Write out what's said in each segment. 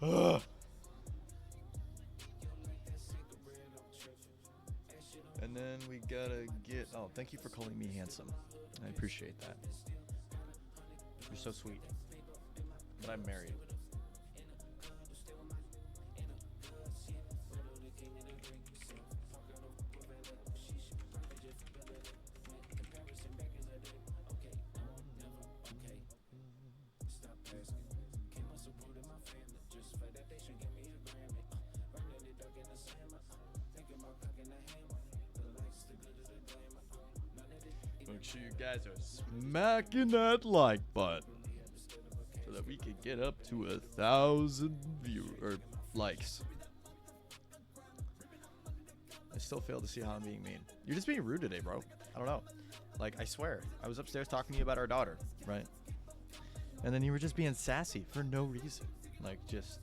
Ugh. And then we gotta get. Oh, thank you for calling me handsome. I appreciate that. You're so sweet. But I'm married. Make sure you guys are smacking that like button so that we can get up to 1,000 views or likes. I still fail to see how I'm being mean. You're just being rude today, bro. I don't know. Like, I swear, I was upstairs talking to you about our daughter, right? And then you were just being sassy for no reason. Like, just,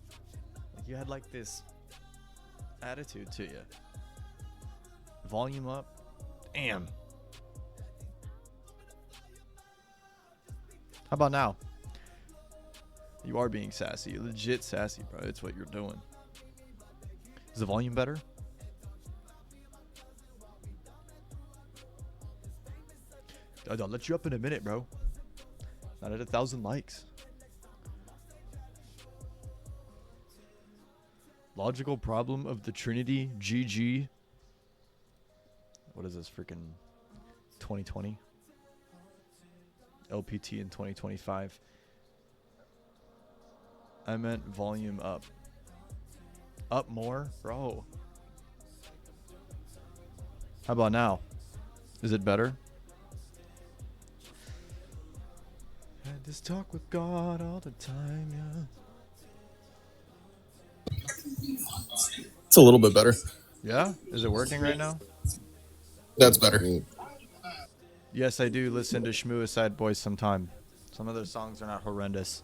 like you had like this attitude to you. Volume up. Damn. How about now? You are being sassy. You're legit sassy, bro. It's what you're doing. Is the volume better? I'll let you up in a minute, bro. Not at 1,000 likes. Logical problem of the Trinity. GG. What is this? Freaking 2020? LPT in 2025. I meant volume up. Up more? Bro. How about now? Is it better? Had this talk with God all the time, yeah. It's a little bit better. Yeah? Is it working right now? That's better. Yes, I do listen to Shmuicide Boys sometime. Some of their songs are not horrendous.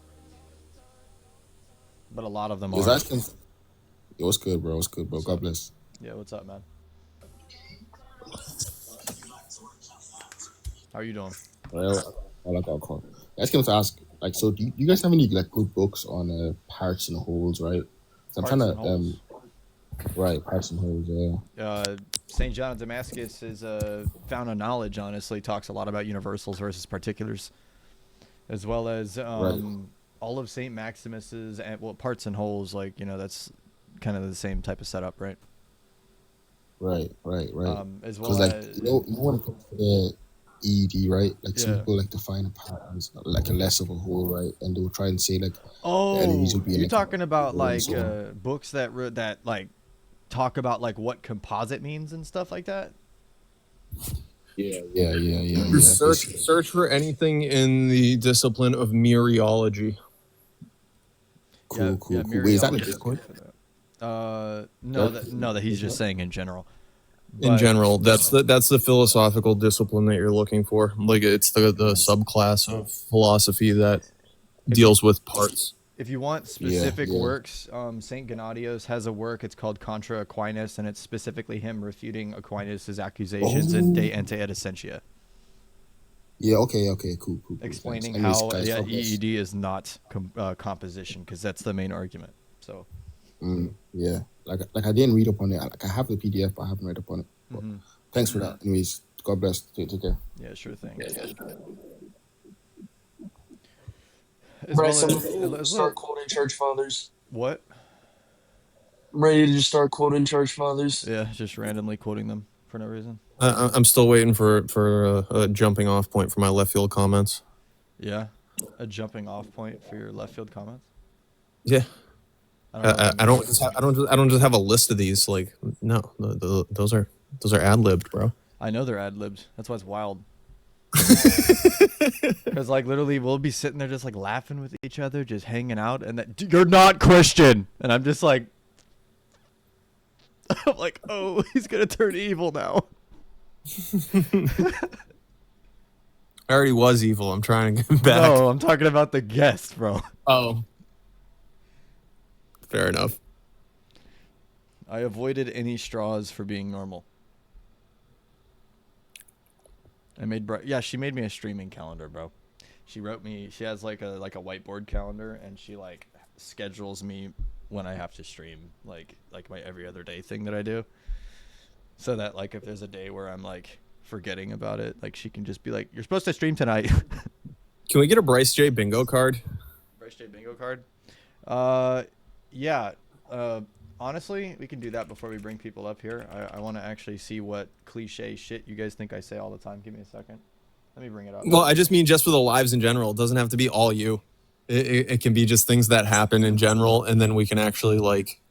But a lot of them are. It was good, bro. It was good, bro. God bless. Yeah, what's up, man? How are you doing? Well, I like alcohol. I just came to ask, like, so do you guys have any like good books on parts and holes, right? So I'm trying to right, parts and holes, yeah. St. John of Damascus is Found of Knowledge, honestly, talks a lot about universals versus particulars, as well as all of St. Maximus's and parts and wholes, like, you know, that's kind of the same type of setup, right? Right. As well like, as you know when it comes to the ED, right? Like some people like define a part as like a less of a whole, right? And they'll try and say like the enemies will be you're like talking about like so books that like talk about like what composite means and stuff like that. Yeah. Search for anything in the discipline of mereology. Cool. Wait, is that in Discord? No, that he's just saying in general. In general, that's the philosophical discipline that you're looking for. Like, it's the subclass of philosophy that deals with parts. If you want specific works, Saint Gennadios has a work. It's called Contra Aquinas, and it's specifically him refuting Aquinas' accusations in De Ante et Essentia. Yeah. Okay. Cool. Explaining how EED is not composition, because that's the main argument. So. Yeah. Like I didn't read up on it. Like I have the PDF, but I haven't read up on it. But thanks for that. Anyways, God bless. Take care. Yeah, sure thing. Bryce, start quoting church fathers. What? I'm ready to just start quoting church fathers. Yeah, just randomly quoting them for no reason. I'm still waiting for a jumping off point for my left field comments. Yeah, a jumping off point for your left field comments. Yeah. I don't just have a list of these. Like, no, those are ad-libbed, bro. I know they're ad-libbed. That's why it's wild. Because like literally we'll be sitting there just like laughing with each other, just hanging out, and that you're not Christian, and I'm just like, I'm like, oh, he's gonna turn evil now. I already was evil. I'm trying to get back. No, I'm talking about the guest, bro. Oh. Fair enough. I avoided any straws for being normal. She made me a streaming calendar, bro. She wrote me. She has like a whiteboard calendar, and she like schedules me when I have to stream, like my every other day thing that I do. So that like if there's a day where I'm like forgetting about it, like she can just be like, "You're supposed to stream tonight." Can we get a Brycej bingo card? Brycej bingo card? Yeah. Honestly, we can do that before we bring people up here. I want to actually see what cliche shit you guys think I say all the time. Give me a second. Let me bring it up. Well, I just mean just for the lives in general. It doesn't have to be all you. It can be just things that happen in general, and then we can actually, like,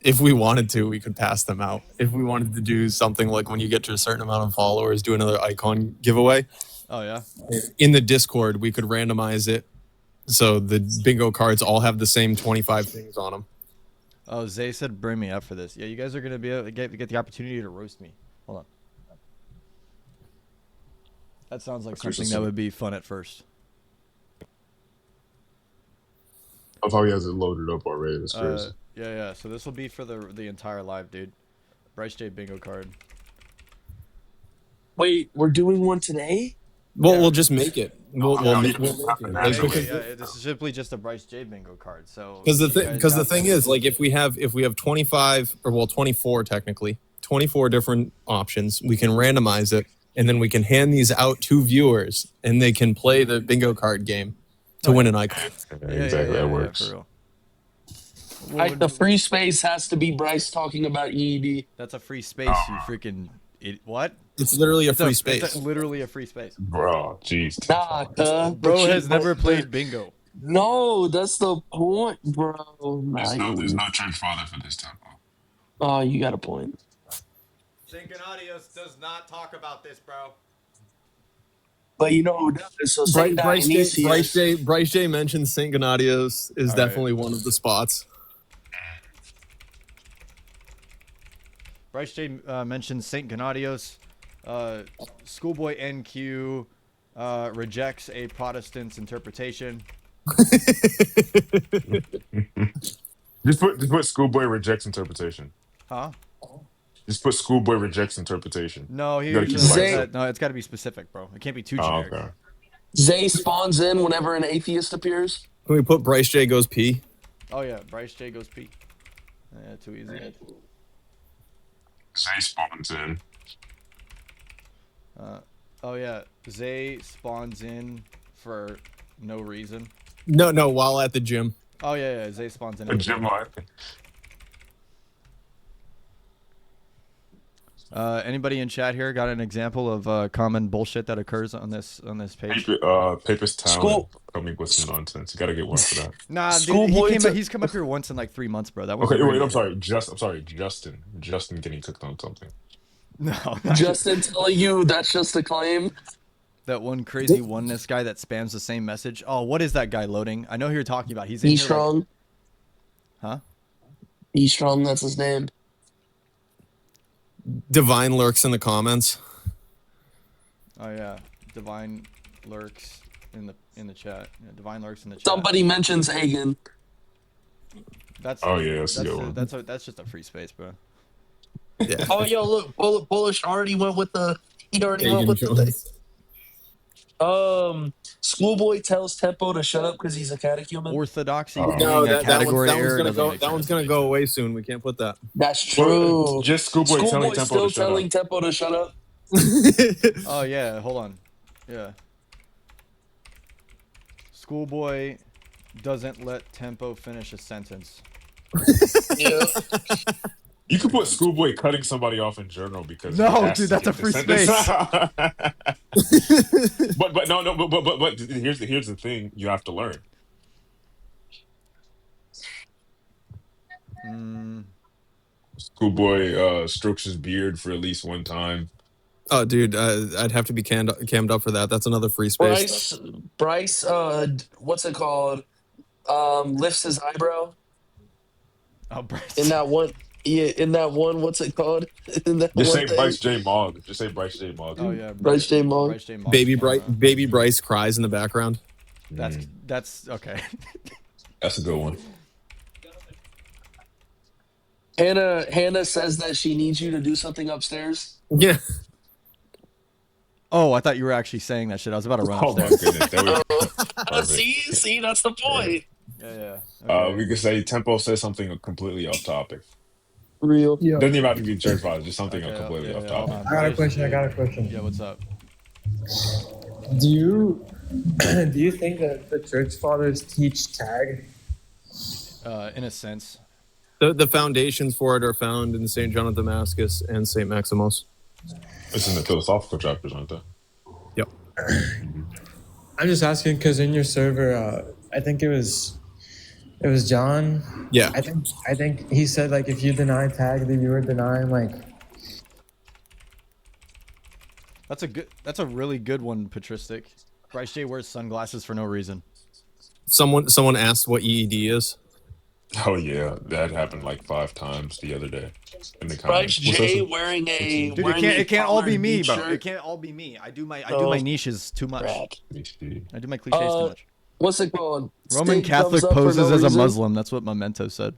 if we wanted to, we could pass them out. If we wanted to do something like when you get to a certain amount of followers, do another icon giveaway. Oh, yeah? In the Discord, we could randomize it so the bingo cards all have the same 25 things on them. Oh, Zay said bring me up for this. Yeah, you guys are going to be able to get the opportunity to roast me. Hold on. That sounds like something that would be fun at first. I thought he has it loaded up already. That's crazy. Yeah. So this will be for the entire live, dude. Brycej bingo card. Wait, we're doing one today? Well, Yeah. we'll just make it. We'll make it. This is simply just a Brycej bingo card. So Because the thing is, like, if we have 25 or, well, 24 technically, 24 different options, we can randomize it, and then we can hand these out to viewers, and they can play the bingo card game to win an icon. Exactly, that works. For real. Like the free space has to be Bryce talking about EED. That's a free space, you freaking what? It's literally a free space. It's literally a free space. Bro, jeez. Nah, Bro has never played bingo. No, that's the point, bro. There's no church father for this tempo. Oh, you got a point. Synchronadios does not talk about this, bro. But you know who does? So Saint Dionysius. Bryce mentioned Saint Gennadios is definitely one of the spots. Bryce mentioned Saint Gennadios. Schoolboy NQ rejects a Protestant's interpretation. Just put schoolboy rejects interpretation. Huh? Just put schoolboy rejects interpretation. No, You gotta keep no, it's got to be specific, bro. It can't be too generic. Okay. Zay spawns in whenever an atheist appears. Can we put Bryce J goes P? Oh yeah, Bryce goes P. Yeah, too easy. Zay spawns in. Oh yeah, Zay spawns in for no reason. No, while at the gym. Oh yeah, Zay spawns in. A gym life. Anybody in chat here got an example of common bullshit that occurs on this page? Papist talent coming with some nonsense. You gotta get one for that. Nah, dude, he's come up here once in like 3 months, bro. That was Okay, wait, I'm sorry. Justin getting cooked on something. No, Justin telling you that's just a claim. That one crazy oneness guy that spams the same message. Oh, what is that guy loading? I know who you're talking about. He's in E-Strong. Like... Huh? E-Strong, that's his name. Divine lurks in the comments. Oh yeah, Divine lurks in the chat. Yeah, Divine lurks in the chat. Somebody mentions Hagen. That's just a free space, bro. Yeah. Oh, yo, look, Bullish already went with the. He already went with the. Schoolboy tells Tempo to shut up because he's a catechumen. Orthodoxy. No, that one's gonna go away soon. We can't put that. That's true. Well, just Schoolboy telling Tempo to shut up. Tempo to shut up. Oh yeah, hold on. Yeah. Schoolboy doesn't let Tempo finish a sentence. Yeah. You could put Schoolboy cutting somebody off in journal because dude, that's a free space. but here's the thing you have to learn. Schoolboy strokes his beard for at least one time. Oh, dude, I'd have to be cammed up for that. That's another free space. Bryce, what's it called? Lifts his eyebrow. Oh, Bryce. In that one, what's it called? Just say Bryce J. Mogg. Just say Bryce J. Mogg. Oh yeah, Bryce J. Mogg. Baby Bryce cries in the background. That's okay. That's a good one. Hannah says that she needs you to do something upstairs. Yeah. Oh, I thought you were actually saying that shit. I was about to run Oh my upstairs. goodness. See, that's the point. Yeah. Okay. We could say Tempo says something completely off topic. Real. Yeah. Doesn't even have to be church fathers, just something Okay. completely off Hold topic. on. I got a question. Yeah. What's up? Do you do you think that the church fathers teach tag? In a sense. The foundations for it are found in St. John of Damascus and St. Maximus. It's in the philosophical chapters, aren't they? Yep. I'm just asking because in your server, I think it was John. Yeah. I think he said like if you deny tag, then you were denying like. That's a really good one, Patristic. Brycej wears sunglasses for no reason. Someone asked what EED is. Oh yeah, that happened like 5 times the other day in the comments. Brycej wearing a Dude, wearing it can't all be collared me, beach bro. shirt. It can't all be me. I do my niches too much. Crap. I do my cliches too much. What's it called? Roman Stig Catholic comes up for poses no as a reason. Muslim. That's what Memento said.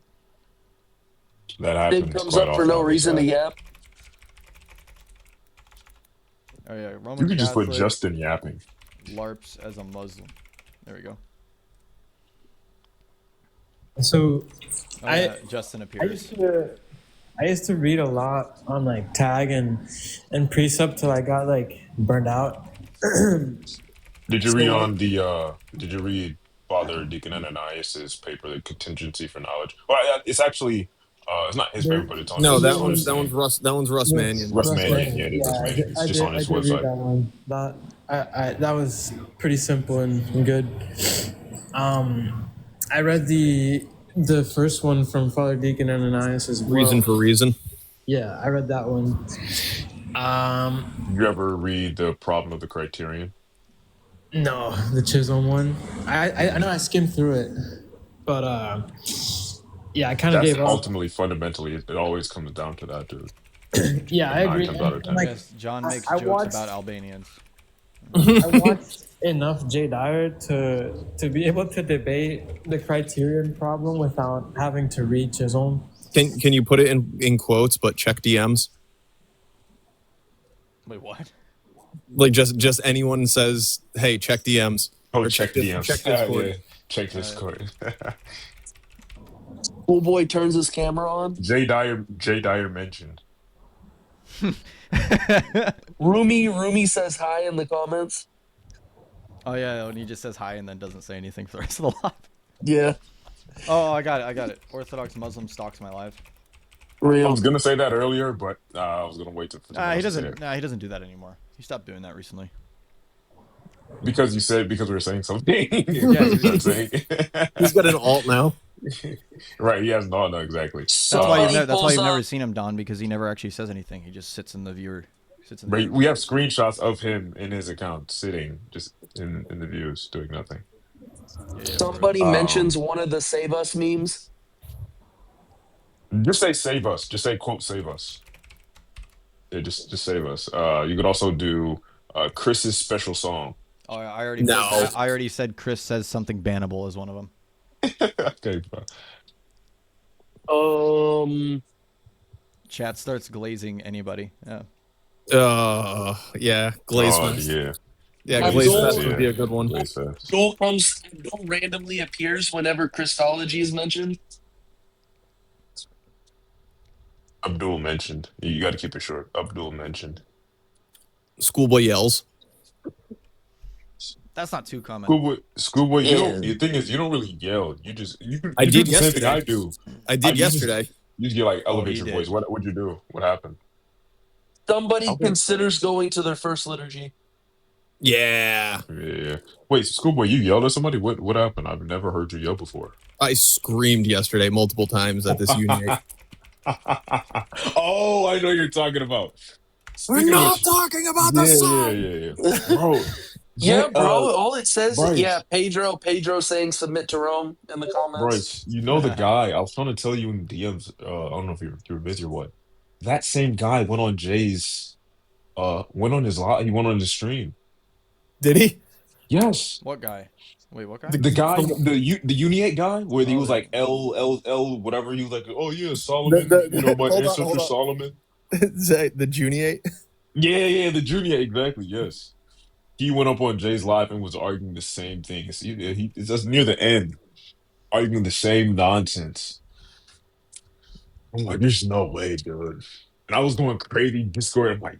That Stig happens comes quite up for often no on this reason to app. yap. Oh yeah, Roman You could just Catholic put Justin yapping. Larps as a Muslim. There we go. So, Oh, yeah, Justin appears. I used to read a lot on like tag and precept till I got like burned out. Did you read on the? Did you read Father Deacon Ananias's paper, "The Contingency for Knowledge"? Well, it's actually, it's not his paper, but it's on. No, his that one's website. That one's Russ Mannion. Russ Mannion, yeah, it is Russ Mannion. It's just on his I did read website. that one. That was pretty simple and good. I read the first one from Father Deacon Ananias as well. Reason for Reason. Yeah, I read that one. Did you ever read The Problem of the Criterion? No, the Chisholm one. I know I skimmed through it, but yeah, I kind of That's gave up. ultimately, fundamentally, it always comes down to that, dude. Yeah, I agree. 9 times out of 10. Like, Yes, John makes I jokes watched- about Albanians. I watched enough Jay Dyer to be able to debate the Criterion problem without having to read Chisholm. Can you put it in quotes but check DMs? Wait, what? Like just anyone says, "Hey, check DMs." Oh, Or check Dis- DMs. Check Discord. Yeah. Check Discord. Schoolboy turns his camera on. Jay Dyer mentioned. Rumi says hi in the comments. Oh yeah, when he just says hi and then doesn't say anything for the rest of the live. Yeah. Oh, I got it. Orthodox Muslim stalks my life. I Real. was gonna say that earlier, but I was gonna wait to. He doesn't do that anymore. He stopped doing that recently. Because we were saying something. He's got an alt now. Right, he has no, exactly. That's why you've Pulls never up- seen him, Don, because he never actually says anything. He just sits in the viewer. Right, we have screenshots of him in his account sitting just in the views doing nothing. Somebody mentions one of the Save Us memes. Just say "save us." Just say quote "save us." Yeah, just save us. You could also do Chris's special song. Oh, I already. No. I already said Chris says something bannable as one of them. Okay, bro. Chat starts glazing anybody. Yeah. Yeah, Glaze Oh, Fest. yeah. Yeah, I'm Glaze going- Fest would be a good one. Glaze Fest. Joel randomly appears whenever Christology is mentioned. Abdul mentioned. You got to keep it short. Abdul mentioned. Schoolboy yells. That's not too common. Schoolboy. You Yeah. don't. The thing is, you don't really yell. You I do did the same thing yesterday. I do. I did you just- yesterday. You just get like elevate he your did. voice. What'd you do? What happened? Somebody Okay. considers going to their first liturgy. Yeah. Yeah. Wait, Schoolboy, you yelled at somebody? What happened? I've never heard you yell before. I screamed yesterday multiple times at this unit. Oh, I know what you're talking about. We're Speaking of not which- talking about the song. Yeah. Bro. Yeah, bro. All it says Bryce. is, yeah, Pedro saying submit to Rome in the comments. Bryce, you know the guy. I was trying to tell you in DMs. I don't know if you were busy or what. That same guy went on Jay's. Went on his live. He went on his stream. Did he? Yes. What guy? Wait, what guy? The guy, the Uniate guy, where he was like L, whatever. He was like, oh yeah, Solomon. My hold on, ancestor hold on. Solomon. The Juniate? Yeah, the Junior, exactly. Yes, he went up on Jay's live and was arguing the same thing. It's just near the end. arguing the same nonsense. I'm like, there's no way, dude. And I was going crazy Discord. I'm like,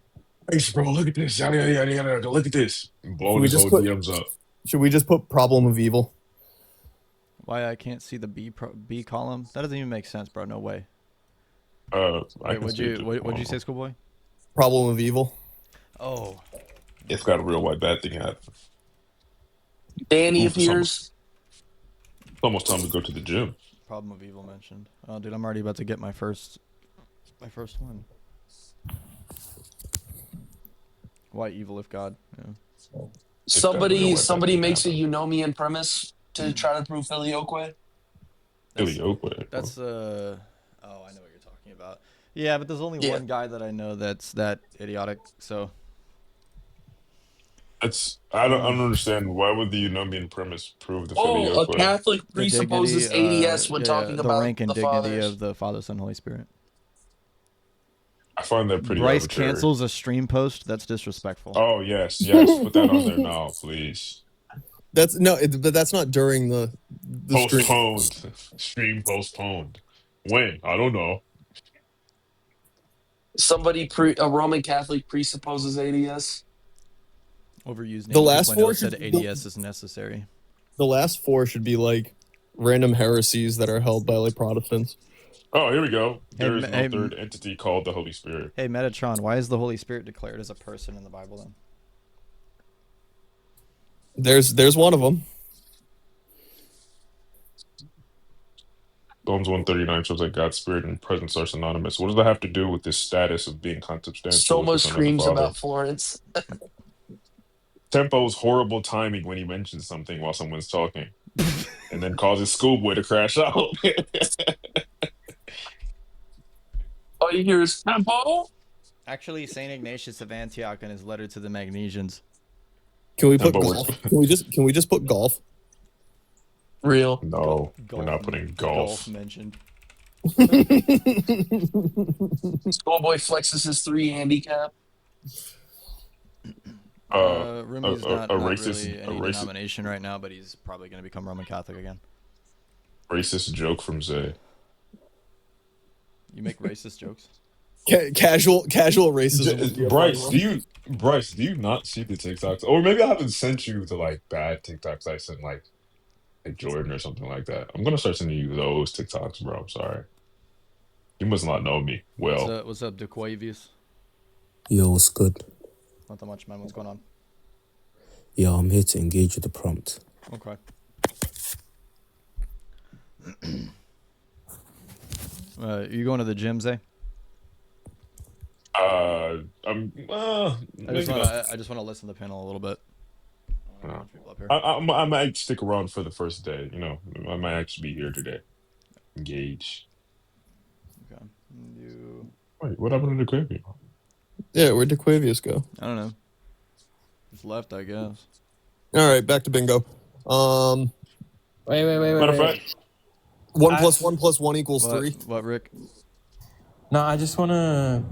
hey, bro, look at this. Yada, yada, yada, yada. Look at this. And Should blowing we his just whole put DMs up. Should we just put problem of evil? Why I can't see the B column? That doesn't even make sense, bro. No way. I Wait, can what'd see you say, schoolboy? Problem of evil. Oh, It's got a real white bad thing happen. Danny Ooh, it's appears. almost time to go to the gym. problem of evil mentioned. Oh, dude, I'm already about to get my first one. Why evil if God? Yeah. Somebody makes a Eunomian premise to try to prove Filioque. Filioque. That's oh, I know what you're talking about. Yeah, but there's only one guy that I know that's that idiotic. So I don't understand. Why would the Eunomian premise prove the Oh, a Filioque? Catholic the presupposes dignity, ADS when talking the about rank and the dignity fathers. of the Father, Son, Holy Spirit. I find that pretty Bryce arbitrary. cancels a stream post. That's disrespectful. Oh yes, put that on there now, please. But that's not during the stream. Postponed. Stream postponed. When? I don't know. A Roman Catholic presupposes ADS. Overused The name last 2.0 four said should- ADS is necessary. The last four should be like random heresies that are held by like Protestants. Oh, here we go. There is no hey, third entity called the Holy Spirit. Hey, Metatron, why is the Holy Spirit declared as a person in the Bible then? There's one of them. Psalms 139 shows that God's spirit and presence are synonymous. What does that have to do with this status of being consubstantial? Soma with the Son of the screams Father? about Florence. Tempo's horrible timing when he mentions something while someone's talking, and then causes Schoolboy to crash out. All you hear is Tempo. Actually, Saint Ignatius of Antioch in his letter to the Magnesians. Can we put But golf? Can we just put golf? Real. No, we're not putting golf. mentioned. Schoolboy flexes his 3 handicap. Rumi's not racist, really any denomination right now, but he's probably going to become Roman Catholic again. Racist joke from Zay. You make racist jokes? Casual racism. Bryce, do you not see the TikToks? Or maybe I haven't sent you the like bad TikToks I sent like Jordan or something like that. I'm gonna start sending you those TikToks, bro. I'm sorry. You must not know me well. What's up, DeQuavius? Yo, what's good? Not that much, man. What's going on? Yo, I'm here to engage with the prompt. Okay. You going to the gym, Zay? I just want to listen to the panel a little bit. I might stick around for the first day. You know, I might actually be here today. Engage. Okay. Wait, what happened to the Quavius? Yeah, where'd DeQuavius go? I don't know. Just left, I guess. All right, back to bingo. Wait. Matter of fact, 1 + 1 + 1 = 3. What, Rick? No, I just want to,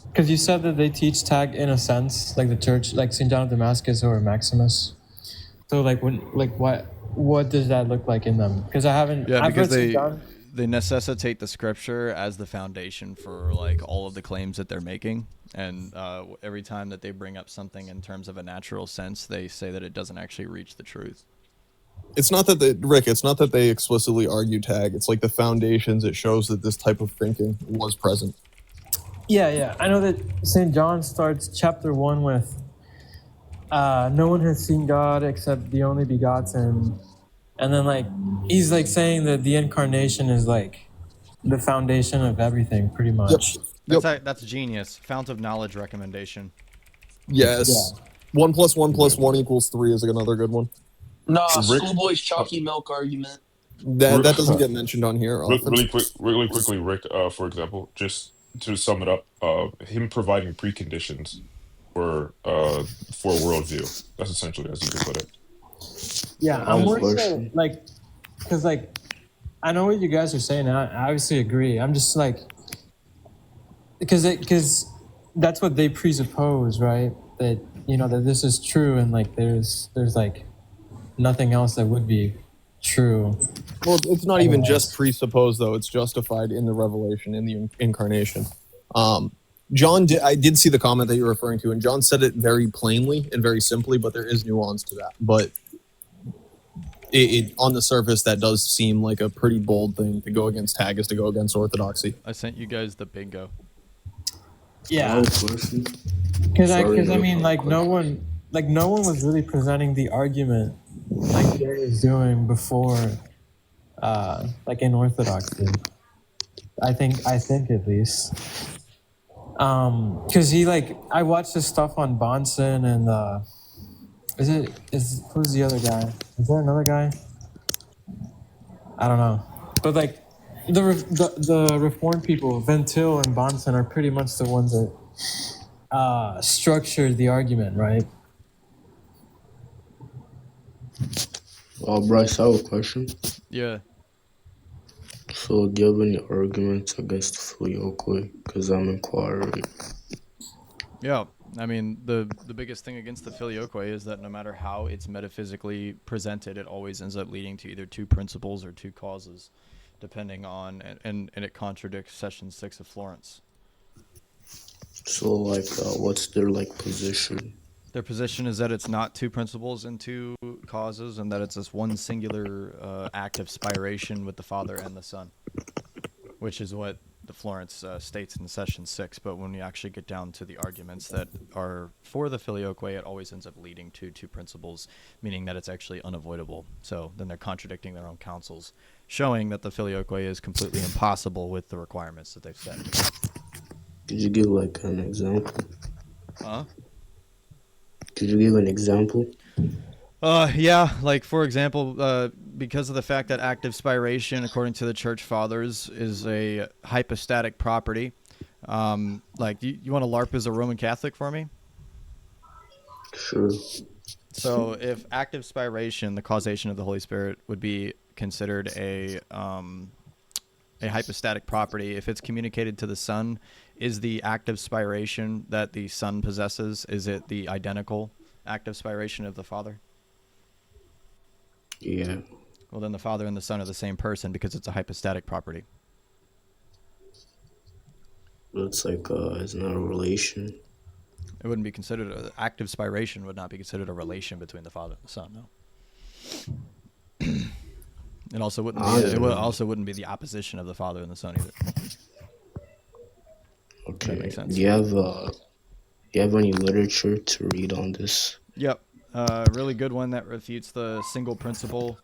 because you said that they teach tag in a sense, like the church, like St. John of Damascus or Maximus. So what does that look like in them? Because I haven't. Yeah, I've because read St. John. they necessitate the scripture as the foundation for like all of the claims that they're making, and every time that they bring up something in terms of a natural sense, they say that it doesn't actually reach the truth. It's not that it's not that they explicitly argue tag. It's like the foundations. It shows that this type of thinking was present. Yeah. I know that St. John starts chapter 1 with, no one has seen God except the only begotten. And then like, he's like saying that the incarnation is like the foundation of everything pretty much. Yep. That's genius. Fount of knowledge recommendation. Yes. Yeah. 1 + 1 + 1 = 3 is another good one. Nah, Schoolboy's chalky milk argument. That doesn't get mentioned on here often. really quickly, Rick. For example, just to sum it up, him providing preconditions for a worldview. That's essentially as you can put it. Yeah, I'm worried like, because like, I know what you guys are saying, and I obviously agree. I'm just like, because that's what they presuppose, right? That that this is true, and like there's like nothing else that would be True. Well, it's not even just presupposed though; it's justified in the revelation, in the incarnation. I did see the comment that you're referring to, and John said it very plainly and very simply, but there is nuance to that. But it on the surface, that does seem like a pretty bold thing to go against Haggis, to go against orthodoxy. I sent you guys the bingo. Yeah. Because I mean, like no one was really presenting the argument like Jay is doing before, like in orthodoxy. I think at least. Because I watched this stuff on Bonson and who's the other guy? Is there another guy? I don't know, but like the Reformed people, Ventil and Bonson are pretty much the ones that structured the argument, right? Bryce, I have a question. Yeah. So, do you have any arguments against Filioque? Because I'm inquiring. Yeah, I mean, the biggest thing against the Filioque is that no matter how it's metaphysically presented, it always ends up leading to either two principles or two causes, depending on, and it contradicts Session 6 of Florence. So, what's their, position? Their position is that it's not two principles and two causes, and that it's this one singular act of spiration with the Father and the Son, which is what the Florence states in Session 6. But when you actually get down to the arguments that are for the Filioque, it always ends up leading to two principles, meaning that it's actually unavoidable. So then they're contradicting their own counsels, showing that the Filioque is completely impossible with the requirements that they've set. Could you give, an example? Huh? Could you give an example? Yeah, like for example, because of the fact that active spiration, according to the Church Fathers, is a hypostatic property. Like, you want to LARP as a Roman Catholic for me? Sure. So, if active spiration, the causation of the Holy Spirit, would be considered a hypostatic property, if it's communicated to the Son, is the active spiration that the Son possesses, is it the identical active spiration of the Father? Yeah. Well, then the Father and the Son are the same person because it's a hypostatic property. It's it's not a relation. It wouldn't be considered active spiration would not be considered a relation between the Father and the Son. No. It also wouldn't be. It also wouldn't be the opposition of the Father and the Son either. Okay. That makes sense. Do you have any literature to read on this? Yep. Really good one that refutes the single principle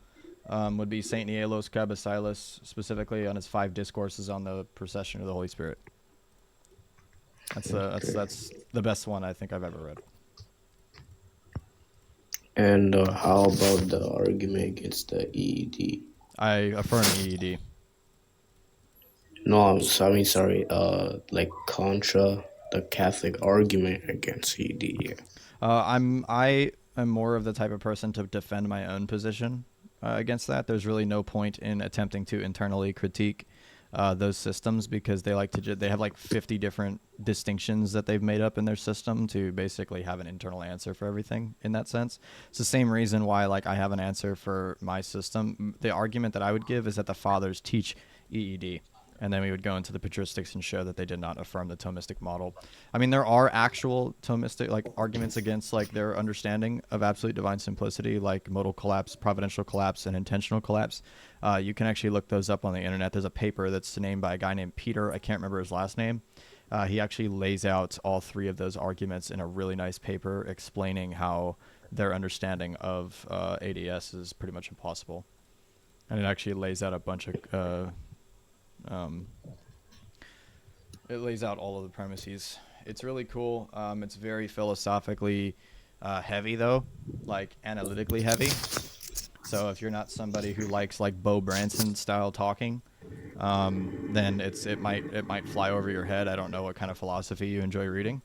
would be Saint Nielos Cabasilas, specifically on his 5 discourses on the procession of the Holy Spirit. That's the best one I think I've ever read. And how about the argument against the EED? I affirm EED. No, sorry. Contra the Catholic argument against EED. Yeah. I am more of the type of person to defend my own position against that. There's really no point in attempting to internally critique those systems because they have like 50 different distinctions that they've made up in their system to basically have an internal answer for everything in that sense. It's the same reason why I have an answer for my system. The argument that I would give is that the fathers teach EED. And then we would go into the patristics and show that they did not affirm the Thomistic model. I mean, there are actual Thomistic arguments against their understanding of absolute divine simplicity, like modal collapse, providential collapse, and intentional collapse. You can actually look those up on the internet. There's a paper that's named by a guy named Peter. I can't remember his last name. He actually lays out all 3 of those arguments in a really nice paper explaining how their understanding of ADS is pretty much impossible. And it actually lays out a bunch of... it lays out all of the premises. It's really cool. It's very philosophically heavy, though, analytically heavy. So if you're not somebody who likes Bo Branson style talking, then it might fly over your head. I don't know what kind of philosophy you enjoy reading,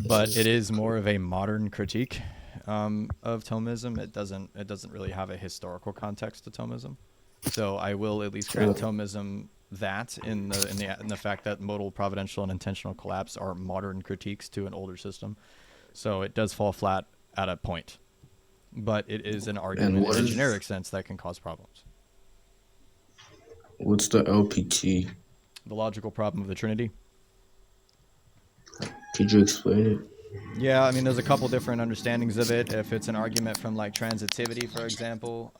but it is more of a modern critique of Thomism. It doesn't really have a historical context to Thomism. So I will at least grant Thomism that in the fact that modal, providential, and intentional collapse are modern critiques to an older system. So it does fall flat at a point. but it is an And argument what in a is generic sense that can cause problems. what's the LPT? The logical problem of the Trinity. Could you explain it? Yeah, I mean, there's a couple different understandings of it. If it's an argument from like transitivity, for example,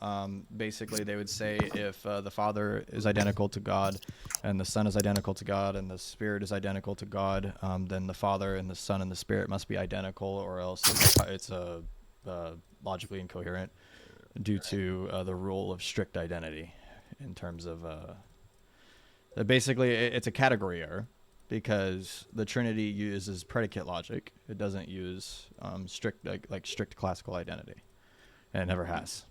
basically they would say if the Father is identical to God, and the Son is identical to God, and the Spirit is identical to God, then the Father and the Son and the Spirit must be identical, or else it's logically incoherent due to the rule of strict identity. In terms of basically, it's a category error, because the Trinity uses predicate logic. It doesn't use strict like strict classical identity, and it never has.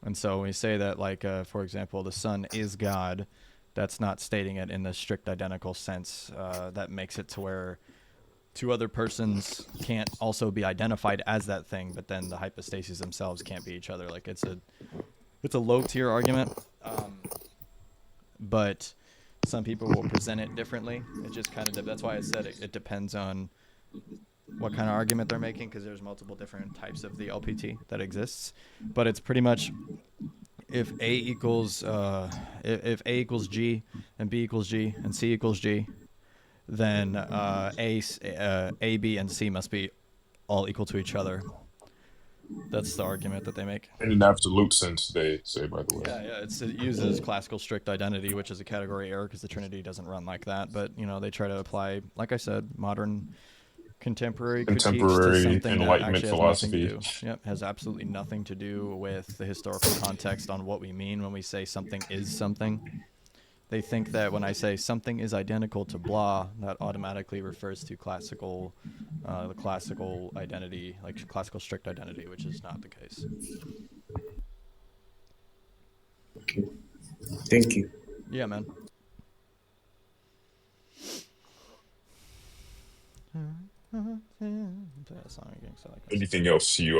And so when we say that, like for example, the Son is God, that's not stating it in the strict identical sense. That makes it to where two other persons can't also be identified as that thing, but then the hypostases themselves can't be each other. Like it's a low tier argument, but some people will present it differently. It just kind of that's why I said it depends on what kind of argument they're making, because there's multiple different types of the LPT that exists. But it's pretty much if A equals G and B equals G and C equals G, then A, B, and C must be all equal to each other. That's the argument that they make. In an absolute sense, they say, by the way. Yeah, it uses classical strict identity, which is a category error because the Trinity doesn't run like that. But they try to apply, like I said, modern contemporary critiques to something that Enlightenment actually has nothing to philosophy. do. Yep, has absolutely nothing to do with the historical context on what we mean when we say something is something. They think that when I say something is identical to blah, that automatically refers to the classical identity, like classical strict identity, which is not the case. Okay. Thank you. Yeah, man. Play that song again, 'cause I like that. Anything else he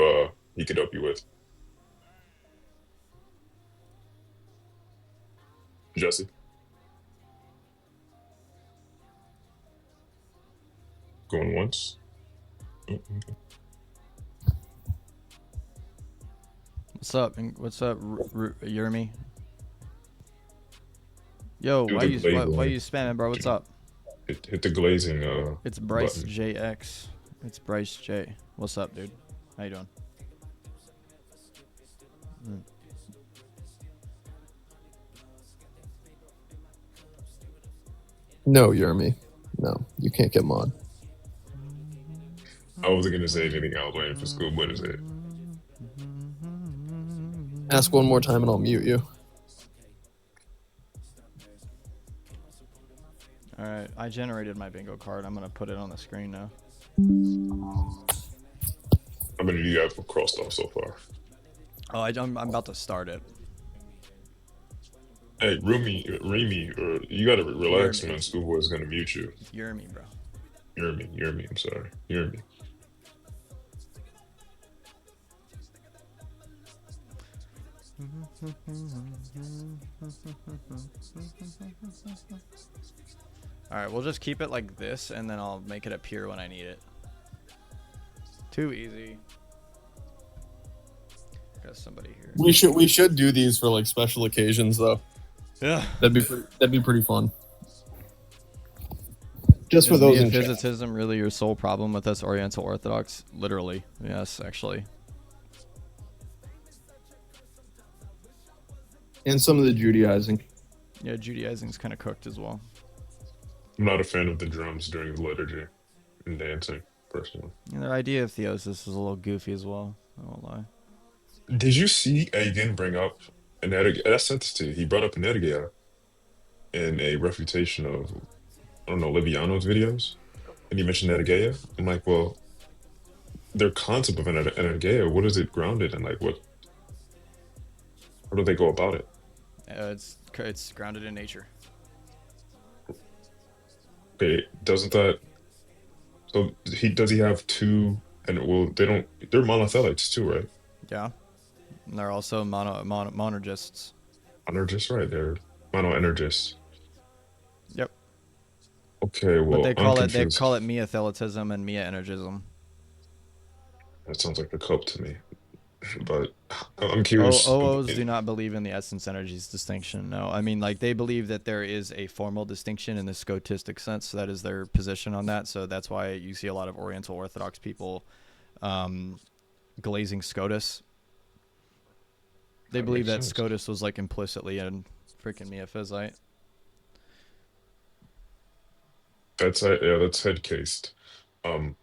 could help you with? Jesse? Going once? What's up? What's up, Yermi? Yo, Do why the you glazing. spamming, bro? What's up? Hit the glazing It's Bryce button. JX. It's Bryce J. What's up, dude? How you doing? No, Yermi. No, you can't get mod. I wasn't gonna say anything. I was waiting for school, but is it? Ask one more time and I'll mute you. All right, I generated my bingo card. I'm gonna put it on the screen now. How many do you have crossed off so far? Oh, I'm about to start it. Hey, Remy, you gotta relax, Yermi. man. Schoolboy's gonna mute you. Yermi, bro. Yermi, I'm sorry. Yermi. All right, we'll just keep it like this, and then I'll make it appear when I need it. Too easy. Got somebody here. We should do these for like special occasions though. Yeah. That'd be pretty fun. Just for Is those in chat. Neophysitism really your sole problem with us Oriental Orthodox? Literally, yes, actually. And some of the Judaizing. Yeah, Judaizing's kind of cooked as well. I'm not a fan of the drums during the liturgy and dancing, personally. And their idea of theosis is a little goofy as well. I won't lie. Did you see Agan bring up I sent this to you. He brought up Energia in a refutation of, I don't know, Liviano's videos, and he mentioned Energia. I'm like, well, their concept of Energia, what is it grounded in? Like, what? How do they go about it? It's grounded in nature. Okay, doesn't that? So does he have two? And well, they're monothelites too, right? Yeah, and they're also monergists. Monergists, right? They're monoenergists. Yep. Okay, well, But they I'm call it confused. meathelitism and mea-energism. That sounds like a cult to me. but I'm curious. OOs do not believe in the essence energies distinction. No, I mean, like, they believe that there is a formal distinction in the scotistic sense. So that is their position on that. So that's why you see a lot of Oriental Orthodox people glazing SCOTUS. They believe that SCOTUS was like implicitly in freaking Miaphysite. That's head cased. Um,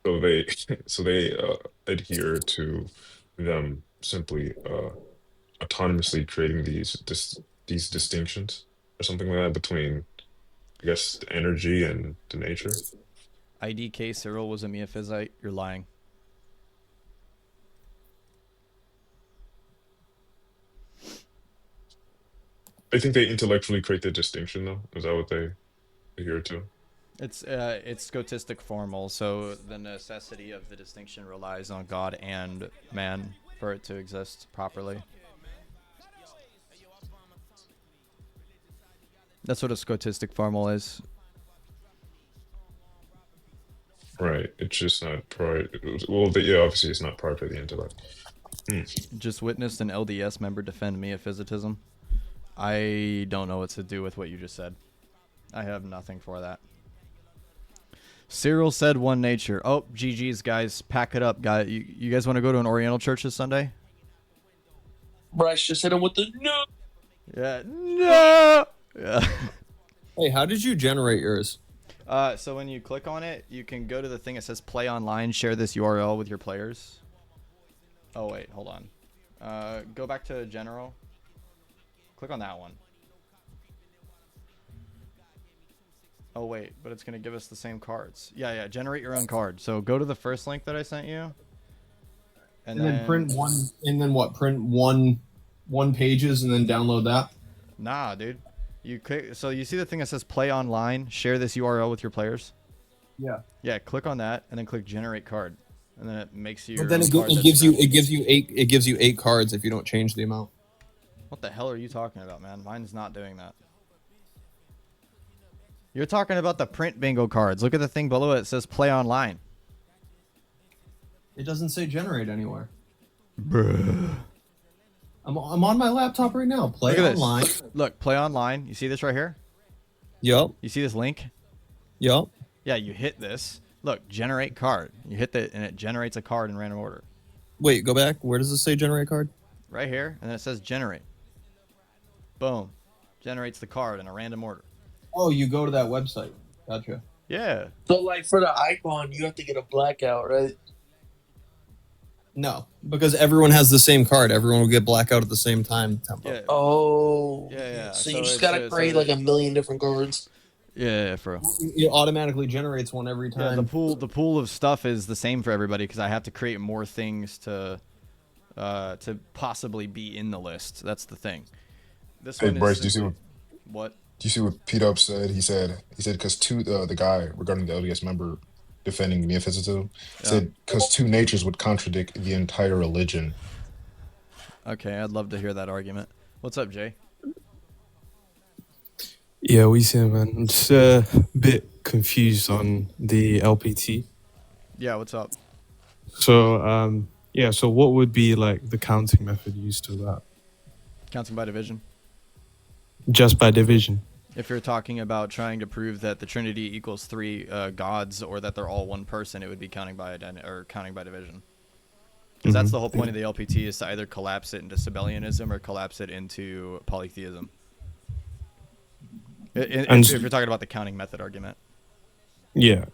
so they adhere to them simply autonomously creating these distinctions or something like that between, I guess, the energy and the nature. IDK Cyril was a Miaphysite. You're lying. I think they intellectually create the distinction, though. Is that what they adhere to? It's scotistic formal, so the necessity of the distinction relies on God and man for it to exist properly. That's what a scotistic formal is. Right. It's just not prior. Well, yeah, obviously it's not prior to the intellect. Just witnessed an LDS member defend Miaphysitism. I don't know what to do with what you just said. I have nothing for that. Cyril said one nature. Oh, GG's, guys. Pack it up, guys. You guys want to go to an Oriental church this Sunday? Bryce just hit him with the no. Yeah. No! Yeah. Hey, how did you generate yours? So when you click on it, you can go to the thing that says play online, share this URL with your players. Oh, wait. Hold on. Go back to general. Click on that one. Oh, wait, but it's going to give us the same cards. Yeah, generate your own card. So go to the first link that I sent you. And then print one, and then what? Print one pages and then download that? Nah, dude. You click, so you see the thing that says play online, share this URL with your players? Yeah. Yeah, click on that and then click generate card. And then it makes you. But then it gives you 8 cards if you don't change the amount. What the hell are you talking about, man? Mine's not doing that. You're talking about the print bingo cards. Look at the thing below it. It says play online. It doesn't say generate anywhere. Bruh. I'm on my laptop right now. Play online. Look, play online. You see this right here? Yup. You see this link? Yup. Yeah, you hit this. Look, generate card. You hit that and it generates a card in random order. Wait, go back. Where does it say generate card? Right here, and then it says generate. Boom. Generates the card in a random order. Oh, you go to that website. Gotcha. Yeah. So, like, for the icon, you have to get a blackout, right? No, because everyone has the same card. Everyone will get blackout at the same time. Tempo. Yeah. Oh. Yeah. So you just gotta create like a million different cards. Yeah, bro. It automatically generates one every time. Yeah, the pool of stuff is the same for everybody because I have to create more things to possibly be in the list. That's the thing. This Hey, one Bryce, is do you see what? Do you see what Pete Up said? He said because the guy regarding the LDS member defending Miaphysitism said because 2 natures would contradict the entire religion. Okay, I'd love to hear that argument. What's up, Jay? Yeah, we see, man. I'm just a bit confused on the LPT. Yeah, what's up? So, so what would be like the counting method used to that? Counting by division. Just by division. If you're talking about trying to prove that the Trinity equals 3 gods or that they're all one person, it would be counting by counting by division. Because that's the whole point of the LPT is to either collapse it into Sabellianism or collapse it into polytheism. If you're talking about the counting method argument. Yeah.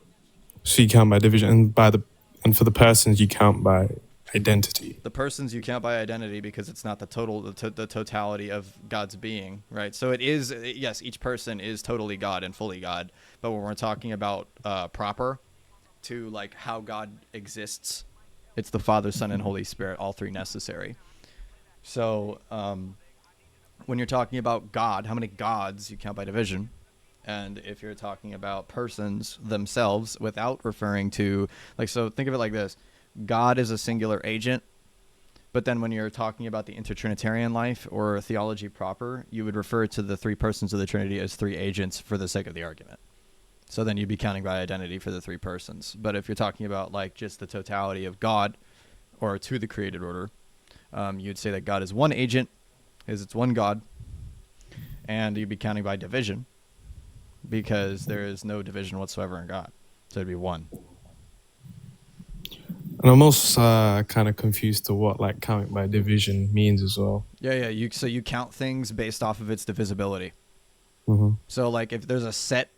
So you count by division, and for the persons you count by identity. The persons you count by identity because it's not the totality of God's being, right? So it is, yes, each person is totally God and fully God, but when we're talking about proper to like how God exists, it's the Father, Son, and Holy Spirit, all 3 necessary. So when you're talking about God, how many gods you count by division, and if you're talking about persons themselves without referring to, like, so think of it like this. God is a singular agent, but then when you're talking about the intertrinitarian life or theology proper, you would refer to the 3 persons of the Trinity as 3 agents for the sake of the argument. So then you'd be counting by identity for the 3 persons. But if you're talking about like just the totality of God or to the created order, you'd say that God is one agent, is it's one God, and you'd be counting by division, because there is no division whatsoever in God. So it'd be one. And I'm also kind of confused to what like counting by division means as well. Yeah. So you count things based off of its divisibility. Mm-hmm. So like if there's a set,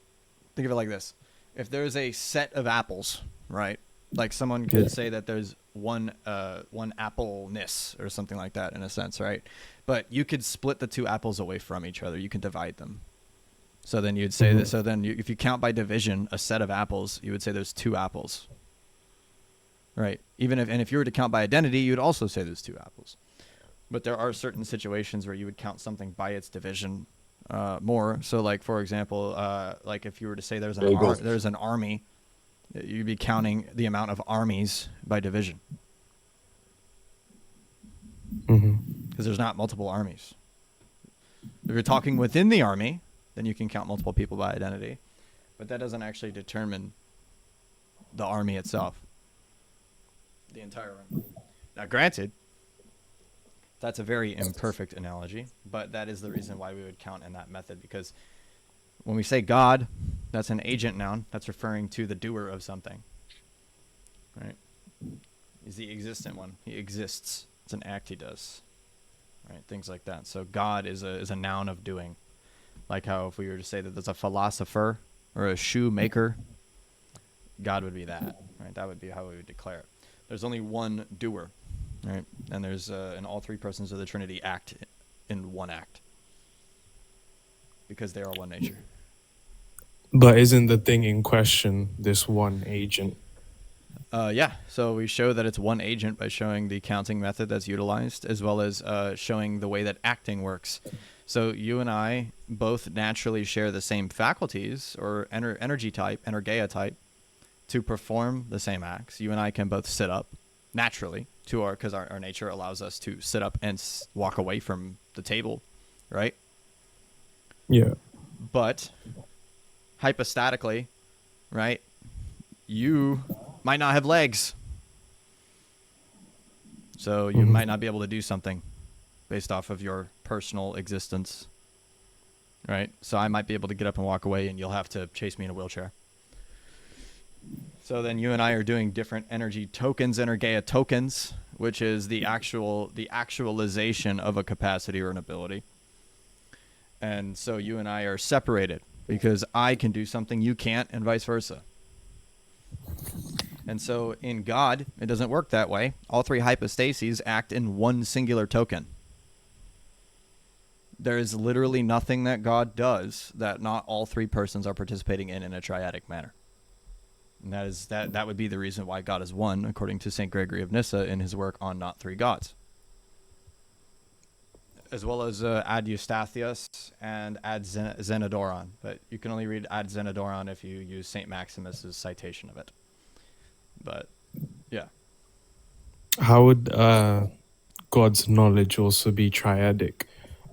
think of it like this: if there's a set of apples, right? Like someone could say that there's one apple-ness or something like that in a sense, right? But you could split the two apples away from each other. You can divide them. So then you'd say that. So then if you count by division a set of apples, you would say there's two apples. Right. If you were to count by identity, you'd also say there's two apples. But there are certain situations where you would count something by its division more. So like, for example, like if you were to say there's an army, you'd be counting the amount of armies by division. Because there's not multiple armies. If you're talking within the army, then you can count multiple people by identity. But that doesn't actually determine the army itself. The entire army. Now, granted, that's a very imperfect analogy, but that is the reason why we would count in that method, because when we say God, that's an agent noun. That's referring to the doer of something. Right? He's the existent one. He exists. It's an act he does. Right? Things like that. So God is a noun of doing. Like how if we were to say that there's a philosopher or a shoemaker, God would be that. Right? That would be how we would declare it. There's only one doer, right? And there's and all three persons of the Trinity act in one act because they are one nature. But isn't the thing in question this one agent? Yeah. So we show that it's one agent by showing the counting method that's utilized, as well as showing the way that acting works. So you and I both naturally share the same faculties or energy type, energeia type, to perform the same acts. You and I can both sit up naturally because our nature allows us to sit up and walk away from the table, right? Yeah. But hypostatically, right, you might not have legs. So you might not be able to do something based off of your personal existence, right? So I might be able to get up and walk away, and you'll have to chase me in a wheelchair. So then you and I are doing different energy tokens, energeia tokens, which is the actualization of a capacity or an ability. And so you and I are separated because I can do something you can't, and vice versa. And so in God, it doesn't work that way. All three hypostases act in one singular token. There is literally nothing that God does that not all three persons are participating in a triadic manner. And that would be the reason why God is one, according to St. Gregory of Nyssa in his work on Not Three Gods. As well as Ad Eustathius and Ad Zenodoron. But you can only read Ad Zenodoron if you use St. Maximus's citation of it. But, yeah. How would God's knowledge also be triadic?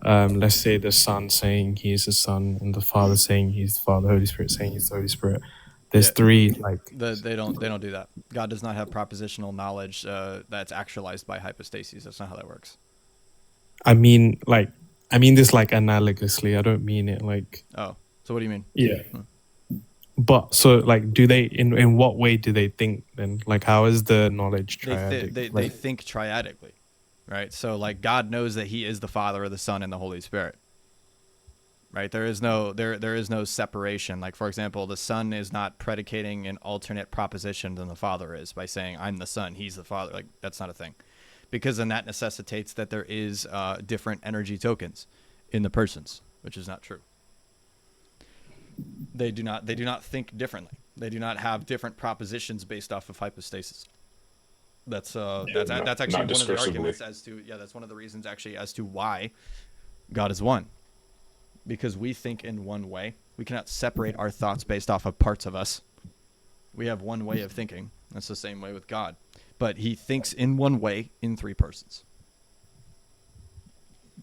Let's say the Son saying he is the Son, and the Father saying he's the Father, Holy Spirit saying he's the Holy Spirit. There's three, like... They don't do that. God does not have propositional knowledge that's actualized by hypostases. That's not how that works. I mean this like analogously. I don't mean it like... Oh, so what do you mean? Yeah. But, so, like, do they... In what way do they think, then? Like, how is the knowledge triadic? They think triadically, right? So, like, God knows that he is the Father, the Son, and the Holy Spirit. Right, there is no separation. Like, for example, the Son is not predicating an alternate proposition than the Father is by saying, I'm the Son, he's the Father. Like, that's not a thing. Because then that necessitates that there is different energy tokens in the persons, which is not true. They do not think differently. They do not have different propositions based off of hypostasis. That's actually one of the arguments as to that's one of the reasons actually as to why God is one. Because we think in one way. We cannot separate our thoughts based off of parts of us. We have one way of thinking. That's the same way with God. But he thinks in one way in three persons.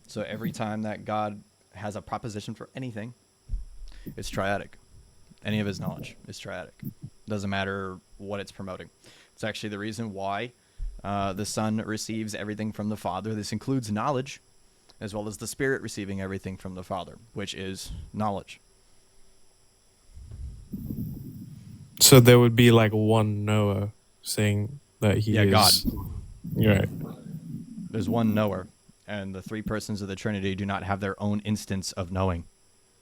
So every time that God has a proposition for anything, it's triadic. Any of his knowledge is triadic. Doesn't matter what it's promoting. It's actually the reason why The Son receives everything from the Father. This includes knowledge, as well as the Spirit receiving everything from the Father, which is knowledge. So there would be like one knower saying that he is God. Right. There's one knower, and the three persons of the Trinity do not have their own instance of knowing.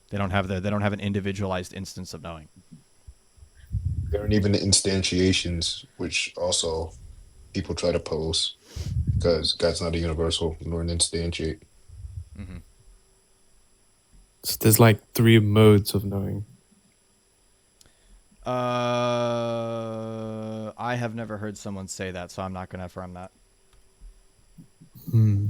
They don't have an individualized instance of knowing. There aren't even the instantiations, which also people try to pose, because God's not a universal nor an instantiate. Mm-hmm. So there's like 3 modes of knowing. I have never heard someone say that, so I'm not going to affirm that. Hmm.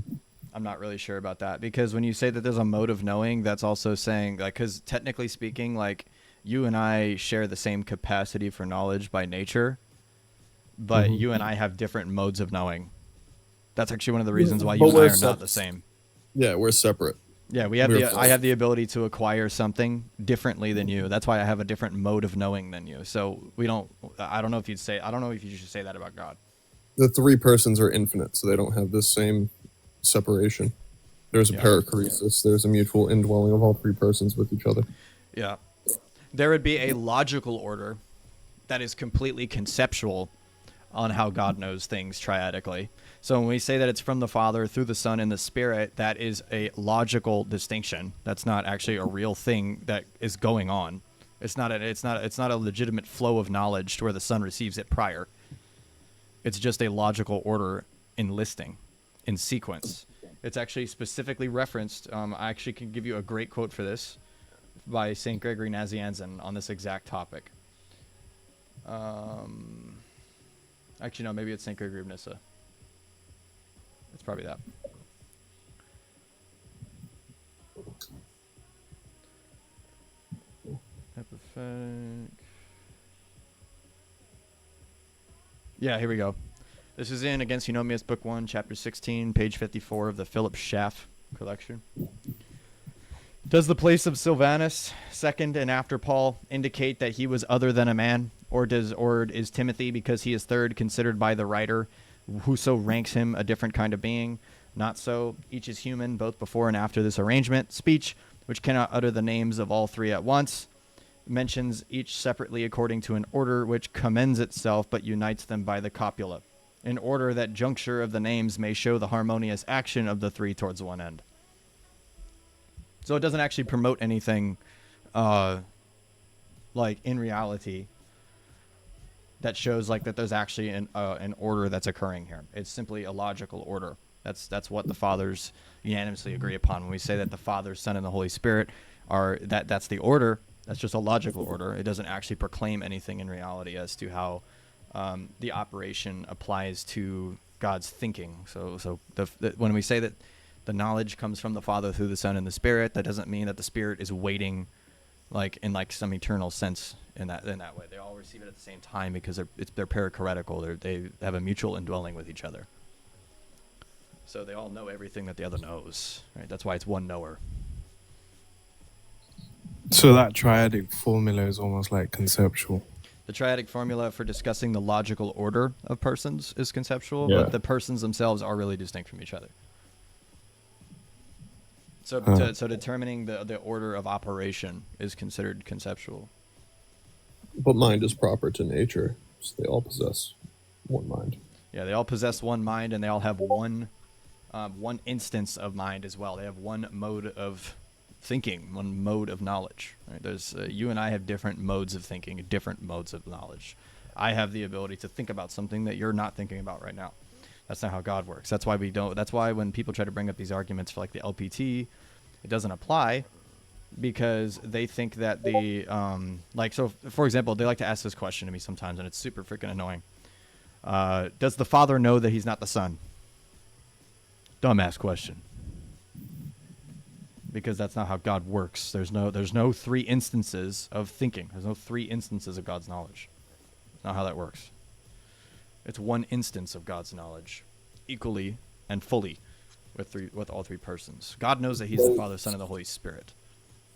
I'm not really sure about that, because when you say that there's a mode of knowing, that's also saying, like, because technically speaking, like, you and I share the same capacity for knowledge by nature, but you and I have different modes of knowing. That's actually one of the reasons why you and I are not the same. Yeah, we're separate. Yeah, I have the ability to acquire something differently than you. That's why I have a different mode of knowing than you. So I don't know if you should say that about God. The 3 persons are infinite, so they don't have this same separation. There's a perichoresis. There's a mutual indwelling of all 3 persons with each other. Yeah. There would be a logical order that is completely conceptual on how God knows things triadically. So when we say that it's from the Father through the Son and the Spirit, that is a logical distinction. That's not actually a real thing that is going on. It's not a legitimate flow of knowledge to where the Son receives it prior. It's just a logical order in listing, in sequence. It's actually specifically referenced. I actually can give you a great quote for this by St. Gregory Nazianzen on this exact topic. Actually, no, maybe it's St. Gregory of Nyssa. It's probably that. Epiphatic. Yeah, here we go. This is in Against Eunomius, Book 1, Chapter 16, page 54 of the Philip Schaff collection. Does the place of Silvanus, second and after Paul, indicate that he was other than a man? Or is Timothy, because he is third, considered by the writer, whoso ranks him a different kind of being? Not so. Each is human, both before and after this arrangement. Speech, which cannot utter the names of all 3 at once, mentions each separately according to an order which commends itself but unites them by the copula, in order that juncture of the names may show the harmonious action of the 3 towards one end. So it doesn't actually promote anything, like in reality, that shows like that there's actually an order that's occurring here. It's simply a logical order. That's what the fathers unanimously agree upon. When we say that the Father, Son, and the Holy Spirit are that's the order, that's just a logical order. It doesn't actually proclaim anything in reality as to how the operation applies to God's thinking. So when we say that the knowledge comes from the Father through the Son and the Spirit, that doesn't mean that the Spirit is waiting, like in like some eternal sense in that way. They all receive it at the same time because they're perichoretical. They have a mutual indwelling with each other. So they all know everything that the other knows. Right? That's why it's one knower. So that triadic formula is almost like conceptual. The triadic formula for discussing the logical order of persons is conceptual, but the persons themselves are really distinct from each other. So, so determining the order of operation is considered conceptual. But mind is proper to nature, so they all possess one mind. Yeah, they all possess one mind, and they all have one instance of mind as well. They have one mode of thinking, one mode of knowledge. Right? There's you and I have different modes of thinking, different modes of knowledge. I have the ability to think about something that you're not thinking about right now. That's not how God works. That's why we don't. That's why when people try to bring up these arguments for like the LPT, it doesn't apply, because they think that the so for example, they like to ask this question to me sometimes, and it's super freaking annoying. Does the Father know that he's not the Son? Dumbass question. Because that's not how God works. There's no 3 instances of thinking. There's no 3 instances of God's knowledge. That's not how that works. It's one instance of God's knowledge, equally and fully, with all 3 persons. God knows that he's the Father, Son, and the Holy Spirit.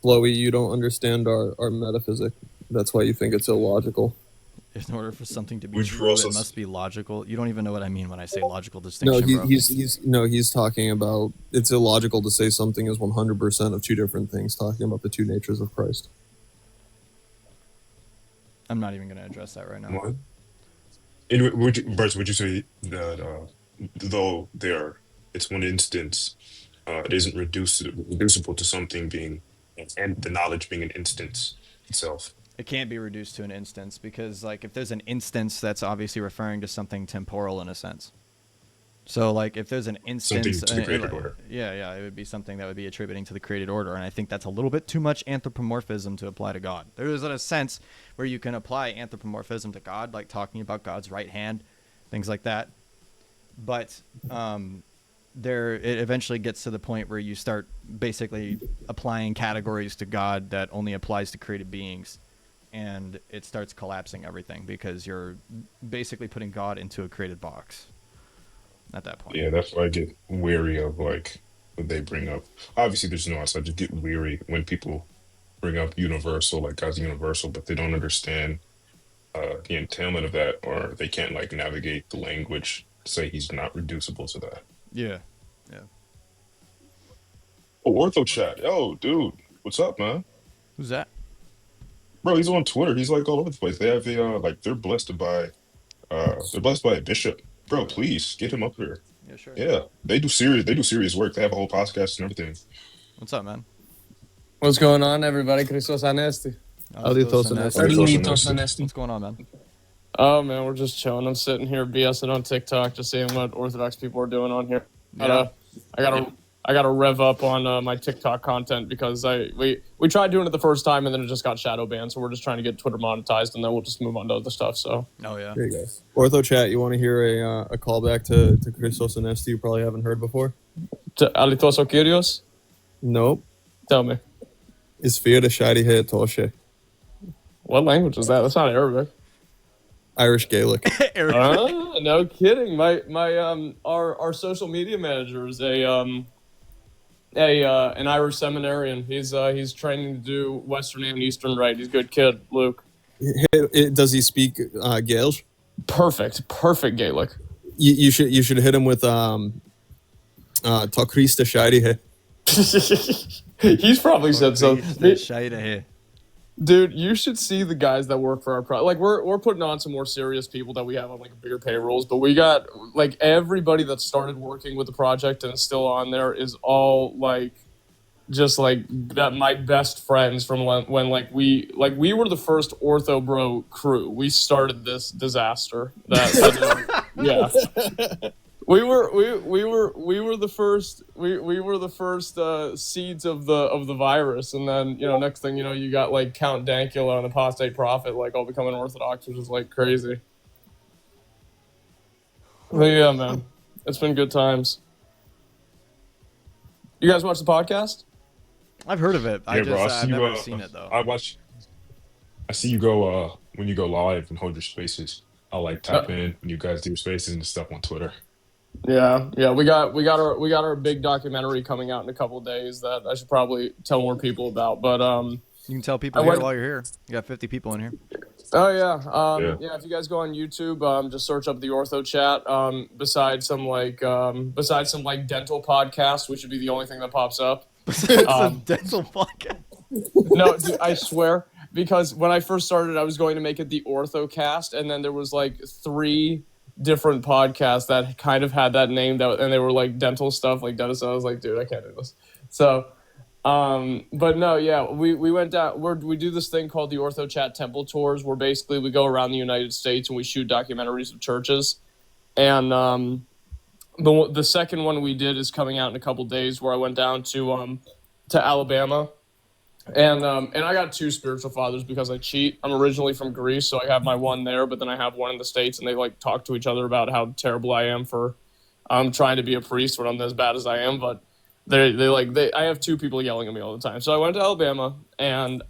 Chloe, you don't understand our metaphysic. That's why you think it's illogical. In order for something to be Would you true, also it must be logical. You don't even know what I mean when I say logical No, distinction, bro. he's talking about it's illogical to say something is 100% of two different things. Talking about the two natures of Christ. I'm not even going to address that right now. What? Bryce, would you say that though it's one instance, it isn't reducible to something being, and the knowledge being an instance itself? It can't be reduced to an instance because, like, if there's an instance, that's obviously referring to something temporal in a sense. So, like, if there's an instance, Something to the created order. Yeah, it would be something that would be attributing to the created order, and I think that's a little bit too much anthropomorphism to apply to God. There is a sense where you can apply anthropomorphism to God, like talking about God's right hand, things like that. But it eventually gets to the point where you start basically applying categories to God that only applies to created beings, and it starts collapsing everything because you're basically putting God into a created box at that point. Yeah, that's why I get weary of like what they bring up. Obviously, there's no outside. I just get weary when people bring up universal, like God's universal, but they don't understand the entailment of that, or they can't like navigate the language to say he's not reducible to that. Yeah. Oh, Orthochat. Yo, dude, what's up, man? Who's that? Bro, he's on Twitter. He's like all over the place. They have a like they're blessed by a bishop. Bro, please get him up here. Yeah, sure. Yeah, they do serious work. They have a whole podcast and everything. What's up, man? What's going on, everybody? Christos Anesti. What's going on, man? Oh man, we're just chilling. I'm sitting here BSing on TikTok, just seeing what Orthodox people are doing on here. Yeah. I gotta rev up on my TikTok content because we tried doing it the first time and then it just got shadow banned. So we're just trying to get Twitter monetized and then we'll just move on to other stuff. So oh yeah, there you go. Orthochat, you want to hear a callback to Christos Anesti you probably haven't heard before? To Alithos Kyrios? Nope. Tell me. Is fear the shady hair toshe? What language is that? That's not Arabic. Irish Gaelic. No kidding. Our social media manager is an Irish seminarian. He's training to do Western and Eastern right. He's a good kid, Luke. Does he speak Gaelic? Perfect Gaelic. You should hit him with Tá Christa shady hair. He's probably said so. Shady. Dude, you should see the guys that work for our project. Like, we're putting on some more serious people that we have on, like, bigger payrolls. But we got, like, everybody that started working with the project and is still on there is all, like, just, like, that my best friends from when we were the first Ortho Bro crew. We started this disaster. Yeah. We were the first seeds of the virus, and then next thing you know, you got like Count Dankula and Apostate Prophet like all becoming Orthodox, which is like crazy. But yeah, man, it's been good times. You guys watch the podcast? I've heard of it. Yeah, I've never seen it though. I see you go when you go live and hold your spaces. I'll like type in when you guys do your spaces and stuff on Twitter. Yeah, we got our big documentary coming out in a couple of days that I should probably tell more people about. But you can tell people here while you're here. You got 50 people in here. Oh yeah, If you guys go on YouTube, just search up the Orthochat. Besides some dental podcasts, which should be the only thing that pops up. Some dental podcast. No, dude, I swear, because when I first started, I was going to make it the Orthocast, and then there was like 3 different podcasts that kind of had that name and they were like dental stuff, like dentist. I was like, dude, I can't do this. So, but no, yeah, we went down. We do this thing called the Orthochat Temple Tours, where basically we go around the United States and we shoot documentaries of churches. And the second one we did is coming out in a couple days, where I went down to Alabama. And I got 2 spiritual fathers because I cheat. I'm originally from Greece, so I have my one there, but then I have one in the States, and they like talk to each other about how terrible I am for trying to be a priest when I'm as bad as I am. But I have 2 people yelling at me all the time. So I went to Alabama, and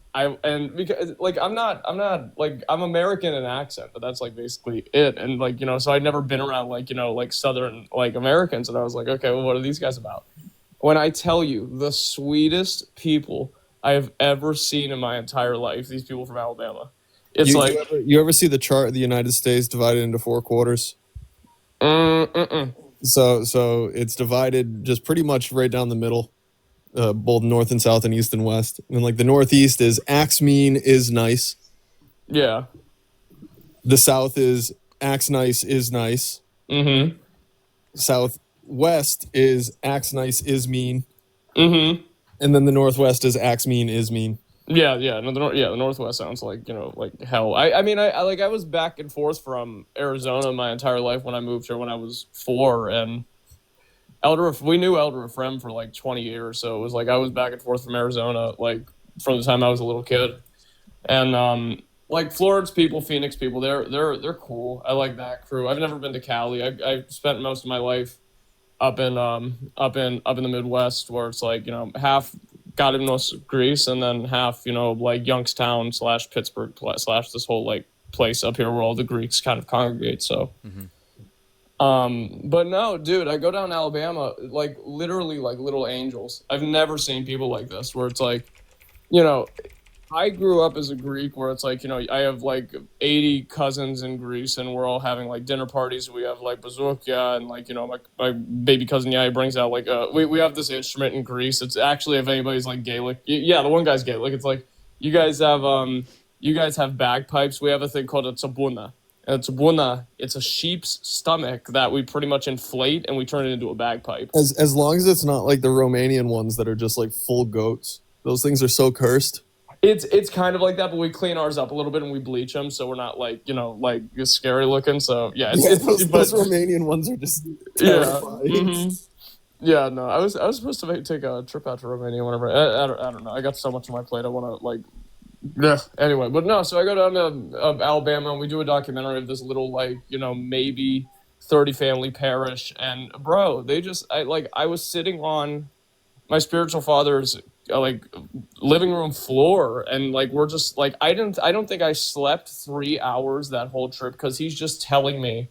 because like I'm American in accent, but that's like basically it. And like so I'd never been around like Southern like Americans, and I was like, okay, well, what are these guys about? When I tell you the sweetest people I have ever seen in my entire life, these people from Alabama. It's you ever see the chart of the United States divided into 4 quarters? So it's divided just pretty much right down the middle, both north and south and east and west. And like the northeast is axe mean is nice. Yeah. The south is axe nice is nice. Mm-hmm. Southwest is axe nice is mean. Mm-hmm. And then the northwest is axe mean is mean. Yeah. No, the Northwest sounds like, like hell. I mean, I was back and forth from Arizona my entire life when I moved here when I was 4, and we knew Elder Ephraim for like 20 years, so it was like I was back and forth from Arizona like from the time I was a little kid. And like Florence people, Phoenix people, they're cool. I like that crew. I've never been to Cali. I spent most of my life up in the Midwest, where it's like, half Gardens, Greece, and then half, like Youngstown / Pittsburgh / this whole like place up here where all the Greeks kind of congregate. So but no, dude, I go down to Alabama, like literally like little angels. I've never seen people like this, where it's like, I grew up as a Greek, where it's like, I have like 80 cousins in Greece, and we're all having like dinner parties. We have like bazooka, and like, my baby cousin Yaya brings out like we have this instrument in Greece. It's actually, if anybody's like Gaelic, yeah, the one guy's Gaelic. It's like you guys have bagpipes. We have a thing called a tsabuna. And a tsabuna, it's a sheep's stomach that we pretty much inflate and we turn it into a bagpipe. As long as it's not like the Romanian ones that are just like full goats. Those things are so cursed. It's kind of like that, but we clean ours up a little bit and we bleach them, so we're not like, like scary looking. So yeah, those Romanian ones are just terrifying. Yeah. Mm-hmm. Yeah, no, I was supposed to take a trip out to Romania whenever. I don't know. I got so much on my plate. I want to like. Yeah. Anyway, but no. So I go down to Alabama and we do a documentary of this little like maybe 30 family parish, and bro, I was sitting on my spiritual father's like living room floor, and like we're just like I don't think I slept 3 hours that whole trip, because he's just telling me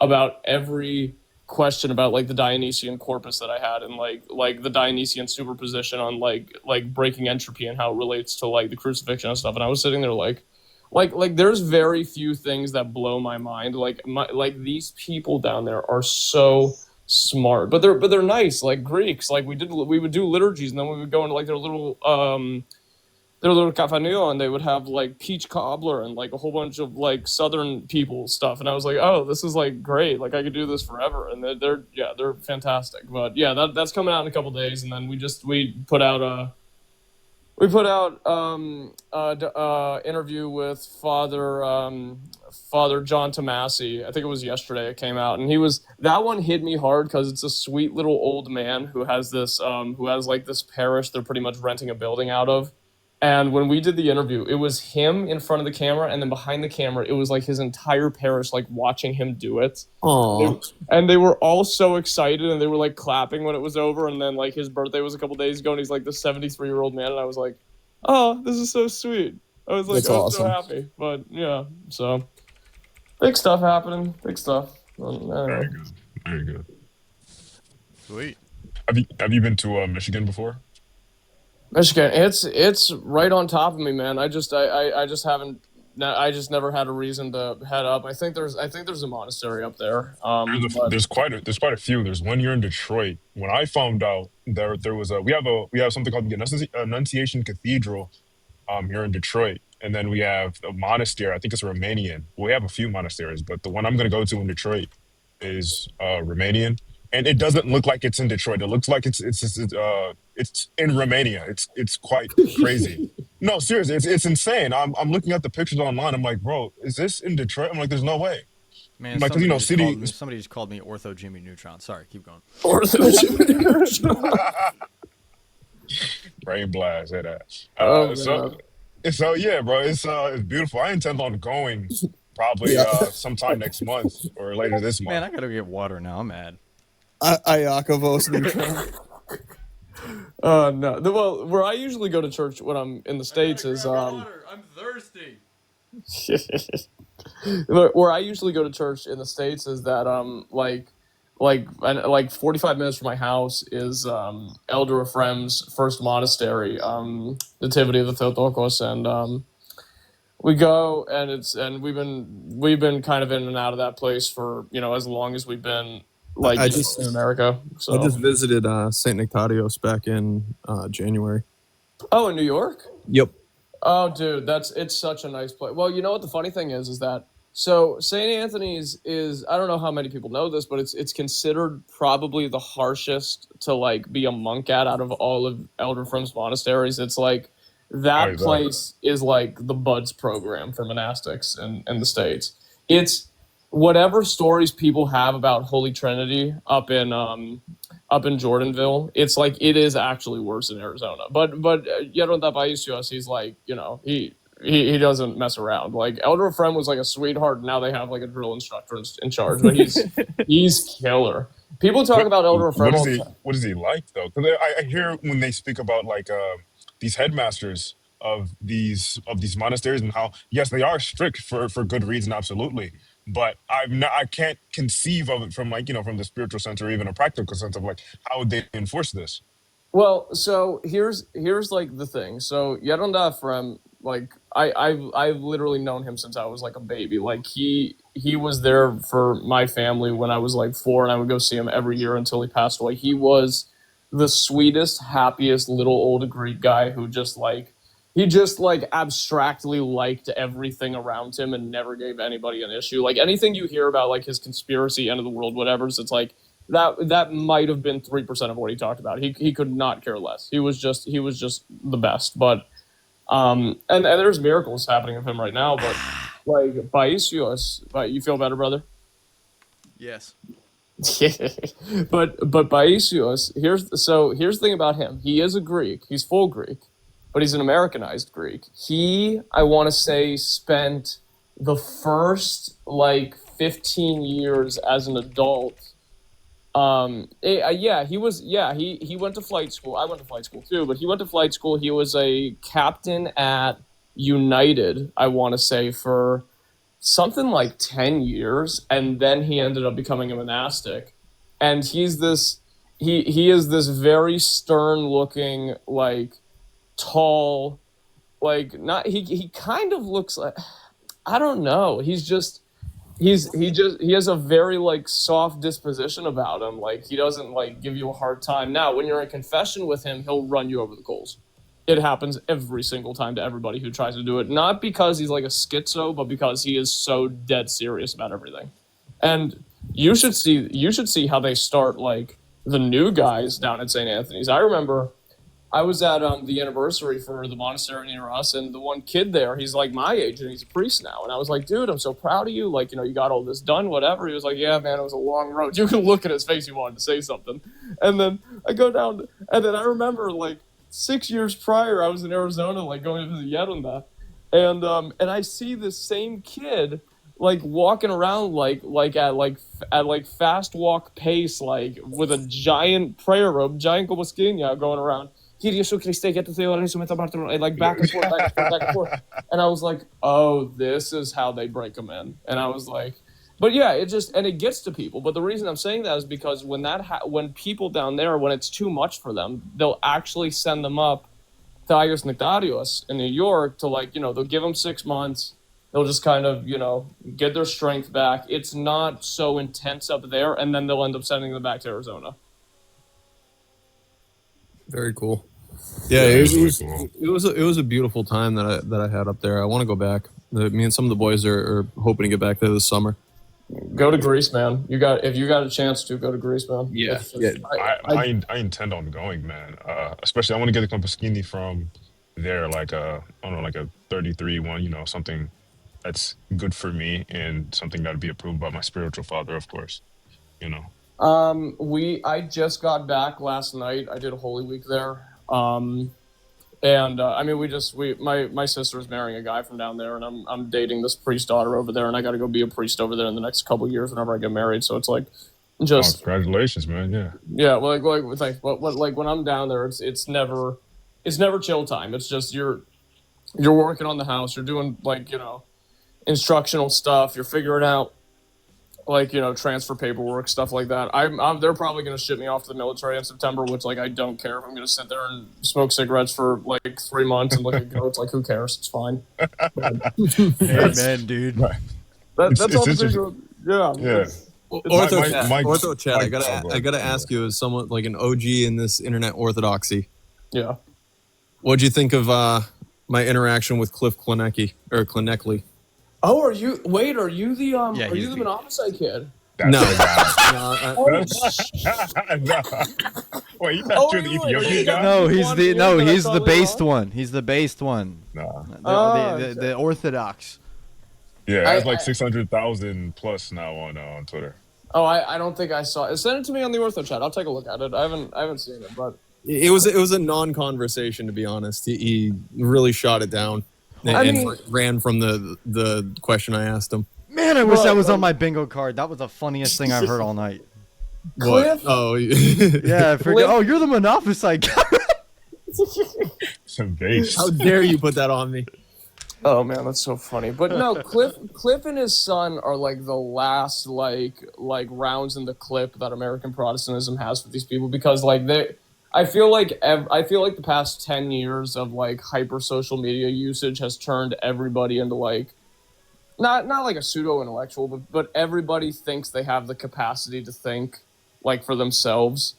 about every question about like the Dionysian corpus that I had, and like the Dionysian superposition on like breaking entropy and how it relates to like the crucifixion and stuff. And I was sitting there like there's very few things that blow my mind. Like these people down there are so smart, but they're nice, like Greeks. Like we would do liturgies, and then we would go into like their little cafaneo, and they would have like peach cobbler and like a whole bunch of like southern people stuff. And I was like, oh, this is like great, like I could do this forever. And they're fantastic. But yeah, that's coming out in a couple days. And then we put out interview with Father John Tomasi. I think it was yesterday it came out, and that one hit me hard because it's a sweet little old man who has this this parish they're pretty much renting a building out of. And when we did the interview, it was him in front of the camera, and then behind the camera, it was like his entire parish like watching him do it. Aww. And they were all so excited, and they were like clapping when it was over. And then like his birthday was a couple days ago, and he's like the 73-year-old man, and I was like, oh, this is so sweet. I was like, that's awesome. I'm so happy. But yeah, so big stuff happening. Big stuff. Very good. Very good. Sweet. Have you been to Michigan before? Michigan, it's right on top of me, man. I just never had a reason to head up. I think there's a monastery up there. There's quite a few. There's one here in Detroit. When I found out there was we have something called the Annunciation Cathedral here in Detroit, and then we have a monastery. I think it's Romanian. We have a few monasteries, but the one I'm going to go to in Detroit is Romanian. And it doesn't look like it's in Detroit. It looks like it's in Romania. It's quite crazy. No, seriously, it's insane. I'm looking at the pictures online. I'm like, bro, is this in Detroit? I'm like, there's no way. Man, like, somebody just called me Ortho Jimmy Neutron. Sorry, keep going. Ortho Jimmy Neutron. Brain blast, say that. So yeah, bro, it's beautiful. I intend on going probably sometime next month or later this month. Man, I gotta get water now. I'm mad. Iacovos Neutron. No. Well, where I usually go to church when I'm in the States is water. I'm thirsty. Where I usually go to church in the States is that like 45 minutes from my house is Elder Ephraim's first monastery, Nativity of the Theotokos, and We go, and we've been kind of in and out of that place for as long as we've been in America. So I just visited Saint Nectarios back in January. Oh, in New York? Yep. Oh, dude, it's such a nice place. Well, you know what the funny thing is that so St. Anthony's is, I don't know how many people know this, but it's considered probably the harshest to be a monk at out of all of Elder Friend's monasteries. It's that place is the Buds program for monastics in the States. It's whatever stories people have about Holy Trinity up in Jordanville, it's it is actually worse in Arizona. But Yeronda Baisios, he's he doesn't mess around. Elder Friend was a sweetheart, and now they have a drill instructor in charge, but he's killer. People talk about Elder Friend all the time. What is he like though? Because I hear when they speak about these headmasters of these monasteries and how yes they are strict for good reason, absolutely. But I can't conceive of it from from the spiritual sense or even a practical sense of how would they enforce this? Well, so here's the thing. So Yeronda Ephraim, I've literally known him since I was a baby. He was there for my family when I was 4, and I would go see him every year until he passed away. He was the sweetest, happiest little old Greek guy who just he just abstractly liked everything around him and never gave anybody an issue. Anything you hear about his conspiracy, end of the world, whatever's, it's that might have been 3% of what he talked about. He could not care less. He was just the best. But and there's miracles happening of him right now. But Baisios, you feel better, brother? Yes. but Baisios, here's the thing about him. He is a Greek. He's full Greek, but he's an Americanized Greek. He, I want to say, spent the first 15 years as an adult. He went to flight school. I went to flight school too, but he went to flight school. He was a captain at United, I want to say, for something 10 years, and then he ended up becoming a monastic. And he is this very stern looking, tall, not he kind of looks I don't know. He has a very soft disposition about him. He doesn't give you a hard time. Now, when you're in confession with him, he'll run you over the coals. It happens every single time to everybody who tries to do it. Not because he's a schizo, but because he is so dead serious about everything. And you should see how they start the new guys down at St. Anthony's. I remember I was at the anniversary for the monastery near us, and the one kid there, he's my age, and he's a priest now. And I was like, dude, I'm so proud of you. You got all this done, whatever. He was like, yeah, man, it was a long road. You can look at his face, he wanted to say something. And then I go down, and then I remember 6 years prior, I was in Arizona, going to visit Yeronda, and I see this same kid walking around at fast walk pace, with a giant prayer robe, giant Goboskinia going around. Back and forth. And I was like, oh, this is how they break them in. And I was like, but yeah, it gets to people. But the reason I'm saying that is because when people down there, when it's too much for them, they'll actually send them up to Agios Nectarios in New York to they'll give them 6 months. They'll just kind of, get their strength back. It's not so intense up there. And then they'll end up sending them back to Arizona. Very cool. Yeah, it was a beautiful time that I had up there. I want to go back. Me and some of the boys are hoping to get back there this summer. Go to Greece, man. If you got a chance to, go to Greece, man. Yeah. I intend on going, man. Especially I want to get the Compaschini from there, I don't know, a 33 one, something that's good for me and something that'd be approved by my spiritual father, of course. I just got back last night. I did a Holy Week there. My sister's marrying a guy from down there, and I'm dating this priest daughter over there, and I got to go be a priest over there in the next couple of years whenever I get married. So it's congratulations, man. Yeah. When I'm down there, it's never chill time. It's just you're working on the house, you're doing instructional stuff, you're figuring out like, transfer paperwork, stuff like that. They're probably going to ship me off to the military in September, which, like, I don't care if I'm going to sit there and smoke cigarettes for, like, 3 months and look at goats. Like, who cares? It's fine. Amen, dude. Right. That's all the interesting. yeah. Orthochat, I gotta ask you, as someone like an OG in this internet orthodoxy. Yeah. What'd you think of my interaction with Cliff Klinecki or Klineckley? Oh, are you the are you the the- Monopoly kid? No. Wait, you thought you're the Ethiopian guy? No, he's the based one. He's the based one. Nah. The Orthodox. Yeah, I have like 600,000 plus now on Twitter. Oh, I don't think I saw it. Send it to me on the Orthochat. I'll take a look at it. I haven't seen it, but it was a non-conversation, to be honest. He really shot it down and ran from the question I asked him. Man, I wish that was on my bingo card. That was the funniest thing I've heard all night. What? Oh, yeah. I forget. Oh, you're the Monopoly guy. Some base. How dare you put that on me? Oh man, that's so funny. But no, Cliff and his son are like the last like rounds in the clip that American Protestantism has for these people, because like I feel like the past 10 years of like hyper social media usage has turned everybody into like not like a pseudo intellectual, but everybody thinks they have the capacity to think like for themselves.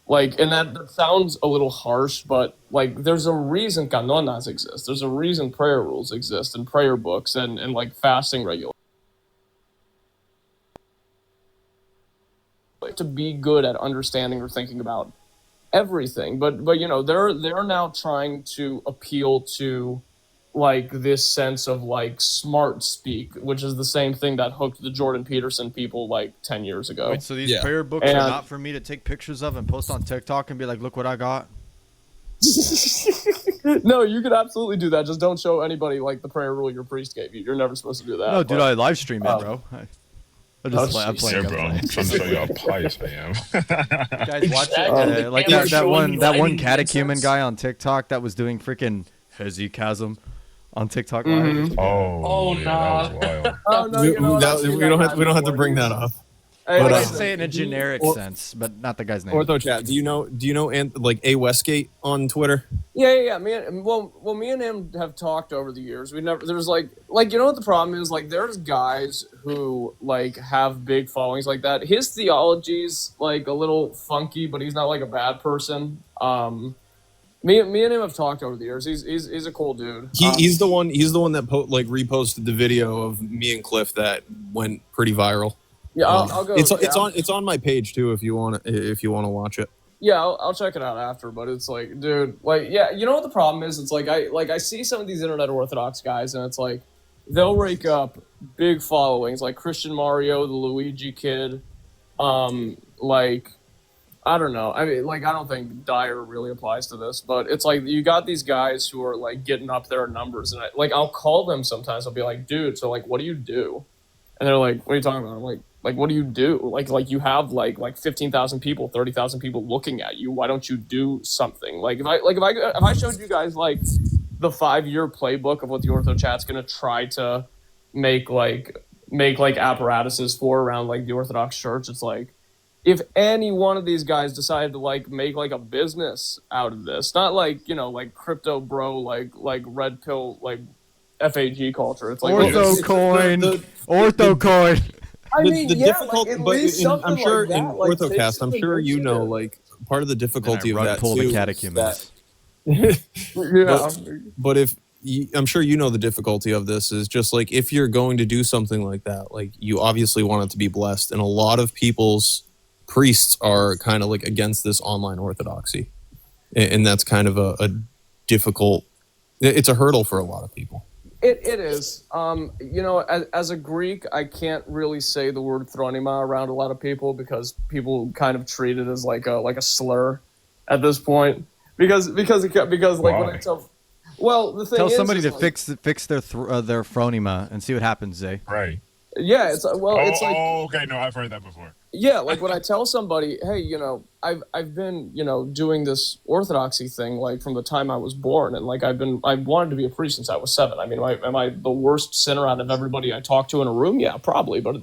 Like, and that sounds a little harsh, but like there's a reason kanonas exist. There's a reason prayer rules exist and prayer books and like fasting regulations. To be good at understanding or thinking about everything. But they're now trying to appeal to like this sense of like smart speak, which is the same thing that hooked the Jordan Peterson people like 10 years ago. Wait, so these prayer books are not for me to take pictures of and post on TikTok and be like, look what I got? No, you could absolutely do that. Just don't show anybody like the prayer rule your priest gave you. You're never supposed to do that. No, dude, I live stream it, bro. I'm playing. Yeah, bro. I'm trying to show you how pious I am. You guys watch it? Like that one catechumen guy on TikTok that was doing freaking hesychasm on TikTok Live. Mm-hmm. Oh, nah. That was wild. We don't have to bring that up. But I say it in a generic sense, but not the guy's name. Orthochat, do you know like A Westgate on Twitter? Yeah. Me and him have talked over the years. There's like what the problem is, like there's guys who like have big followings like that. His theology's like a little funky, but he's not like a bad person. Me and him have talked over the years. He's a cool dude. He's the one that reposted the video of me and Cliff that went pretty viral. Yeah, I'll go. It's on my page too if you want to watch it. Yeah, I'll check it out after. But it's like, dude, like, yeah, you know what the problem is? It's like I see some of these internet Orthodox guys, and it's like they'll rake up big followings, like Christian Mario, the Luigi kid, like. I don't know. I mean, like, I don't think Dyer really applies to this, but it's like you got these guys who are like getting up their numbers, and I'll call them sometimes. I'll be like, dude, so like, what do you do? And they're like, what are you talking about? I'm like, what do you do? Like you have like 15,000 people, 30,000 people looking at you. Why don't you do something? Like if I showed you guys like the 5-year playbook of what the Orthochat's gonna try to make apparatuses for around like the Orthodox Church, it's like. If any one of these guys decided to like make like a business out of this, not like like crypto bro, like red pill, like FAG culture. It's like Orthocoin. I mean, I'm sure in Orthocast, I'm sure you know like part of the difficulty of that pull too. The catechumens. But if I'm sure you know the difficulty of this is just like if you're going to do something like that, like you obviously want it to be blessed, and a lot of people's priests are kind of like against this online orthodoxy, and that's kind of a difficult. It's a hurdle for a lot of people. It is. As a Greek, I can't really say the word thronima around a lot of people because people kind of treat it as like a slur at this point. Because like when I tell. Well, the thing tell is, somebody to fix their phronema and see what happens, Zay. Right. Yeah, it's well, it's like okay, no, I've heard that before. Yeah, like when I tell somebody, hey, I've been, doing this orthodoxy thing like from the time I was born, and like I wanted to be a priest since I was 7. I mean, am I the worst sinner out of everybody I talk to in a room? Yeah, probably, but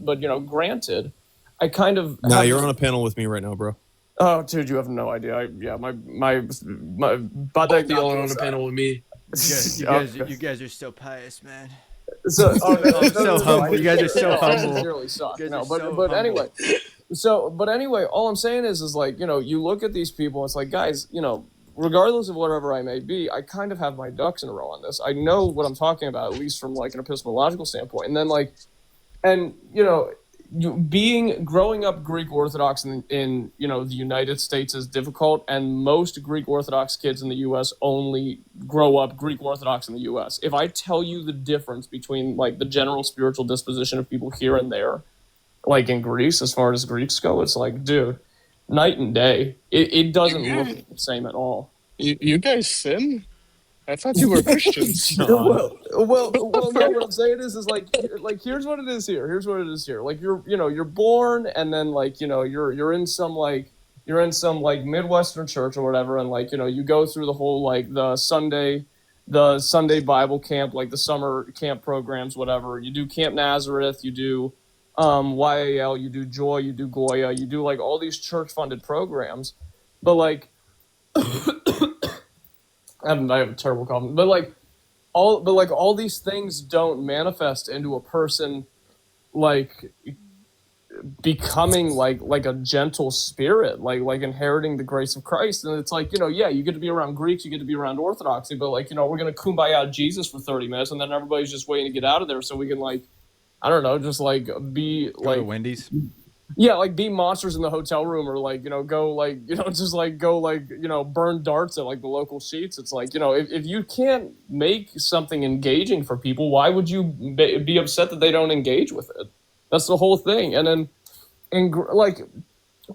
granted, I kind of. Nah, you're on a panel with me right now, bro. Oh, dude, you have no idea. My But the only on the panel with me. You guys are so pious, man. So, humble. You guys are so humble. Sincerely suck. No, but anyway. But anyway, all I'm saying is like, you look at these people, it's like, guys, regardless of whatever I may be, I kind of have my ducks in a row on this. I know what I'm talking about, at least from like an epistemological standpoint. And then like, growing up Greek Orthodox in the United States is difficult, and most Greek Orthodox kids in the U.S. only grow up Greek Orthodox in the U.S. If I tell you the difference between like the general spiritual disposition of people here and there, like in Greece, as far as Greeks go, it's like, dude, night and day. It doesn't look the same at all. You guys sin? I thought you were Christians. well, no. What I'm saying is like here's what it is here. Here's what it is here. Like you're born, and then like you're in some Midwestern church or whatever, and like you go through the whole like the Sunday Bible camp, like the summer camp programs, whatever. You do Camp Nazareth, you do YAL, you do Joy, you do Goya, you do like all these church funded programs, but like. I have a terrible cough, but all these things don't manifest into a person like becoming like a gentle spirit, like inheriting the grace of Christ. And it's like, you get to be around Greeks, you get to be around Orthodoxy, but like, we're gonna kumbaya Jesus for 30 minutes, and then everybody's just waiting to get out of there so we can like, I don't know, just like be go to Wendy's. Yeah, like be monsters in the hotel room, or like go like just like go like burn darts at like the local sheets. It's like if you can't make something engaging for people, why would you be upset that they don't engage with it? That's the whole thing. And then like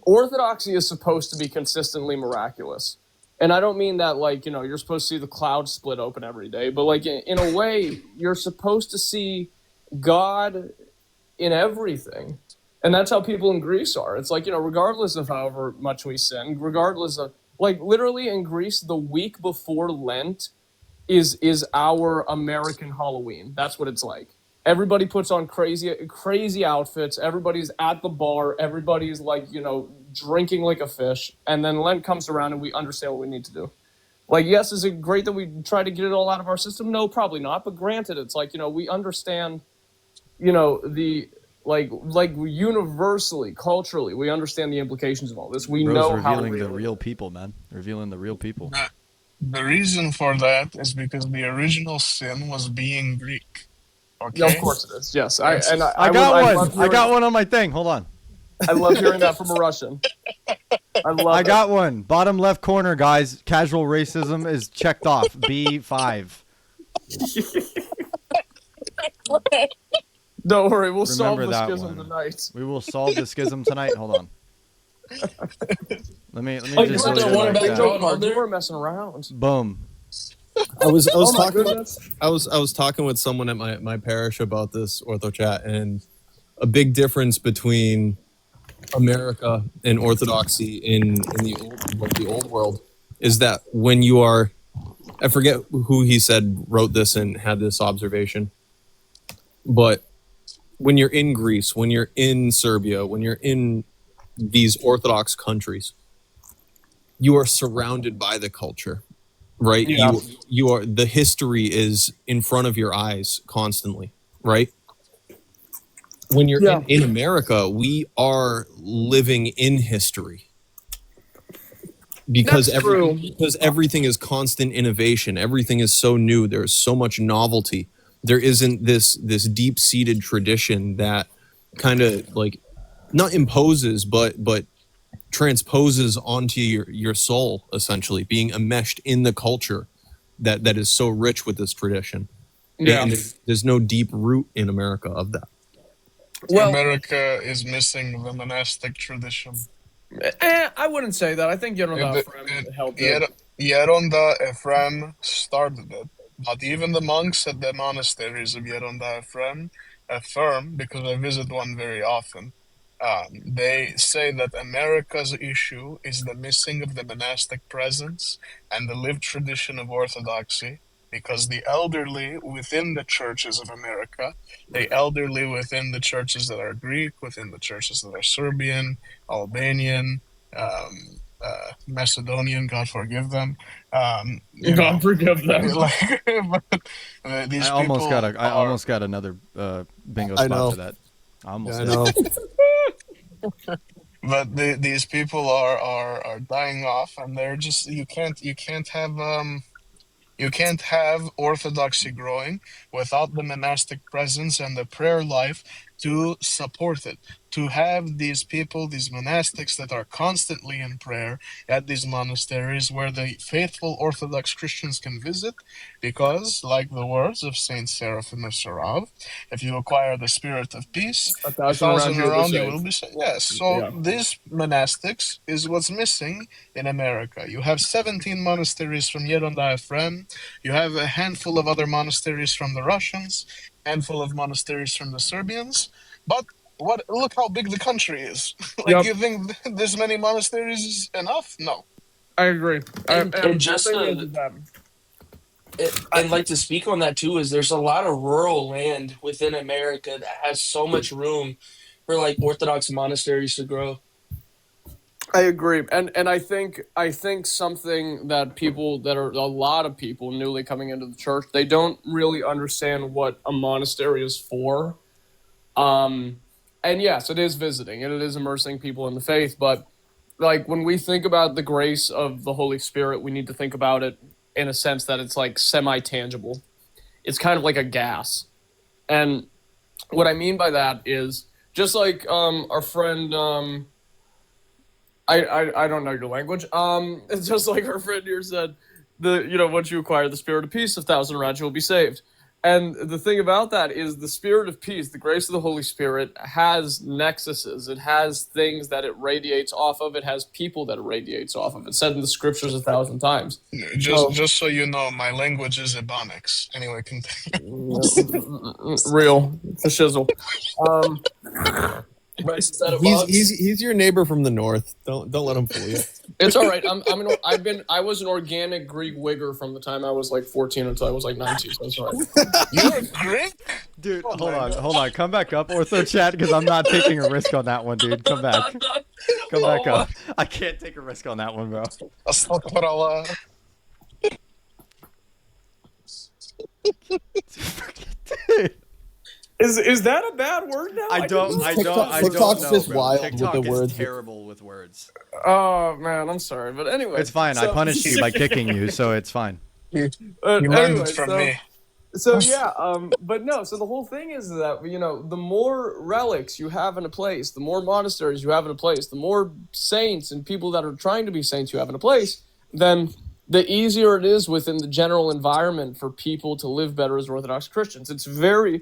Orthodoxy is supposed to be consistently miraculous, and I don't mean that like you're supposed to see the clouds split open every day, but like in a way you're supposed to see God in everything. And that's how people in Greece are. It's like, regardless of however much we sin, regardless of, like, literally in Greece, the week before Lent is our American Halloween. That's what it's like. Everybody puts on crazy outfits. Everybody's at the bar. Everybody's, like, drinking like a fish. And then Lent comes around and we understand what we need to do. Like, yes, is it great that we try to get it all out of our system? No, probably not. But granted, it's like, we understand, the... Like universally, culturally, we understand the implications of all this. We know how revealing the real people, man. Revealing the real people. The reason for that is because the original sin was being Greek. Okay. Yeah, of course it is. Yes, I got one on my thing. Hold on. I love hearing that from a Russian. I got one. Bottom left corner, guys. Casual racism is checked off. B5. Don't worry, we'll solve the schism tonight. We will solve the schism tonight. Hold on. Let me just we're messing around. Boom. I was talking with someone at my parish about this Orthochat, and a big difference between America and Orthodoxy in the old world is that when you are, I forget who he said wrote this and had this observation, but when you're in Greece, when you're in Serbia, when you're in these Orthodox countries, you are surrounded by the culture, right? Yeah. You are, the history is in front of your eyes constantly, right? When you're in America, we are living in history because everything is constant innovation. Everything is so new. There's so much novelty. There isn't this deep-seated tradition that kind of like not imposes but transposes onto your soul, essentially being enmeshed in the culture that is so rich with this tradition. Yeah. And there's no deep root in America of that. Well, America is missing the monastic tradition. I wouldn't say that. I think Yeronda Ephraim helped it. Yeronda Ephraim started it. But even the monks at the monasteries of Yeronda Ephraim, affirm, because I visit one very often, they say that America's issue is the missing of the monastic presence and the lived tradition of orthodoxy, because the elderly within the churches of America, the elderly within the churches that are Greek, within the churches that are Serbian, Albanian, Macedonian, God forgive them. God forgive them. Like, these I almost people got almost got another bingo I spot know. for that. I almost I did. know. But these people are dying off, and they're just you can't have orthodoxy growing without the monastic presence and the prayer life to support it. To have these people, these monastics that are constantly in prayer at these monasteries where the faithful Orthodox Christians can visit, because, like the words of Saint Seraphim of Sarov, if you acquire the spirit of peace, 1,000 around you will be saved. Yes, so these monastics is what's missing in America. You have 17 monasteries from Yeronda you have a handful of other monasteries from the Russians, handful of monasteries from the Serbians, but look how big the country is. You think this many monasteries is enough? No. I agree. And just and like to speak on that too is there's a lot of rural land within America that has so much room for like Orthodox monasteries to grow. I agree, and I think something that people that are a lot of people newly coming into the church, they don't really understand what a monastery is for. And yes, it is visiting and it is immersing people in the faith, but like when we think about the grace of the Holy Spirit, we need to think about it in a sense that it's like semi-tangible. It's kind of like a gas. And what I mean by that is just like our friend I don't know your language. It's just like our friend here said, once you acquire the spirit of peace, 1,000 around you will be saved. And the thing about that is the spirit of peace, the grace of the Holy Spirit, has nexuses. It has things that it radiates off of. It has people that it radiates off of. It's said in the scriptures 1,000 times. Just so you know, my language is Ebonics. Anyway, continue. Real. The shizzle. He's your neighbor from the north. Don't let him fool you. It's all right. I was an organic Greek wigger from the time I was like 14 until I was like 19. So it's all right. You're Greek, dude. Hold on. Come back up, Orthochat, because I'm not taking a risk on that one, dude. Come back. Come back up. I can't take a risk on that one, bro. Is that a bad word now? I don't know. TikTok's just bro. wild TikTok with the is words. terrible with words. Oh man, I'm sorry, but anyway, it's fine. I punished you by kicking you, so it's fine. You learned it from me. So yeah, but no. So the whole thing is that the more relics you have in a place, the more monasteries you have in a place, the more saints and people that are trying to be saints you have in a place, then the easier it is within the general environment for people to live better as Orthodox Christians. It's very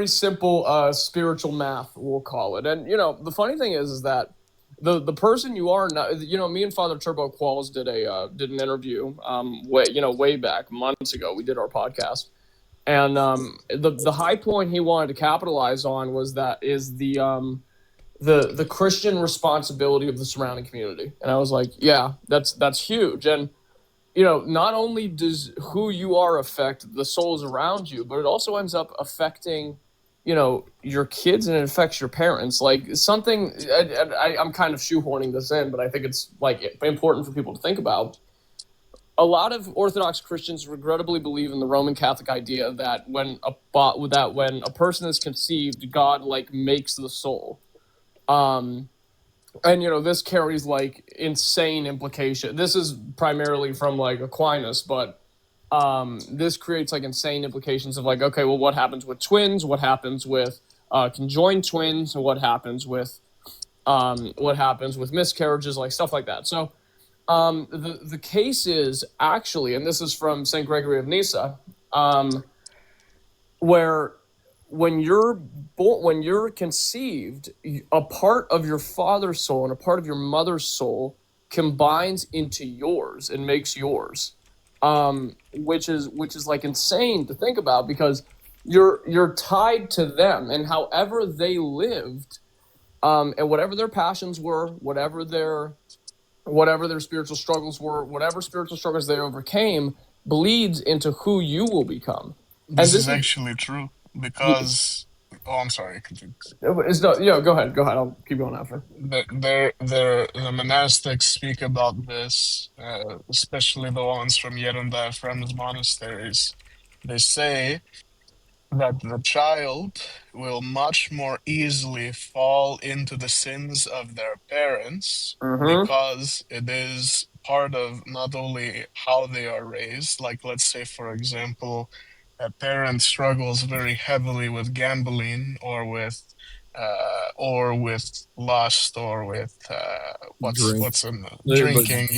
simple spiritual math, we'll call it. And the funny thing is that the person you are now, me and Father Turbo Qualls did an interview way back months ago. We did our podcast, and the high point he wanted to capitalize on was the Christian responsibility of the surrounding community. And I was like, yeah, that's huge. And not only does who you are affect the souls around you, but it also ends up affecting, your kids, and it affects your parents. Like something, I'm kind of shoehorning this in, but I think it's like important for people to think about. A lot of Orthodox Christians regrettably believe in the Roman Catholic idea that when a person is conceived, God makes the soul. And this carries insane implication. This is primarily from Aquinas, but this creates insane implications of okay, well, what happens with twins? What happens with conjoined twins? What happens with miscarriages? Stuff like that. So the case is actually, and this is from St. Gregory of Nyssa, where when you're conceived, a part of your father's soul and a part of your mother's soul combines into yours and makes yours, which is insane to think about, because you're tied to them, and however they lived, and whatever their passions were, whatever their spiritual struggles were, whatever spiritual struggles they overcame, bleeds into who you will become. This is actually true because. Oh, I'm sorry. Continue. It's not. Yeah, go ahead. I'll keep going after. The monastics speak about this, especially the ones from Yeren Diaphragm's monasteries. They say that the child will much more easily fall into the sins of their parents because it is part of not only how they are raised, like let's say, for example, a parent struggles very heavily with gambling or with lust or with drinking.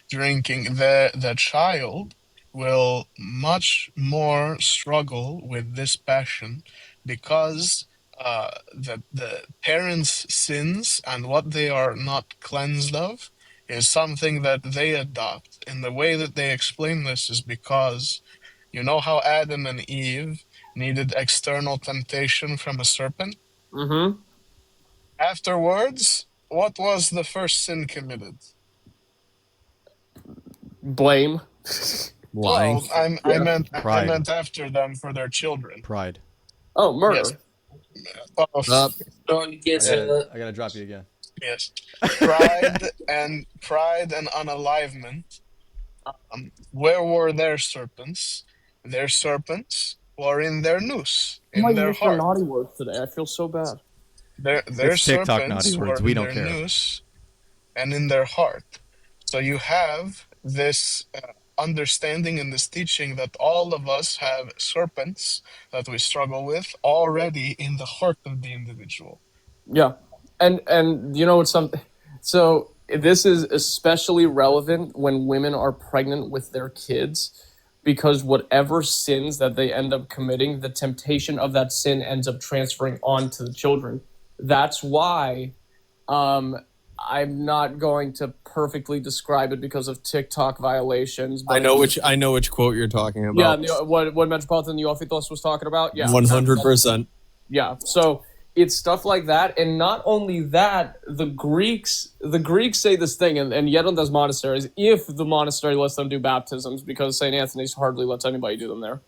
Drinking. The child will much more struggle with this passion because the parents' sins and what they are not cleansed of is something that they adopt. And the way that they explain this is because you know how Adam and Eve needed external temptation from a serpent? Mm-hmm. Afterwards, what was the first sin committed? Blame. Well, I meant after them for their children. Pride. Oh, murder. Yes. I gotta drop you again. Yes. Pride and unalivement. Where were their serpents? Their serpents were in their noose, in their heart. Naughty words today. I feel so bad. Their serpents were in their noose and in their heart. So you have this understanding and this teaching that all of us have serpents that we struggle with already in the heart of the individual. Yeah, and you know what's something. So this is especially relevant when women are pregnant with their kids, because whatever sins that they end up committing, the temptation of that sin ends up transferring on to the children. That's why I'm not going to perfectly describe it because of TikTok violations. But I know which quote you're talking about. Yeah, what Metropolitan Neophytos was talking about. Yeah, 100%. Yeah, so it's stuff like that, and not only that, the Greeks say this thing, and yet on those monasteries, if the monastery lets them do baptisms, because St. Anthony's hardly lets anybody do them there.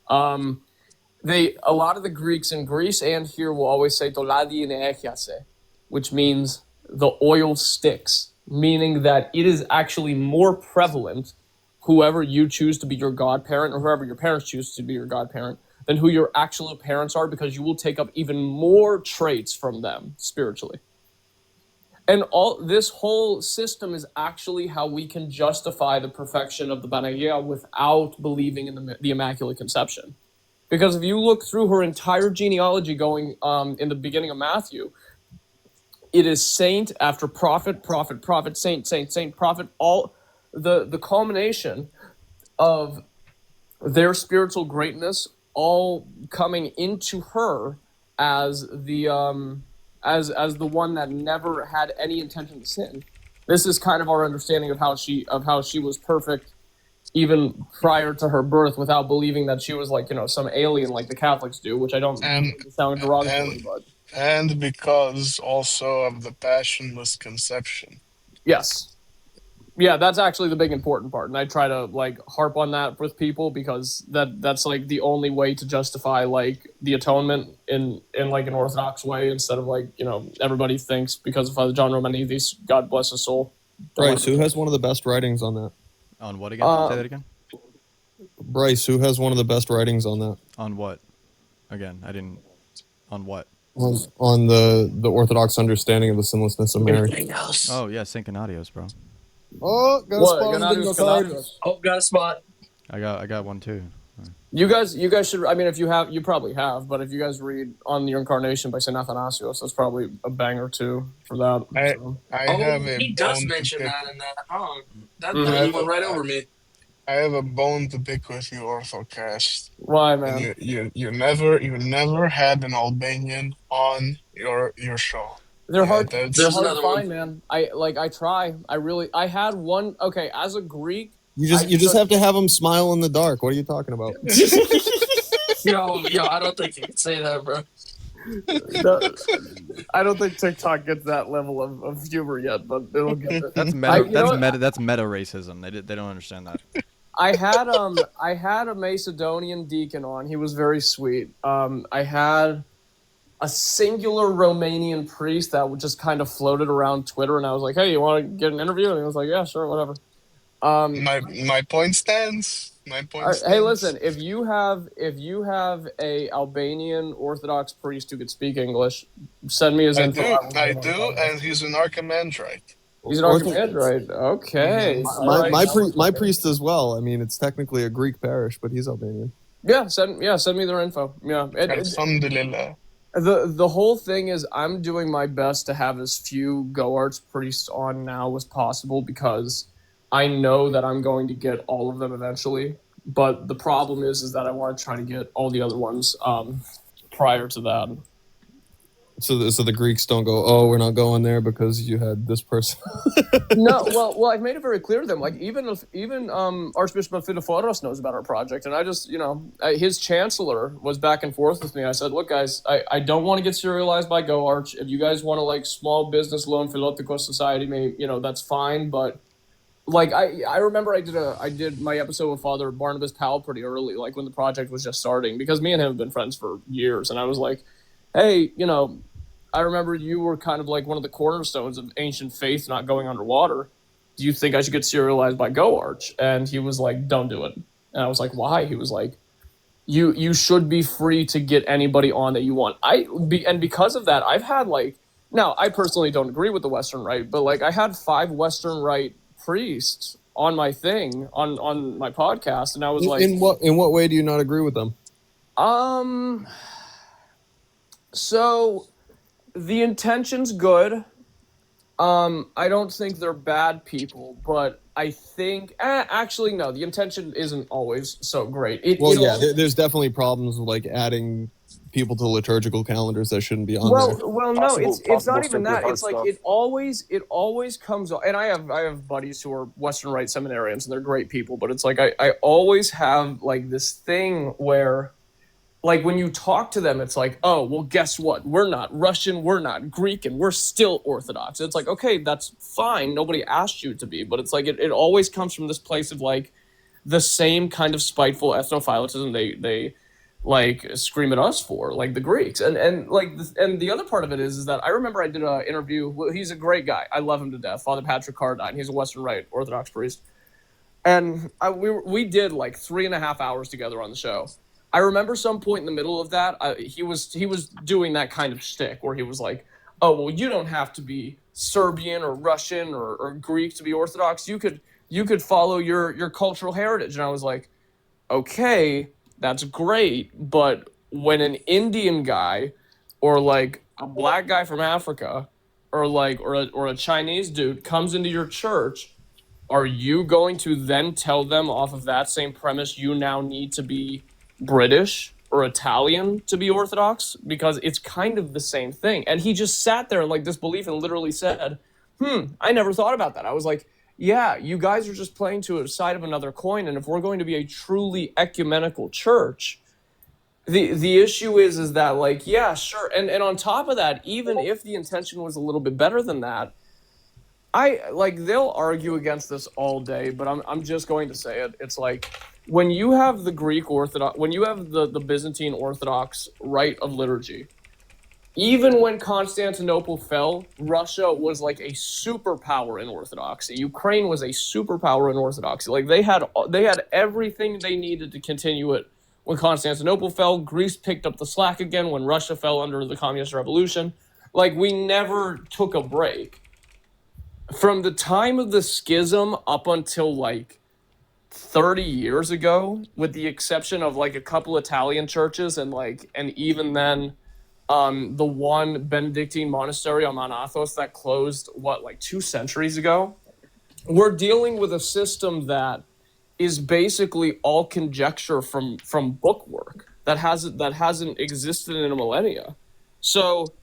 A lot of the Greeks in Greece and here will always say "toladi neechiase," which means the oil sticks, meaning that it is actually more prevalent, whoever you choose to be your godparent or whoever your parents choose to be your godparent, than who your actual parents are, because you will take up even more traits from them spiritually. And all this whole system is actually how we can justify the perfection of the Panagia without believing in the Immaculate Conception. Because if you look through her entire genealogy going in the beginning of Matthew, it is saint after prophet, prophet, prophet, saint, saint, saint, prophet, all the culmination of their spiritual greatness all coming into her as the one that never had any intention to sin. This is kind of our understanding of how she was perfect even prior to her birth, without believing that she was like, some alien like the Catholics do, which I don't sound derogatory, but and because also of the passionless conception. Yes. Yeah, that's actually the big important part, and I try to harp on that with people, because that's the only way to justify the atonement in an Orthodox way, instead of everybody thinks because of Father John Romanidis, God bless his soul. Bryce, who has one of the best writings on that? On what again? Say that again. Bryce, who has one of the best writings on that? On what? Again, I didn't. On what? On the Orthodox understanding of the sinlessness of Mary. Oh yeah, Saint Gennadios, bro. Oh, got a spot. Oh, got a spot. I got one too. You guys should. I mean, if you probably have, but if you guys read On the Incarnation by Saint Athanasios, that's probably a banger too for that. He does mention that in that. Oh, that really went right over me. I have a bone to pick with you, Orthochat. Why, man? You never had an Albanian on your show. They're hard. They're hard to find, man. I try. I had one. Okay, as a Greek, you just have to have them smile in the dark. What are you talking about? Yo, I don't think you can say that, bro. No, I don't think TikTok gets that level of humor yet, but it'll get there. That's meta. That's meta racism. They don't understand that. I had a Macedonian deacon on. He was very sweet. I had a singular Romanian priest that just kind of floated around Twitter, and I was like, "Hey, you want to get an interview?" And he was like, "Yeah, sure, whatever." My point stands. My point stands. Hey, listen, if you have a Albanian Orthodox priest who could speak English, send me his info. I do, and he's an Archimandrite. He's an Archimandrite. Okay. My priest as well. I mean, it's technically a Greek parish, but he's Albanian. Yeah, send me their info. Yeah. Alhamdulillah. The whole thing is I'm doing my best to have as few Go-Arts priests on now as possible because I know that I'm going to get all of them eventually. But the problem is that I want to try to get all the other ones prior to that. So the Greeks don't go, oh, we're not going there because you had this person. No, well, I've made it very clear to them. Like even Archbishop Filioque knows about our project, and I just, his chancellor was back and forth with me. I said, look, guys, I don't want to get serialized by GoArch. If you guys want to like small business loan Philotikos Society, maybe that's fine. But like I remember I did my episode with Father Barnabas Powell pretty early, like when the project was just starting, because me and him have been friends for years, and I was like, hey, I remember you were kind of like one of the cornerstones of ancient faith not going underwater. Do you think I should get serialized by GoArch? And he was like, don't do it. And I was like, why? He was like, you should be free to get anybody on that you want. And because of that, I've had now I personally don't agree with the Western Rite, but I had 5 Western Rite priests on my thing, on my podcast. And I was like, in what way do you not agree with them? So the intention's good. I don't think they're bad people, but I think actually no, the intention isn't always so great. There's definitely problems with adding people to liturgical calendars that shouldn't be on there. Well, no, it's not even that. It's like it always comes on, and I have buddies who are Western Rite seminarians, and they're great people, but it's like I always have this thing where when you talk to them, it's like, oh, well, guess what? We're not Russian, we're not Greek, and we're still Orthodox. It's like, okay, that's fine. Nobody asked you to be. But it's like it always comes from this place of the same kind of spiteful ethnophilism they scream at us for, like the Greeks. And the other part of it is that I remember I did an interview. Well, he's a great guy. I love him to death. Father Patrick Cardine. He's a Western Rite Orthodox priest. And we did 3.5 hours together on the show. I remember some point in the middle of that, he was doing that kind of shtick where he was like, oh, well, you don't have to be Serbian or Russian or Greek to be Orthodox. You could follow your cultural heritage. And I was like, okay, that's great. But when an Indian guy or a black guy from Africa or a Chinese dude comes into your church, are you going to then tell them off of that same premise you now need to be British or Italian to be Orthodox? Because it's kind of the same thing. And he just sat there in disbelief and literally said, I never thought about that. I was like, yeah, you guys are just playing to a side of another coin. And if we're going to be a truly ecumenical church, the issue is that yeah, sure. And on top of that, even if the intention was a little bit better than that, they'll argue against this all day, but I'm just going to say it. It's when you have the Greek Orthodox, when you have the Byzantine Orthodox rite of liturgy, even when Constantinople fell, Russia was a superpower in Orthodoxy. Ukraine was a superpower in Orthodoxy. They had everything they needed to continue it. When Constantinople fell, Greece picked up the slack again when Russia fell under the communist revolution. We never took a break. From the time of the schism up until 30 years ago, with the exception of a couple Italian churches and even then the one Benedictine monastery on Mount Athos that closed 2 centuries ago, we're dealing with a system that is basically all conjecture from bookwork that hasn't existed in a millennia. So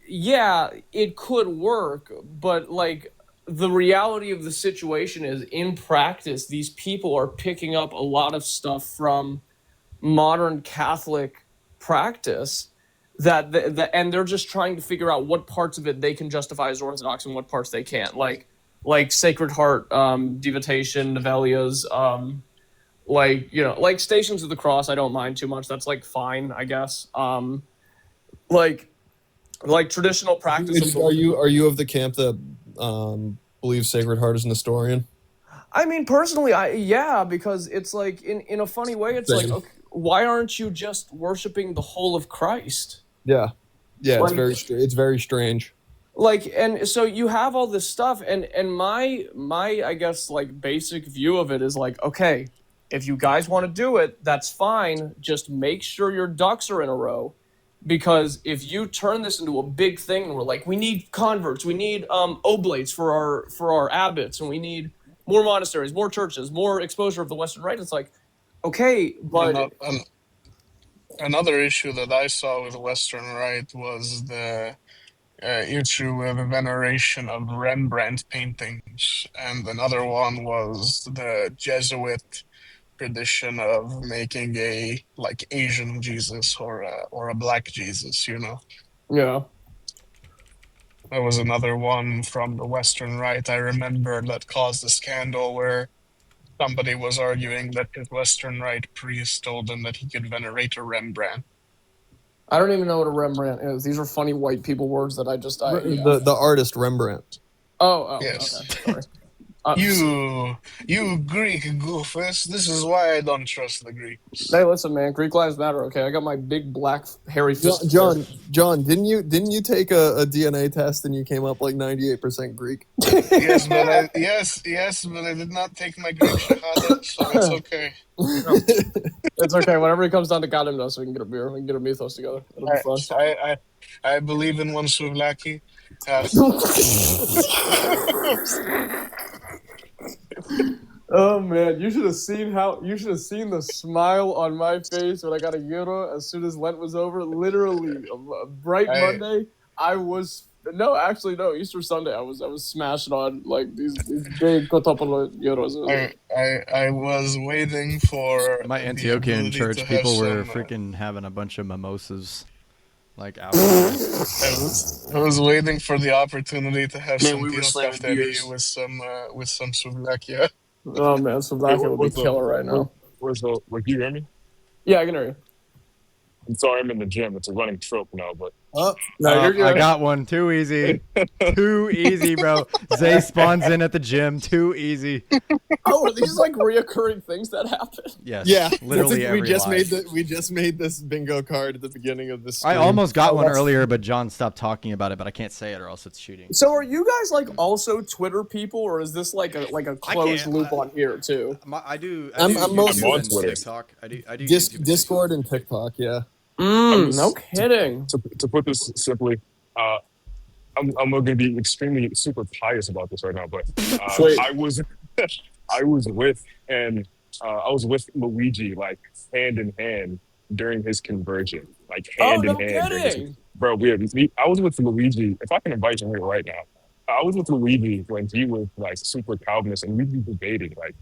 yeah, it could work, but the reality of the situation is, in practice, these people are picking up a lot of stuff from modern Catholic practice that and they're just trying to figure out what parts of it they can justify as Orthodox and what parts they can't. Like Sacred Heart, Devotation, Novelias, like Stations of the Cross. I don't mind too much. That's like fine, I guess. Like traditional practice. Are you of the camp that believes Sacred Heart is Nestorian? I mean, personally, because it's like in a funny way, it's Same. like, okay, why aren't you just worshiping the whole of Christ? Yeah, Like- it's very strange. Like, and so you have all this stuff, and my I guess like basic view of it is like, okay, if you guys want to do it, that's fine. Just make sure your ducks are in a row, because if you turn this into a big thing, and we're like, we need converts, we need oblates for our abbots, and we need more monasteries, more churches, more exposure of the Western Rite. It's like, okay, but Another issue that I saw with Western Rite was the issue with veneration of Rembrandt paintings, and another one was the Jesuit tradition of making a like Asian Jesus or a black Jesus. yeah. There was another one from the Western Rite I remember that caused a scandal where somebody was arguing that his Western Rite priest told him that he could venerate a Rembrandt. I don't even know what a Rembrandt is. These are funny white people words that The artist Rembrandt. Oh, yes. Okay, sorry. You Greek goofus. This is why I don't trust the Greeks. Hey, listen, man. Greek lives matter. Okay, I got my big black hairy fist. John, didn't you take a DNA test and you came up like 98% Greek? Yes, but I did not take my Greek shahada, so it's okay. It's okay. Whenever it comes down to goddamn us, we can get a beer. We can get a mythos together. It'll be fun. I believe in one souvlaki. Oh man, you should have seen the smile on my face when I got a euro as soon as Lent was over. Literally, a bright Monday, Easter Sunday, I was smashing on like these big kotopolo euros. I was waiting for my Antiochian church. People were freaking having a bunch of mimosas. Like out. I was waiting for the opportunity to have some we were slamming beers with some souvlaki. Oh man, souvlaki would be killer right now. Can you hear me? Yeah, I can hear you. I'm sorry, I'm in the gym. It's a running trope now, but you're good. I got one. Too easy. Too easy, bro. Zay spawns in at the gym. Too easy. Oh, are these like reoccurring things that happen? Yes. Yeah. Literally every we just made this bingo card at the beginning of this stream. I almost got one earlier, but John stopped talking about it, but I can't say it or else it's cheating. So are you guys like also Twitter people, or is this like a closed loop on here too? I do I'm YouTube and Twitter. TikTok. I do Discord and TikTok, yeah. No kidding. To put this simply, I'm going to be extremely super pious about this right now, but I was with Luigi like hand in hand during his conversion, like hand in hand. Bro, I was with Luigi. If I can invite him here right now, I was with Luigi when he was like super Calvinist, and we'd be debating like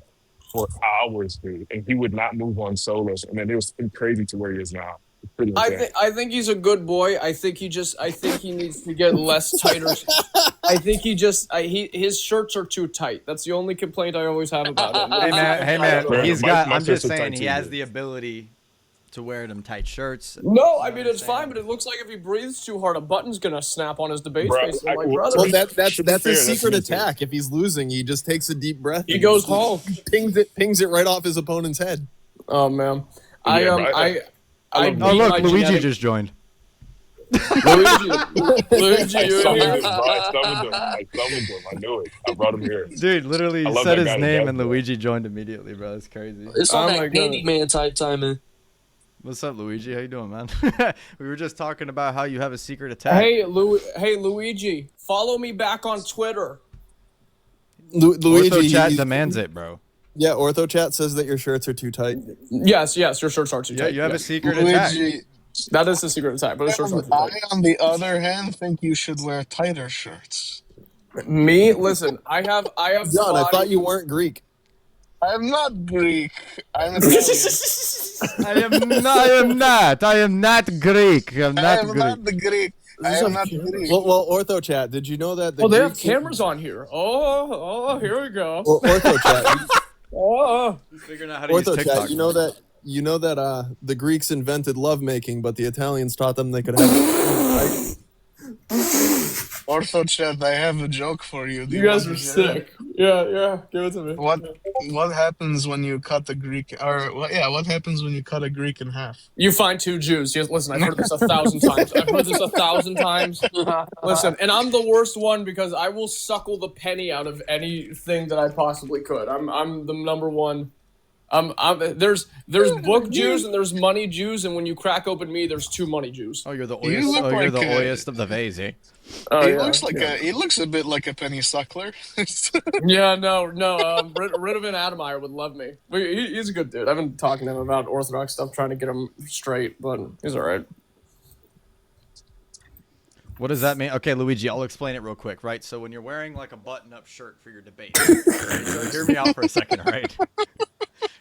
for hours, dude, and he would not move on solos, and then it was crazy to where he is now. I think he's a good boy. I think he needs to get less tighter. I think his shirts are too tight. That's the only complaint I always have about him. Hey man, I'm just saying he has too, the ability to wear them tight shirts. No, I mean it's fine, but it looks like if he breathes too hard, a button's gonna snap on his debate face. I'm like, brother. Well, that's his secret attack. If he's losing, he just takes a deep breath. He goes Hulk. Pings it right off his opponent's head. Oh man, look, Luigi just joined. Luigi, I summoned him. I knew it. I brought him here. Dude, literally said his name and Luigi joined immediately, bro. It's crazy. It's all that Candyman type timing. What's up, Luigi? How you doing, man? We were just talking about how you have a secret attack. Hey, Luigi, follow me back on Twitter. Luigi, Orthochat demands it, bro. Yeah, Orthochat says that your shirts are too tight. Yes, your shirts are too tight. Yeah, you have a secret attack. That is a secret attack, but his shirts are too tight. I, on the other hand, think you should wear tighter shirts. Me? Listen, I have. John, I thought you weren't Greek. I'm not Greek. I'm Italian. I am not Greek. I'm I not am Greek. not the Greek. I am not Greek. Well, Orthochat, did you know that the Oh, they have Greeks cameras on here. Oh, here we go. Well, Orthochat, Oh, figuring out how to use TikTok. Orthochat, you know that the Greeks invented lovemaking, but the Italians taught them they could have it. Orthochat, I have a joke for you. Do you you guys want are to hear it? sick. Yeah, give it to me. What happens when you cut the Greek what happens when you cut a Greek in half? You find two Jews. Yes, listen, I've heard this 1,000 times. I've heard this 1,000 times. Listen, and I'm the worst one because I will suckle the penny out of anything that I possibly could. I'm the number one. There's book Jews and there's money Jews, and when you crack open me, there's two money Jews. Oh, you're the oiest. You're the oiest of the vase, eh? Oh, he yeah, looks like yeah. he looks a bit like a penny suckler. Yeah, no. Ridovin Adamire would love me. He's a good dude. I've been talking to him about Orthodox stuff, trying to get him straight, but he's all right. What does that mean? Okay, Luigi, I'll explain it real quick, right? So when you're wearing like a button-up shirt for your debate, right? So hear me out for a second, right?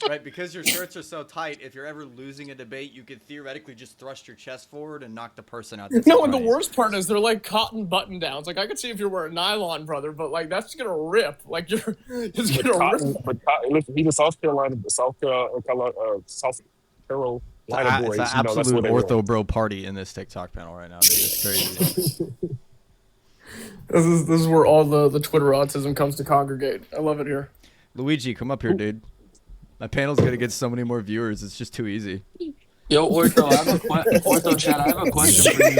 Right, because your shirts are so tight, if you're ever losing a debate, you could theoretically just thrust your chest forward and knock the person out. No, and the worst part is they're like cotton button downs. Like I could see if you're wearing nylon, brother, but like that's gonna rip. Like it's gonna rip. But listen, he's a South Carolina boys. It's an absolute ortho bro party in this TikTok panel right now, dude. It's crazy. This is where all the Twitter autism comes to congregate. I love it here. Luigi, come up here, dude. My panel's gonna get so many more viewers. It's just too easy. Yo, Ortho, Orthochat, I have a question for you.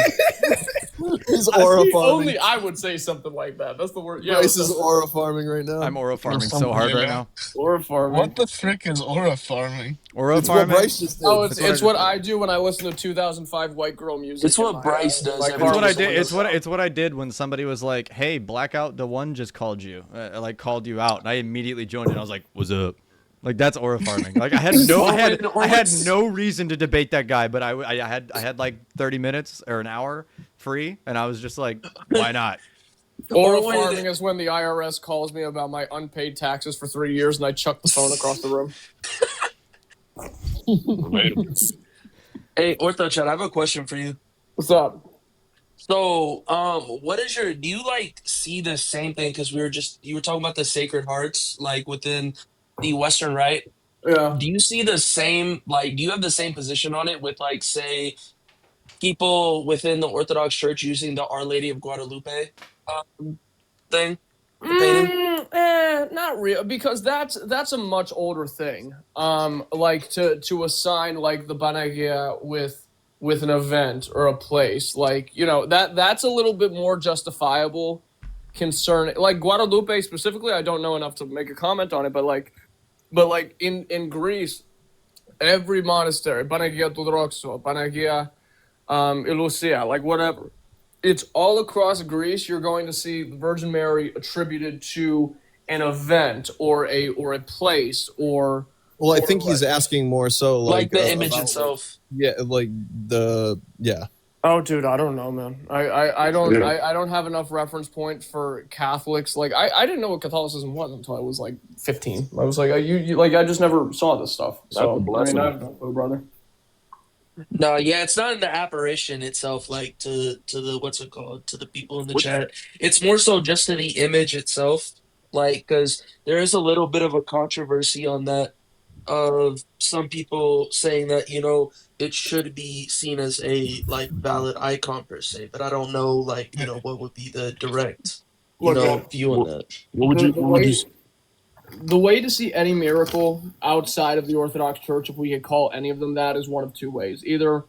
He's aura farming. Only I would say something like that. That's the word. Yeah, Bryce is aura farming right now. I'm aura farming so hard right now. Aura farming. What the frick is aura farming? Aura farming? What Bryce just did. Oh, it's what I do when I listen to 2005 white girl music. It's what Bryce does. It's what I did. It's what I did when somebody was like, "Hey, Blackout, the one just called you, called you out," and I immediately joined it. I was like, "What's up?" Like that's aura farming. Like I had no reason to debate that guy, but I had like 30 minutes or an hour free, and I was just like, why not? Aura farming is when the IRS calls me about my unpaid taxes for 3 years, and I chuck the phone across the room. Hey, Orthochat, I have a question for you. What's up? So, what is do you like see the same thing? Because you were talking about the Sacred Hearts, like within the Western Rite. Yeah. Do you see the same, do you have the same position on it with, like, say, people within the Orthodox Church using the Our Lady of Guadalupe thing? Not real, because that's a much older thing. Like to assign like the Panagia with an event or a place, like that's a little bit more justifiable. Concerning like Guadalupe specifically, I don't know enough to make a comment on it, but in Greece, every monastery, Panagia Tudroxo, Panagia Eleusia, like whatever. It's all across Greece. You're going to see the Virgin Mary attributed to an event or a place or. Well, I think he's asking more so like the image itself. Yeah, yeah. Oh, dude, I don't know, man. I don't have enough reference point for Catholics. Like I didn't know what Catholicism was until I was like 15. I was like, I just never saw this stuff. So I mean, I don't know, brother. No, yeah, it's not in the apparition itself, like to the what's it called, to the people in the chat. It's more so just to the image itself, like because there is a little bit of a controversy on that of some people saying that it should be seen as a valid icon per se, but I don't know what would be the direct view on that. What would you? The way to see any miracle outside of the Orthodox Church, if we could call any of them that, is one of two ways. Either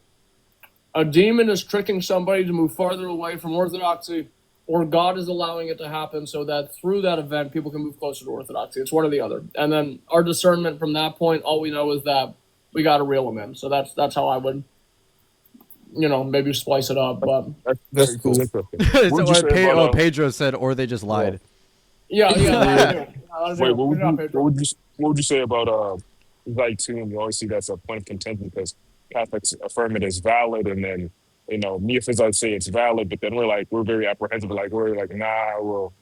a demon is tricking somebody to move farther away from Orthodoxy, or God is allowing it to happen so that through that event, people can move closer to Orthodoxy. It's one or the other. And then our discernment from that point, all we know is that we got to reel them in. So that's how I would, maybe splice it up. But that's cool. Pedro said, or they just lied. Yeah. Wait, what would you say about Rite 2? And you always see that's a point of contention because Catholics affirm it as valid, and then Neophysites say it's valid, but then we're very apprehensive, we're like, nah, well,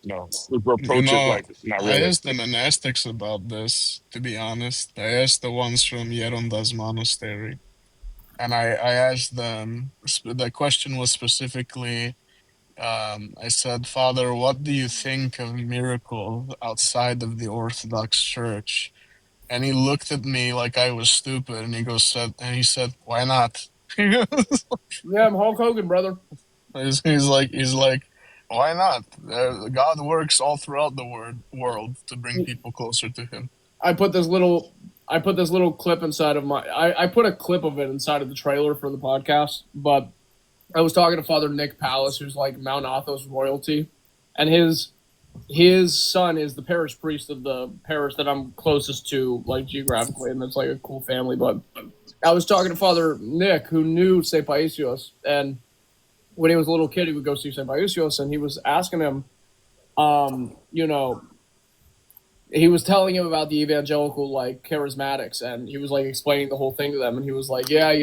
No, we approach it No, like not I really. asked the monastics about this, to be honest. I asked the ones from Yeronda's monastery. And I asked them, the question was specifically, I said, Father, what do you think of miracles outside of the Orthodox Church? And he looked at me like I was stupid, and he said, why not? Yeah, I'm Hulk Hogan, brother. He's like, why not? God works all throughout the world to bring people closer to Him. I put this little clip inside of I put a clip of it inside of the trailer for the podcast, but I was talking to Father Nick Pallas, who's like Mount Athos royalty, and his son is the parish priest of the parish that I'm closest to, like geographically, and it's like a cool family. But I was talking to Father Nick, who knew St. Paisios, and when he was a little kid, he would go see St. Paisios, and he was asking him, he was telling him about the evangelical like charismatics, and he was like explaining the whole thing to them, and he was like, yeah,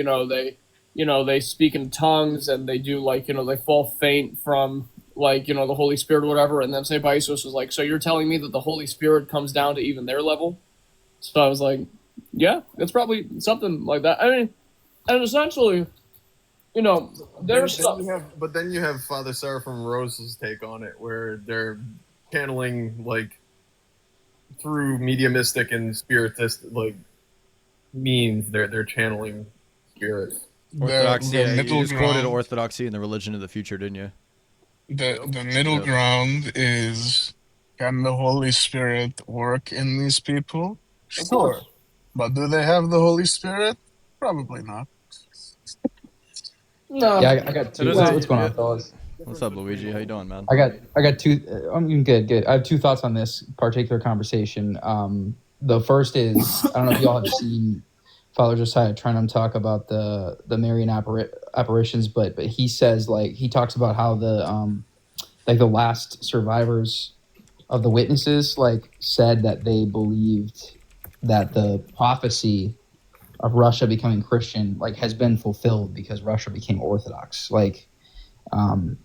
they speak in tongues, and they do like, they fall faint from like, the Holy Spirit or whatever. And then St. Paisios was like, so you're telling me that the Holy Spirit comes down to even their level? So I was like, yeah, it's probably something like that. I mean, and essentially, there's stuff. But then you have Father Seraphim Rose's take on it, where they're channeling like through mediumistic and spiritist like means. They're channeling spirits. Orthodoxy. The You middle just quoted ground, orthodoxy and the religion of the future, didn't you? the middle ground is, can the Holy Spirit work in these people? Sure. But do they have the Holy Spirit? Probably not. No. Yeah, I got two. What's going on, fellas? What's up, Luigi? How you doing, man? I got two. I'm good. I have two thoughts on this particular conversation. The first is, I don't know if y'all have seen Father Josiah Trenum talk about the Marian apparitions, but he says, like, he talks about how the last survivors of the witnesses like said that they believed that the prophecy of Russia becoming Christian like has been fulfilled because Russia became Orthodox. Like,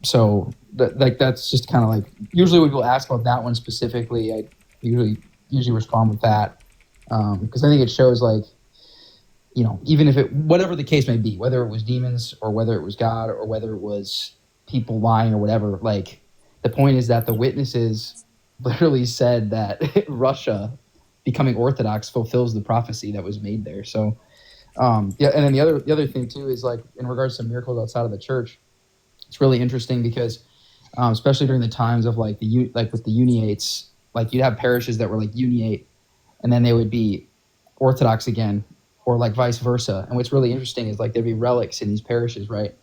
so that's just kind of like, usually when people ask about that one specifically, I usually respond with that, because I think it shows, like, even if whatever the case may be, whether it was demons or whether it was God or whether it was people lying or whatever, like, the point is that the witnesses literally said that Russia becoming Orthodox fulfills the prophecy that was made there. So, and then the other thing too is, like, in regards to miracles outside of the church, it's really interesting because, especially during the times of like with the uniates, like, you'd have parishes that were like uniate, and then they would be Orthodox again, or like vice versa. And what's really interesting is, like, there'd be relics in these parishes, right?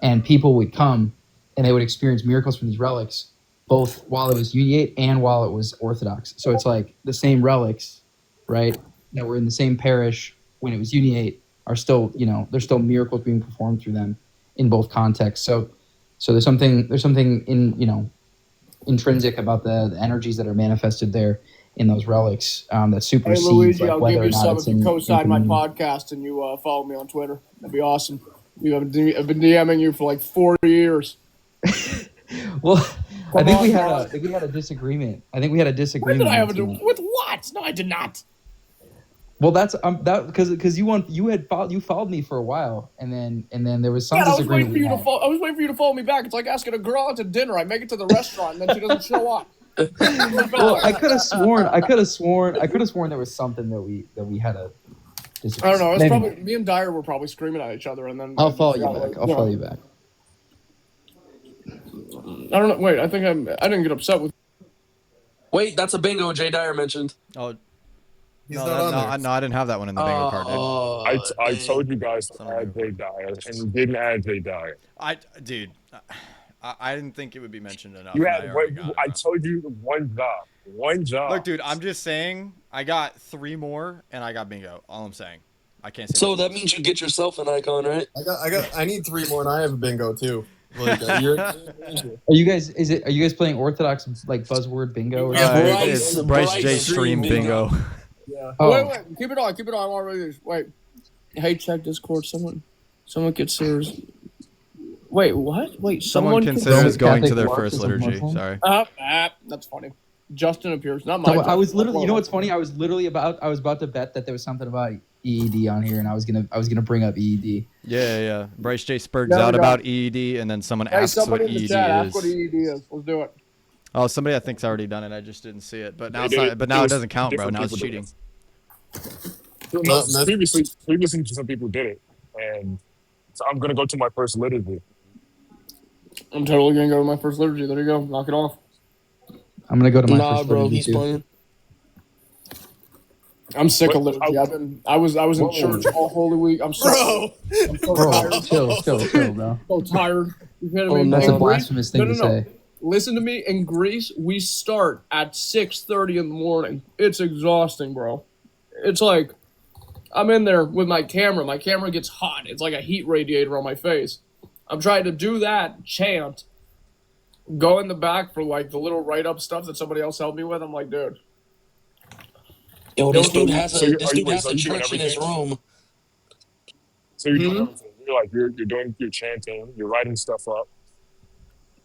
And people would come and they would experience miracles from these relics, both while it was uniate and while it was Orthodox. So it's like the same relics, right, that were in the same parish when it was uniate are still, there's still miracles being performed through them in both contexts. So there's something in, intrinsic about the energies that are manifested there in those relics, that supersedes. Hey, Luigi, like, I'll whether give or you not some it's if you co-sign my communion. podcast and you follow me on Twitter. That'd be awesome. I've been DMing you for like 4 years. Well, I think we had a disagreement. When did I have with what? No, I did not. Well, that's because you followed me for a while, and then there was some disagreement. I was waiting for you to follow me back. It's like asking a girl out to dinner. I make it to the restaurant, and then she doesn't show up. Well, I could have sworn there was something that we had a disagreement. I don't know. It's probably me and Dyer were probably screaming at each other, and then I'll follow you back. I'll follow you back. I don't know. Wait, I didn't get upset with. Wait, that's a bingo Jay Dyer mentioned. Oh, He's no, not on there. no, I didn't have that one in the bingo card, dude. I told you guys to add Jay Dyer, and you didn't add Jay Dyer. Dude, I didn't think it would be mentioned enough. You had I told you one job. Look, dude, I'm just saying I got 3 more and I got bingo. All I'm saying. I can't say. So that means you get yourself an icon, right? I need 3 more, and I have a bingo too. Like, Are you guys playing Orthodox like buzzword bingo? Or it's Bryce J stream bingo. Yeah. Oh. Wait, keep it on. I want to read this. Wait. Hey, check Discord. Someone gets theirs. Wait, what? Wait, Someone considers going to their first liturgy. Sorry. That's funny. Justin appears. Not So my. I was literally. You know what's funny? I was about to bet that there was something about EED on here, and I was gonna bring up EED. Yeah. Bryce spurgs out about EED, and then someone asks what EED is. Ask what EED is. Let's do it. Oh, somebody I think's already done it. I just didn't see it. But now it's not. But now it doesn't count, bro. Now it's cheating. No, previously, some people did it, and so I'm gonna go to my first liturgy. I'm totally gonna go to my first liturgy. There you go. Knock it off. I'm gonna go to my first bro, liturgy he's too. playing. I'm sick of liturgy. I was in church all Holy Week. I'm so tired. Chill, bro. So tired. You know what I mean? That's a blasphemous thing to say. Listen to me. In Greece, we start at 6:30 in the morning. It's exhausting, bro. It's like I'm in there with my camera. My camera gets hot. It's like a heat radiator on my face. I'm trying to do that, chant, go in the back for like the little write-up stuff that somebody else helped me with. I'm like, dude. Yo, this dude has a church in his room. So you're doing everything. You're doing your chanting, you're writing stuff up.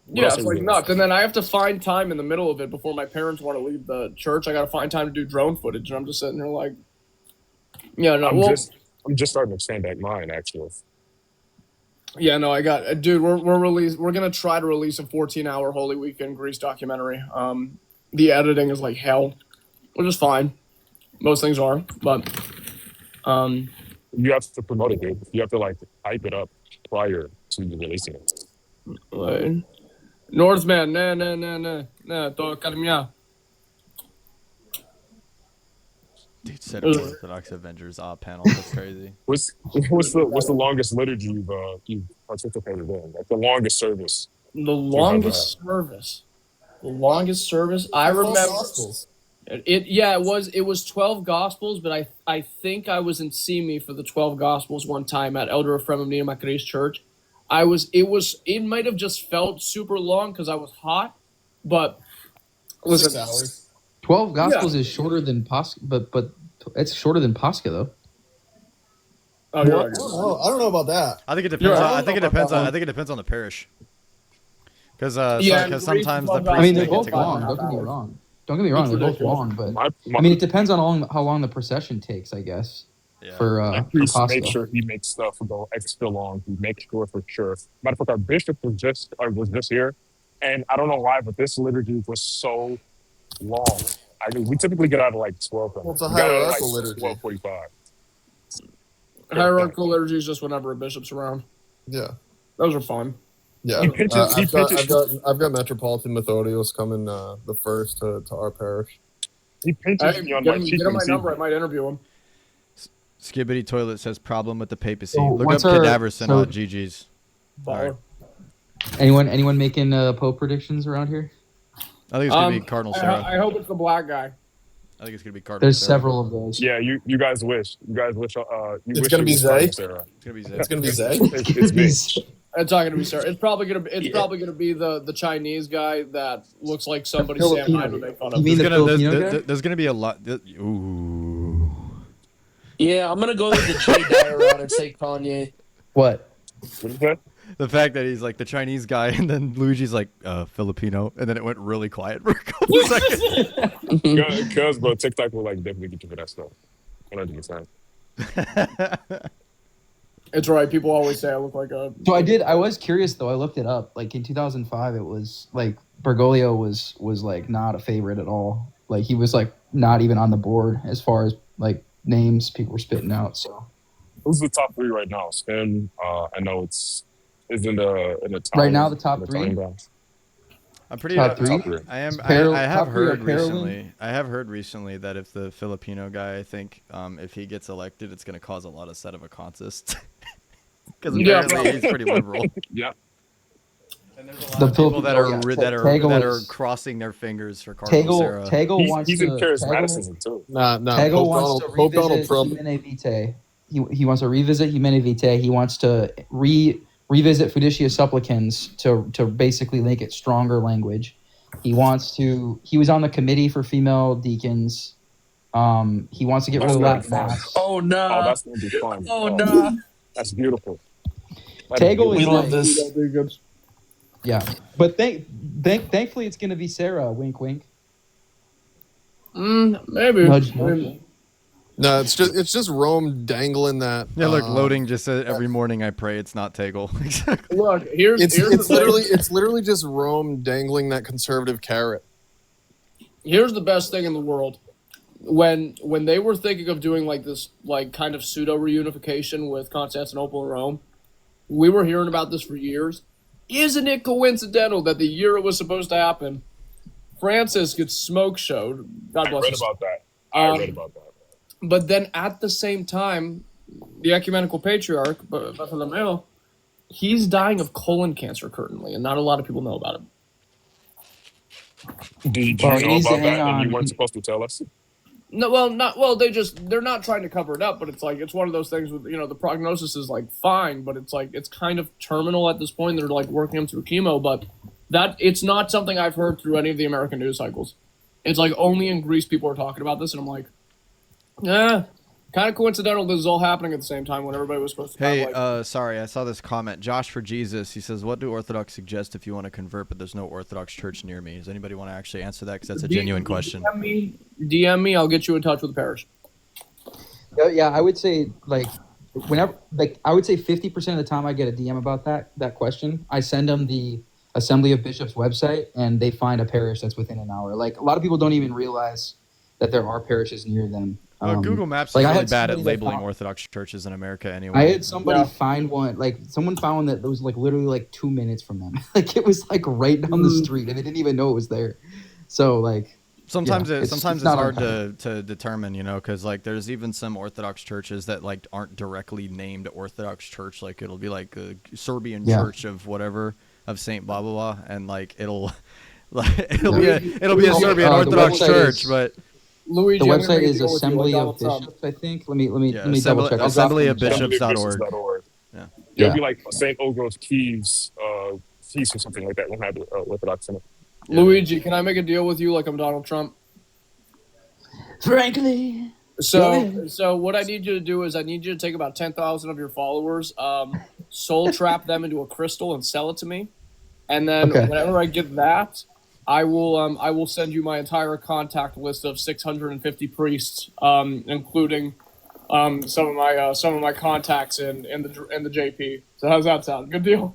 Yeah, it's like nuts. And then I have to find time in the middle of it before my parents want to leave the church. I got to find time to do drone footage. And I'm just sitting there like, yeah, no. I'm just starting to expand that mine, actually. Yeah, no, I got, dude. We're gonna try to release a 14-hour Holy Weekend Greece documentary. The editing is like hell, which is fine. Most things are, but you have to promote it, dude. You have to like hype it up prior to releasing it. Right. Northman, nah, to Dude said Orthodox Avengers panel. That's crazy. What's the longest liturgy you've participated in? Like the longest service. The longest service. I remember. It was 12 Gospels, but I think I was in Simi for the 12 Gospels one time at Elder Ephraim Nina Macari's church. It might have just felt super long because I was hot, but listen, 6 hours. 12 Gospels is shorter than Pascha, but it's shorter than Pascha though. I don't know about that. I think it depends. I think it depends on the parish. Because sometimes the priest they're both long. Don't get me wrong. They're both long, but it depends on how long the procession takes, I guess. Yeah. For priest Pascha. make sure he makes stuff go extra long. He makes sure for sure. Matter of fact, our bishop was just here, and I don't know why, but this liturgy was so long. We typically get out of like 12. Well, it's a hierarchical liturgy. 12:45. Hierarchical liturgy is just whenever a bishop's around. Yeah, those are fun. Yeah, I've got Metropolitan Methodios coming the first to our parish. He pinches me on my cheek. Get him my number. I might interview him. Skibbity Toilet says problem with the papacy. So Look up Cadaverous and GG's. Right. Anyone making Pope predictions around here? I think it's gonna be Cardinal Sarah. I hope it's the black guy. I think it's gonna be Cardinal. There's Sarah. several of those. Yeah, you guys wish. You guys wish. It's gonna be Zay. It's gonna be Zay. It's me. It's not gonna be Sarah. It's probably gonna be the Chinese guy that looks like somebody Sam Hyde would make fun of. There's gonna be a lot. Ooh. Yeah, I'm gonna go with the J Dyer route and say Kanye. What? What is that? The fact that he's like the Chinese guy, and then Luigi's like Filipino, and then it went really quiet for a couple seconds. Because bro, TikTok will like definitely get you for that stuff. 100%. It's right. People always say I look like a. So I was curious though. I looked it up. Like in 2005, it was like Bergoglio was like not a favorite at all. Like he was like not even on the board as far as like names people were spitting out. So who's the top 3 right now? Spin. I know it's in the top. Right now, the top 3. I'm pretty. Top 3. I have heard recently that if the Filipino guy, I think, if he gets elected, it's going to cause a lot of sedevacantist. Because apparently he's pretty liberal. Yeah. And there's a lot of people that are crossing their fingers for Cardinal Sarah. He's in charismaticism too. Tagle wants to revisit Humane Vitae. He wants to revisit Humane Vitae. He wants to revisit Fiducia Supplicans to basically make it stronger language. He was on the committee for female deacons. He wants to get rid of Latin Mass. Oh no! Oh, that's gonna be fun. Oh no! That's beautiful. Tegel We is love like, this. yeah, but thankfully it's gonna be Sarah. Wink, wink. Maybe. Nudge, nudge. No, it's just Rome dangling that. Yeah, look, loading just said every morning I pray it's not Tegel. Look, here's it's literally just Rome dangling that conservative carrot. Here's the best thing in the world. When they were thinking of doing like this like kind of pseudo reunification with Constantinople and Rome, we were hearing about this for years. Isn't it coincidental that the year it was supposed to happen, Francis gets smoke showed? God bless I read us. about that. I read about that. But then at the same time, the ecumenical patriarch, Bartholomew, he's dying of colon cancer currently, and not a lot of people know about it. Do you know about that and you weren't supposed to tell us? No, they're not trying to cover it up, but it's like it's one of those things with the prognosis is like fine, but it's like it's kind of terminal at this point. They're like working him through chemo, but that it's not something I've heard through any of the American news cycles. It's like only in Greece people are talking about this, and I'm like, kind of coincidental this is all happening at the same time when everybody was supposed to. Hey, sorry, I saw this comment. Josh for Jesus, he says, "What do Orthodox suggest if you want to convert, but there's no Orthodox church near me?" Does anybody want to actually answer that? Because that's a genuine question. DM me. I'll get you in touch with the parish. Yeah, I would say I would say 50% of the time I get a DM about that question, I send them the Assembly of Bishops website, and they find a parish that's within an hour. Like a lot of people don't even realize that there are parishes near them. Google Maps is really bad at labeling Orthodox churches in America anyway. I had somebody find one, like someone found one that was like literally like 2 minutes from them. Like it was like right down the street, and they didn't even know it was there. So like sometimes it's hard to determine, because like there's even some Orthodox churches that like aren't directly named Orthodox Church. Like it'll be like a Serbian Church of whatever of Saint blah blah blah, and like it'll be a Serbian Orthodox church, but. Luigi, the website is Assembly of Bishops, I think. Let me double check. Assemblyofbishops.org. Yeah. It'll be like St. Ogros Keys feast or something like that. We'll have Orthodox in it. Luigi, can I make a deal with you like I'm Donald Trump? Frankly. So what I need you to do is I need you to take about 10,000 of your followers, soul trap them into a crystal and sell it to me. And then whenever I get that, I will send you my entire contact list of 650 priests, including some of my contacts in the JP. So how's that sound? Good deal.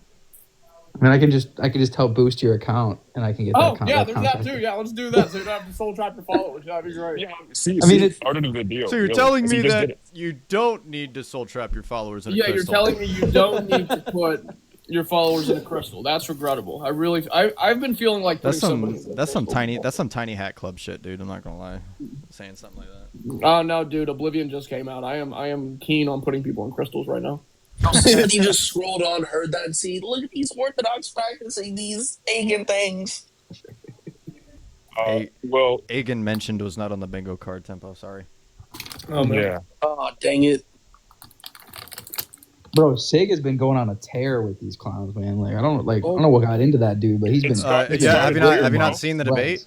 I mean, I can just help boost your account, and I can get that. Yeah, there's that too. Yeah, let's do that. So you don't have to soul trap your followers. That'd be great. Yeah, it's part of the deal. So you're telling me that you don't need to soul trap your followers in a crystal. You're telling me you don't need to put your followers in a crystal. That's regrettable. I've been feeling like that's some tiny hat club shit, dude. I'm not gonna lie, saying something like that. Oh no, dude! Oblivion just came out. I am keen on putting people in crystals right now. Somebody just scrolled on, heard that, and see, look at these Orthodox practicing these pagan things. Agan mentioned was not on the bingo card. Tempo, sorry. Oh man. Yeah. Oh dang it. Bro, Sig has been going on a tear with these clowns, man. Like I don't know what got into that dude, but he's been. Have you not seen the debate?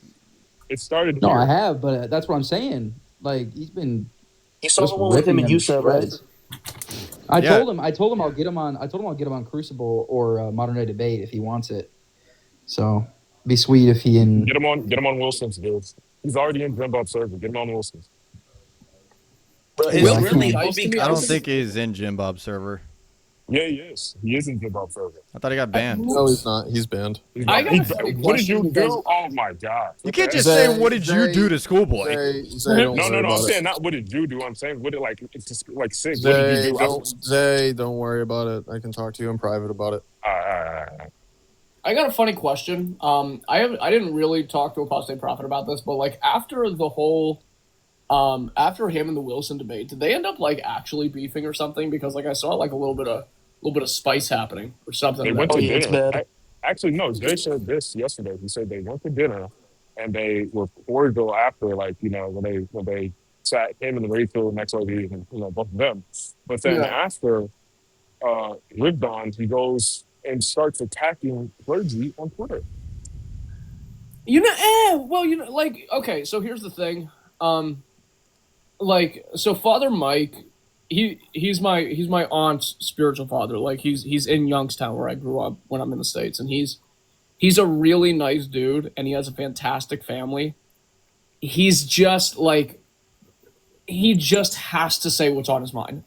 It started. No, I have, but that's what I'm saying. Like he's been. You saw the one with him and you said, right? I told him I'll get him on Crucible or Modern Day Debate if he wants it. So it'd be sweet if he get him on Wilson's, dude. He's already in Jim Bob server. Get him on Wilson's. Bro, I don't think he's in Jim Bob's server. Yeah, he is. He is in Jim Bob's server. I thought he got banned. No, he's not. He's banned. What did you do? Oh my god! You can't just say what did you do to Schoolboy. No. I'm saying not what did you do. I'm saying what did it's just like Sig. What did you do? Zay, don't worry about it. I can talk to you in private about it. I got a funny question. I didn't really talk to Apostate Prophet about this, but like after the whole, after him and the Wilson debate, did they end up like actually beefing or something? Because like I saw like a little bit of spice happening or something. They went to dinner. Actually, no. Jay said this yesterday. He said they went to dinner and they were cordial after, like when they sat him and Rachel next to each other, both of them. But then after Ribdon, he goes and starts attacking clergy on Twitter. Okay, so here's the thing. So Father Mike he's my aunt's spiritual father. Like he's in Youngstown where I grew up when I'm in the States, and he's a really nice dude, and he has a fantastic family. He's just like, he just has to say what's on his mind,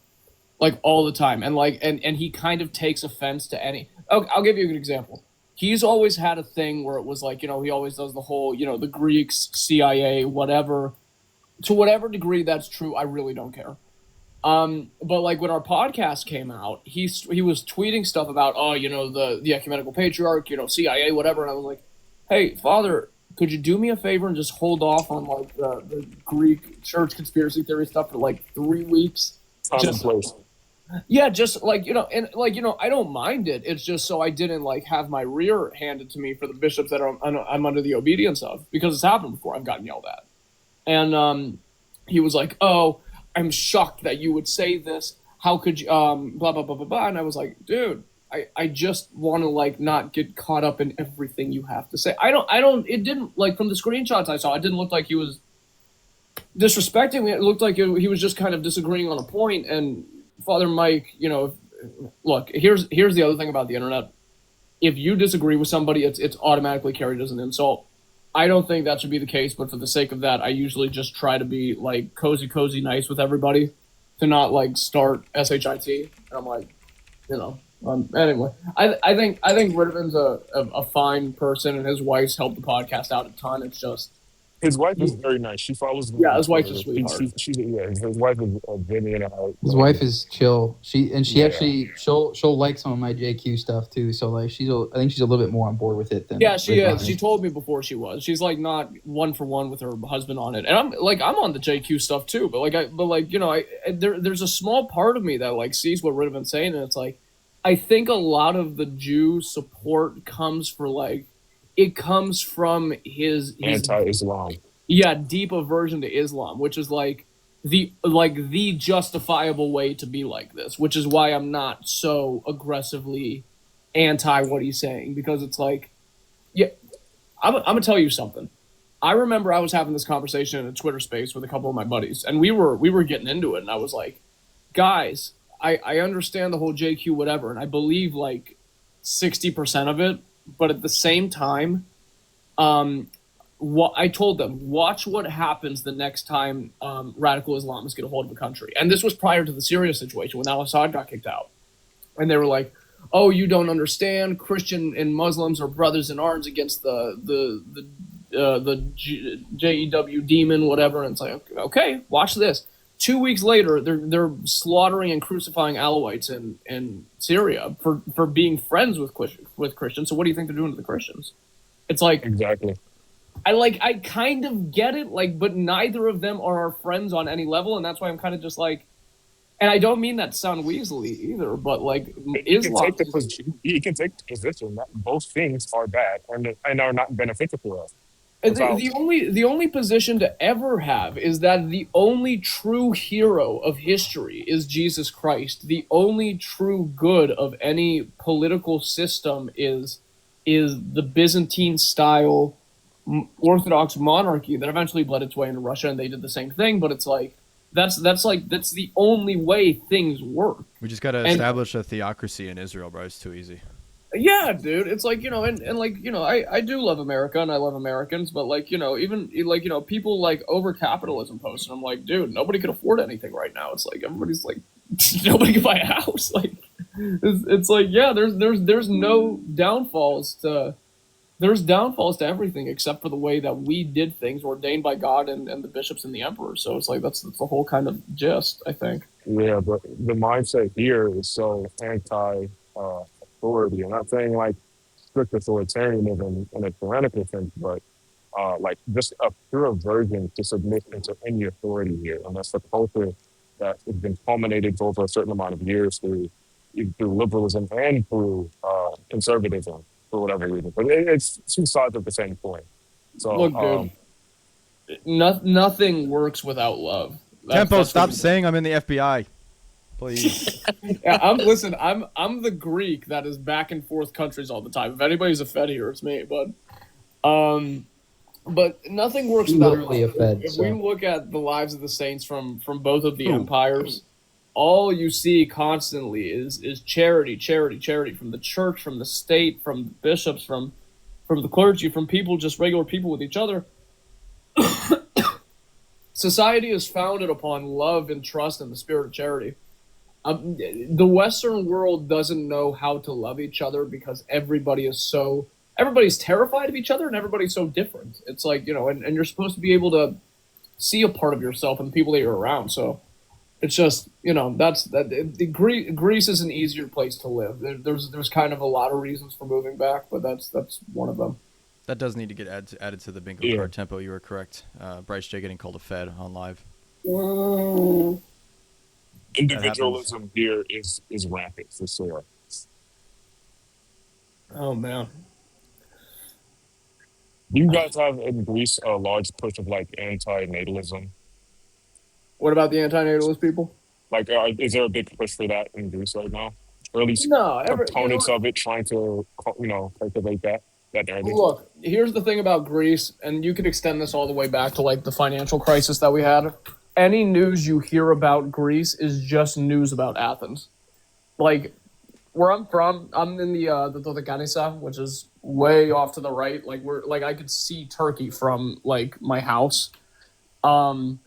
like all the time, and like and he kind of takes offense to any. I'll give you a good example. He's always had a thing where it was like, he always does the whole, the Greeks, CIA, whatever. To whatever degree that's true, I really don't care. But like when our podcast came out, he was tweeting stuff about, the ecumenical patriarch, CIA, whatever, and I was like, hey, Father, could you do me a favor and just hold off on like the Greek church conspiracy theory stuff for like 3 weeks? Yeah, just like, I don't mind it. It's just so I didn't like have my rear handed to me for the bishops that I'm under the obedience of, because it's happened before. I've gotten yelled at. And he was like, oh, I'm shocked that you would say this. How could you, blah, blah, blah, blah, blah. And I was like, dude, I just want to like not get caught up in everything you have to say. It didn't, like from the screenshots I saw, it didn't look like he was disrespecting me. It looked like he was just kind of disagreeing on a point. And Father Mike, look, here's the other thing about the internet. If you disagree with somebody, it's automatically carried as an insult. I don't think that should be the case, but for the sake of that, I usually just try to be like cozy nice with everybody, to not like start shit. And I'm like, anyway, I think Ritterman's a fine person, and his wife's helped the podcast out a ton. It's just his wife is very nice. She follows. His wife's a sweetheart. His wife is Vinny and I. His wife is chill. She actually she'll like some of my JQ stuff too. So like I think she's a little bit more on board with it than. Yeah, she is. She told me before she was. She's like not one for one with her husband on it, and I'm on the JQ stuff too. But there's a small part of me that like sees what Ritterman's saying, and it's like, I think a lot of the Jew support comes from his anti-Islam. Yeah, deep aversion to Islam, which is like the justifiable way to be like this, which is why I'm not so aggressively anti what he's saying, because it's like, yeah, I'm gonna tell you something. I remember I was having this conversation in a Twitter space with a couple of my buddies, and we were getting into it, and I was like, guys, I understand the whole JQ whatever, and I believe like 60% of it. But at the same time, I told them, watch what happens the next time radical Islamists get a hold of the country. And this was prior to the Syria situation when al-Assad got kicked out. And they were like, oh, you don't understand. Christian and Muslims are brothers in arms against the JEW demon, whatever. And it's like, okay, watch this. 2 weeks later, they're slaughtering and crucifying Alawites in Syria for being friends with Christians. So what do you think they're doing to the Christians? It's like, exactly. I kind of get it, like, but neither of them are our friends on any level, and that's why I'm kind of just like, and I don't mean that to sound weaselly either, but like, Islam. You can take the position that both things are bad and are not beneficial for us. The only position to ever have is that the only true hero of history is Jesus Christ. The only true good of any political system is the Byzantine style Orthodox monarchy that eventually bled its way into Russia, and they did the same thing. But it's like that's the only way things work. We just got to establish a theocracy in Israel, bro. It's too easy. Yeah, dude. It's like, I do love America and I love Americans, but like, even like, people like over capitalism posts, and I'm like, dude, nobody can afford anything right now. It's like, everybody's like, nobody can buy a house. Like, it's like, yeah, there's no downfalls to everything except for the way that we did things ordained by God and the bishops and the emperor. So it's like, that's the whole kind of gist, I think. Yeah, but the mindset here is so authority. I'm not saying like strict authoritarianism in a tyrannical sense, but like just a pure aversion to submission to any authority here. And that's the culture that has been culminated for over a certain amount of years through liberalism and through conservatism for whatever reason. But it's two sides of the same coin. So look, dude, nothing works without love. Tempo, stop saying I'm in the FBI. Please. Yeah, I'm the Greek that is back and forth countries all the time. If anybody's a Fed here, it's me. But nothing works without love. If we look at the lives of the saints from both of the empires, all you see constantly is charity, charity, charity from the church, from the state, from the bishops, from the clergy, from people, just regular people with each other. Society is founded upon love and trust and the spirit of charity. The Western world doesn't know how to love each other because everybody's terrified of each other and everybody's so different. It's like, and you're supposed to be able to see a part of yourself in the people that you're around. So it's just, Greece is an easier place to live. There's kind of a lot of reasons for moving back, but that's one of them. That does need to get added to the bingo card tempo. You were correct. Brycej getting called a Fed on live. Individualism here is rampant for sure. Oh man. Do you guys have in Greece a large push of like anti-natalism? What about the anti-natalist people? Like, is there a big push for that in Greece right now? Or at least components of it trying to, cultivate that narrative? Look, here's the thing about Greece, and you could extend this all the way back to like the financial crisis that we had. Any news you hear about Greece is just news about Athens. Like, where I'm from, I'm in the Dodekanisa, which is way off to the right. Like I could see Turkey from like my house. And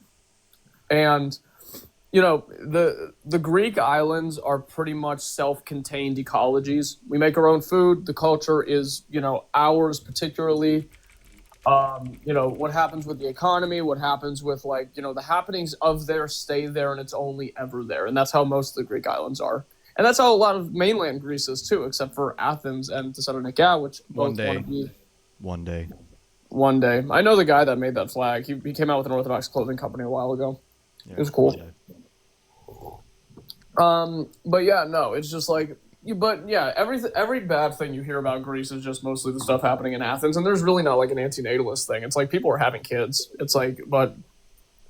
the Greek islands are pretty much self-contained ecologies. We make our own food. The culture is, ours particularly. What happens with the economy, what happens with the happenings of there stay there and it's only ever there. And that's how most of the Greek islands are. And that's how a lot of mainland Greece is too, except for Athens and Thessalonica, which both want to be. One day. I know the guy that made that flag. He came out with an Orthodox clothing company a while ago. Yeah, it was cool. But yeah, no, it's just like, but yeah, every bad thing you hear about Greece is just mostly the stuff happening in Athens, and there's really not like an anti-natalist thing. It's like people are having kids. It's like, but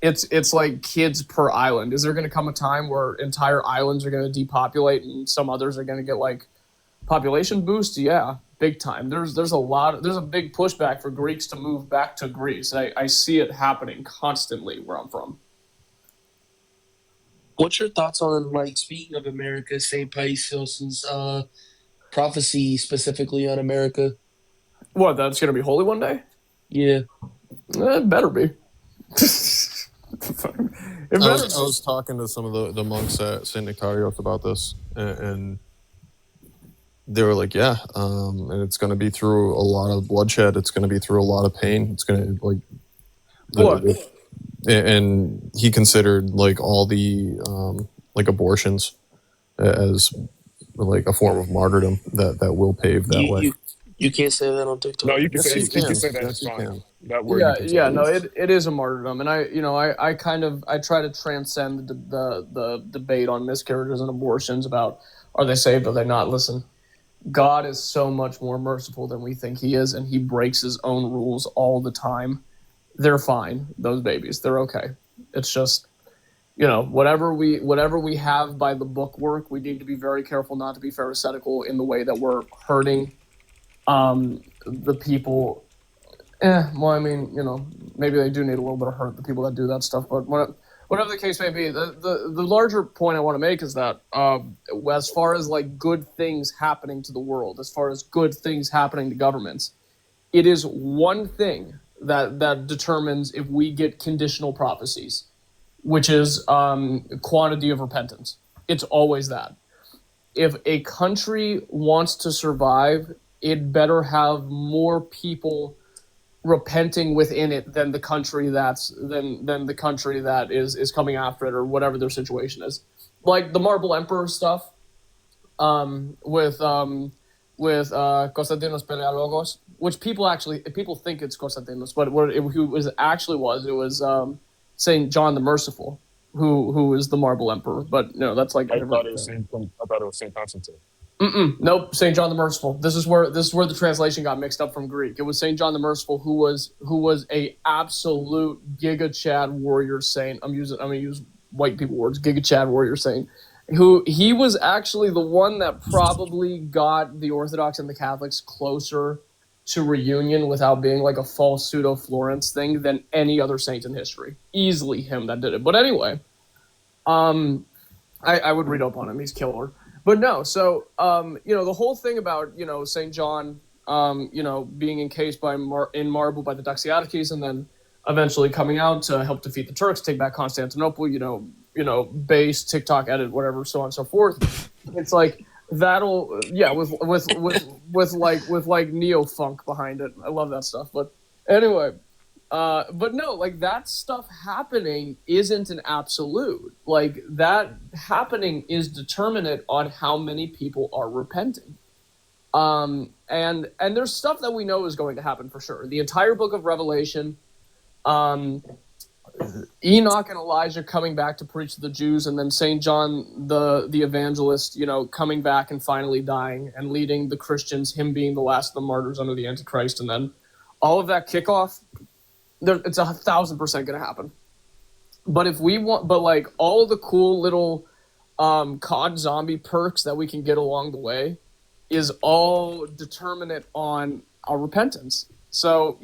it's like kids per island. Is there going to come a time where entire islands are going to depopulate and some others are going to get like population boost? Yeah, big time. There's a big pushback for Greeks to move back to Greece. I see it happening constantly where I'm from. What's your thoughts on, like, speaking of America, St. Paisios' prophecy specifically on America? What, that's going to be holy one day? Yeah. It better be. I was talking to some of the monks at St. Nicarios about this, and they were like, yeah, and it's going to be through a lot of bloodshed. It's going to be through a lot of pain. It's going to, like... And he considered like all the like abortions as like a form of martyrdom that will pave that way. You can't say that on TikTok. No, you can say that. It's fine. That word. It is a martyrdom, and I try to transcend the debate on miscarriages and abortions about are they saved, are they not. Listen, God is so much more merciful than we think He is, and He breaks His own rules all the time. They're fine. Those babies, they're okay. It's just, whatever we have by the book work, we need to be very careful not to be pharisaical in the way that we're hurting the people. Maybe they do need a little bit of hurt, the people that do that stuff. But whatever the case may be, the larger point I want to make is that as far as like good things happening to the world, as far as good things happening to governments, it is one thing that determines if we get conditional prophecies, which is quantity of repentance. It's always that. If a country wants to survive, it better have more people repenting within it than the country that is coming after it, or whatever their situation is. Like the Marble Emperor stuff, with Konstantinos Peleologos, which people think it's Konstantinos, but what it was Saint John the Merciful, who is the Marble Emperor. But no, that's like I thought it was Saint Constantine. Nope, Saint John the Merciful. This is where the translation got mixed up from Greek. It was Saint John the Merciful, who was a absolute Giga Chad warrior saint. I'm gonna use white people words. Giga Chad warrior saint. He was actually the one that probably got the Orthodox and the Catholics closer to reunion without being like a false pseudo Florence thing than any other saint in history. Easily him that did it. But anyway, I would read up on him. He's killer. But no, so the whole thing about Saint John, being encased in marble by the Doxiaticus, and then eventually coming out to help defeat the Turks, take back Constantinople. Base, TikTok, edit, whatever, so on and so forth. It's like that'll with neo funk behind it. I love that stuff. But anyway. But no, like that stuff happening isn't an absolute. Like that happening is determinate on how many people are repenting. And there's stuff that we know is going to happen for sure. The entire book of Revelation, Enoch and Elijah coming back to preach to the Jews, and then Saint John the evangelist, coming back and finally dying and leading the Christians, him being the last of the martyrs under the Antichrist, and then all of that kickoff. It's 1,000% going to happen. But if we want, all the cool little COD zombie perks that we can get along the way is all determinate on our repentance. So,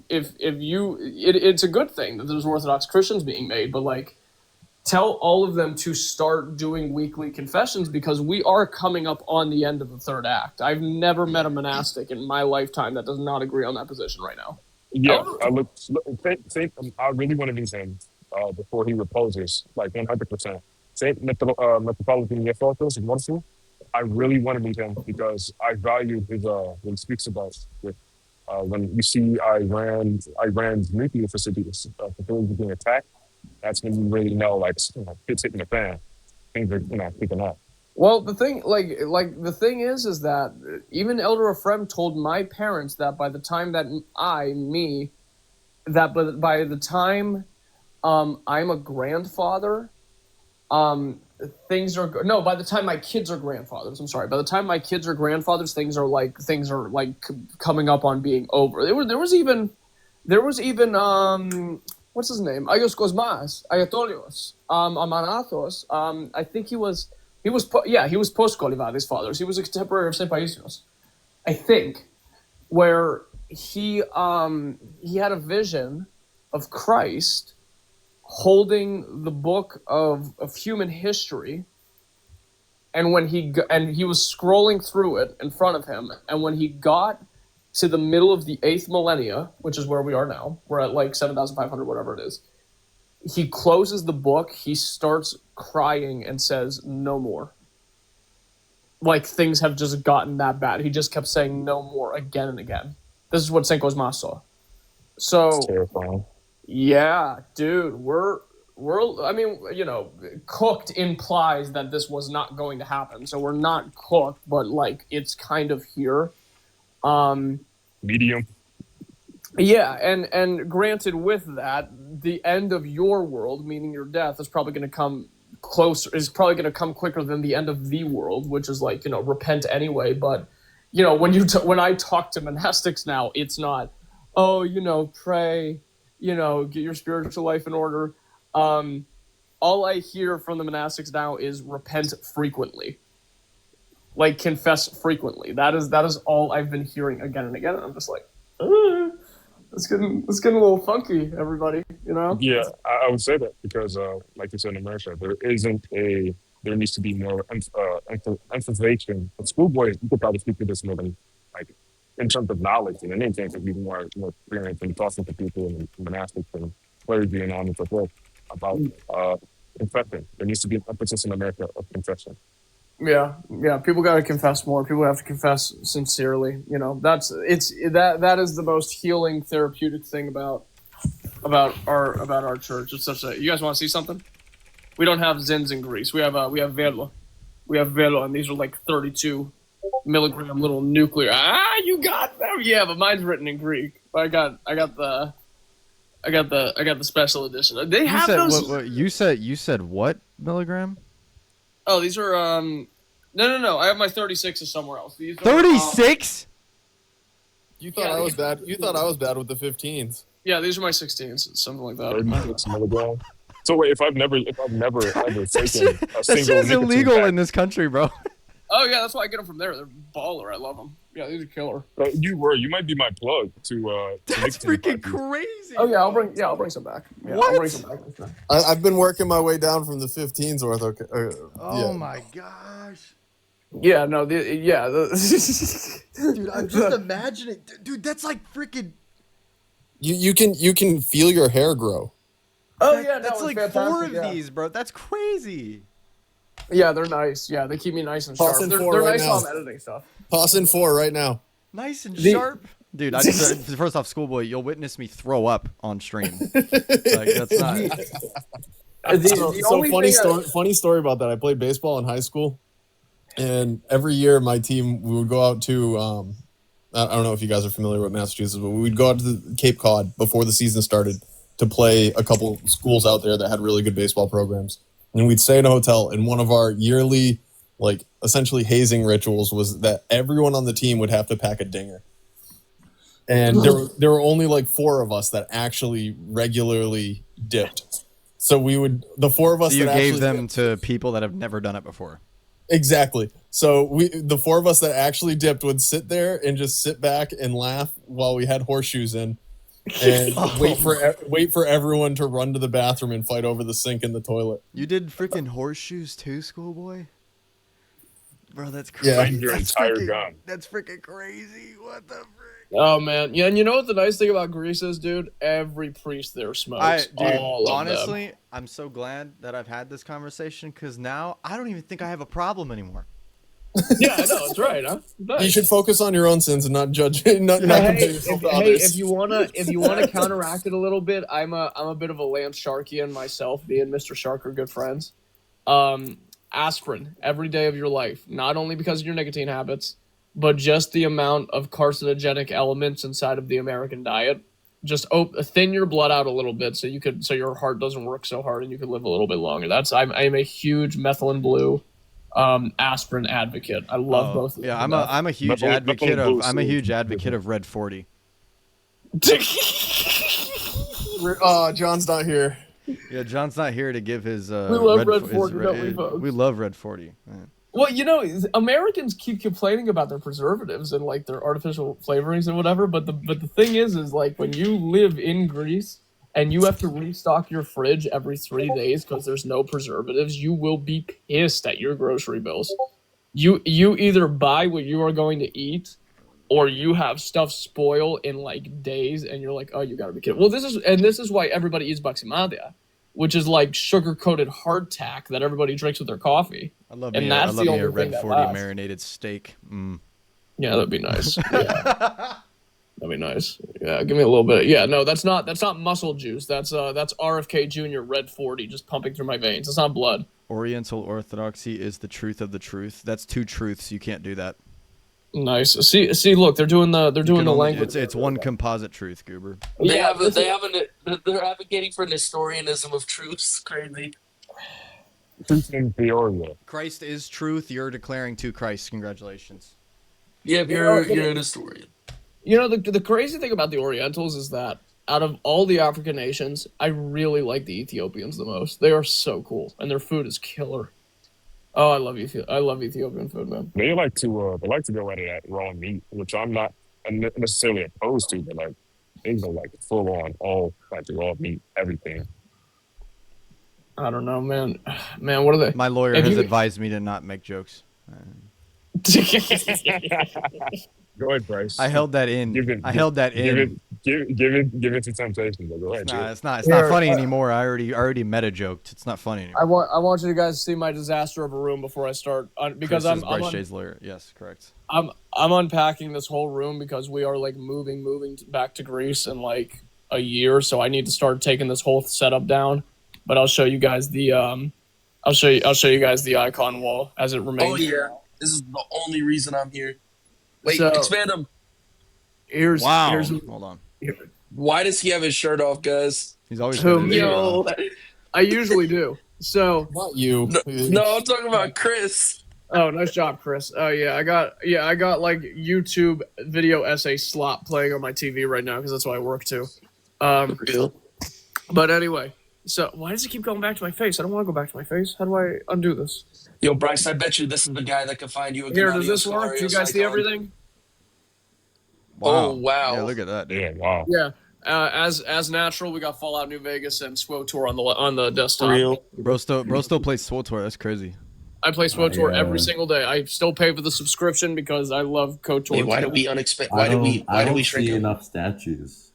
it's a good thing that there's Orthodox Christians being made, but tell all of them to start doing weekly confessions, because we are coming up on the end of the third act. I've never met a monastic in my lifetime that does not agree on that position right now. Yeah, I really want to meet him before he reposes, 100%. Saint Metropolitan Nephotos in Warsaw, I really want to meet him because I value his when he speaks about when you see Iran's nuclear facilities being attacked. That's when you really know it's hitting the fan. Things are picking up. Well, the thing, the thing is that even Elder Ephraim told my parents that by the time that by the time I'm a grandfather, things are by the time my kids are grandfathers. I'm sorry. By the time my kids are grandfathers, things are coming up on being over. There was even what's his name? Ayos Cosmas, Ayatolios, Amanathos. I think he was post-Colivades fathers. He was a contemporary of St. Paisios, I think, where he had a vision of Christ holding the book of human history, and when he was scrolling through it in front of him, and when he got to the middle of the 8th millennia, which is where we are now, we're at 7,500, whatever it is, he closes the book, he starts crying and says, "No more." Things have just gotten that bad. He just kept saying "no more" again and again. This is what St. Cosmas saw. So, that's terrifying. Yeah, dude, we're cooked implies that this was not going to happen. So we're not cooked, but it's kind of here. Medium. Yeah, and granted with that, the end of your world, meaning your death, is probably going to come closer, is probably going to come quicker than the end of the world, which is repent anyway. But, when I talk to monastics now, it's not, pray, get your spiritual life in order. All I hear from the monastics now is repent frequently. Confess frequently. That is all I've been hearing again and again. And I'm just it's getting a little funky, everybody, Yeah, I would say that because, like you said in America, there needs to be more emphasization. But schoolboys, you could probably speak to this more than, in terms of knowledge and anything, to be more experienced in talking to people and monastics and clergy and on and so forth about confession. There needs to be an emphasis in America of confession. Yeah. People got to confess more. People have to confess sincerely. That is the most healing, therapeutic thing about our church. It's such a. You guys want to see something? We don't have zins in Greece. We have velo. We have velo, and these are 32 milligram little nuclear. You got them. Yeah, but mine's written in Greek. But I got the special edition. They have those. What, you said what milligram? Oh, these are no. I have my 36s somewhere else. 36? You thought I was bad. You thought I was bad with the 15s. Yeah, these are my 16s, something like that. 36 milligrams. So wait, if I've never ever taken a that single shit's illegal in this country, bro. Oh yeah, that's why I get them from there. They're baller. I love them. Yeah, these are killer. You might be my plug to. That's freaking crazy. Oh yeah, I'll bring some back. Yeah, What? I'll bring some back. I've been working my way down from the 15s Ortho. Oh my gosh. Yeah, no, Dude, I'm just imagining. Dude, that's like freaking. You can feel your hair grow. Oh yeah, that's like fantastic, 4 of these, bro. That's crazy. Yeah, they're nice. Yeah, they keep me nice and Toss sharp. in They're 4 right nice now. while I'm editing stuff. Toss in 4 right now. Nice and sharp. Dude, I just, first off, schoolboy, you'll witness me throw up on stream. Like, that's not. Funny story about that. I played baseball in high school, and every year my team, we would go out to, I don't know if you guys are familiar with Massachusetts, but we'd go out to the Cape Cod before the season started to play a couple schools out there that had really good baseball programs. And we'd stay in a hotel, and one of our yearly, like, essentially hazing rituals was that everyone on the team would have to pack a dinger. And there were only like 4 of us that actually regularly dipped. So the 4 of us. So you that gave actually them to people that have never done it before. Exactly. So the 4 of us that actually dipped would sit there and just sit back and laugh while we had horseshoes in, and wait for everyone to run to the bathroom and fight over the sink in the toilet. You did freaking horseshoes too, schoolboy? Bro, that's crazy. Yeah, that's freaking crazy. What the frick? Oh man, yeah, and you know what the nice thing about Greece is, dude? Every priest there smokes. Honestly, I'm so glad that I've had this conversation because now I don't even think I have a problem anymore. Yeah, I know, that's right, huh? Nice. You should focus on your own sins and not judge, not compare yourself to others. If you wanna counteract it a little bit, I'm a bit of a Lance Sharkian myself. Me and Mr. Shark are good friends. Aspirin every day of your life, not only because of your nicotine habits, but just the amount of carcinogenic elements inside of the American diet. Just thin your blood out a little bit so your heart doesn't work so hard and you can live a little bit longer. I'm a huge methylene blue aspirin advocate. I love both of them. Yeah, I'm a huge advocate of Red 40. John's not here. Yeah, John's not here to give his we love Red 40, don't we, folks? We love Red 40. Man. Well, you know, Americans keep complaining about their preservatives and like their artificial flavorings and whatever, but the thing is like when you live in Greece and you have to restock your fridge every 3 days because there's no preservatives, you will be pissed at your grocery bills. You either buy what you are going to eat, or you have stuff spoil in like days, and you're like, oh, you gotta be kidding. Well, this is why everybody eats Baximadia, which is like sugar-coated hardtack that everybody drinks with their coffee. I love me a Red 40 marinated steak. Yeah, that'd be nice. Yeah. That'd be nice. Yeah, give me a little bit. Yeah, no, that's not muscle juice. That's RFK Jr. Red 40 just pumping through my veins. It's not blood. Oriental Orthodoxy is the truth of the truth. That's 2 truths. You can't do that. Nice. See. Look, they're doing the language. It's one composite truth, Goober. They're advocating for Nestorianism of truths. Crazy. Christ is truth. You're declaring 2 Christs. Congratulations. Yeah, you're a Nestorian. You know, the crazy thing about the Orientals is that out of all the African nations, I really like the Ethiopians the most. They are so cool, and their food is killer. Oh, I love Ethiopian food, man. They like to go at it at raw meat, which I'm not necessarily opposed to, but like they go like full on all like raw meat, everything. I don't know, man. Man, what are they? My lawyer has advised me to not make jokes. Go ahead, Bryce. I held that in. Give it to temptation. Go ahead. It's not funny anymore. I already meta joked. It's not funny anymore. I want you guys to see my disaster of a room before I start because I'm Bryce's lawyer. Yes, correct. I'm unpacking this whole room because we are like moving back to Greece in like a year, so I need to start taking this whole setup down. But I'll show you guys the I'll show you guys the icon wall as it remains. Oh yeah, this is the only reason I'm here. Wait, expand him. Here's hold on. Why does he have his shirt off, guys? He's always I usually do. So not you. No, I'm talking about Chris. Oh, nice job, Chris. Oh yeah, I got like YouTube video essay slop playing on my TV right now because that's why I work too. But anyway, so why does it keep going back to my face? I don't want to go back to my face. How do I undo this? Yo, Bryce, I bet you this is the guy that can find you a good Here, does this work? Do you guys see everything? Oh wow! Yeah, look at that. Dude. Yeah, wow. Yeah. As natural, we got Fallout New Vegas and SWOTOR on the desktop. Real. Bro still plays SWOTOR. That's crazy. I play SWOTOR every single day. I still pay for the subscription because I love KOTOR. Wait, why do we unexpected? I Why do we don't shrink see it? enough statues.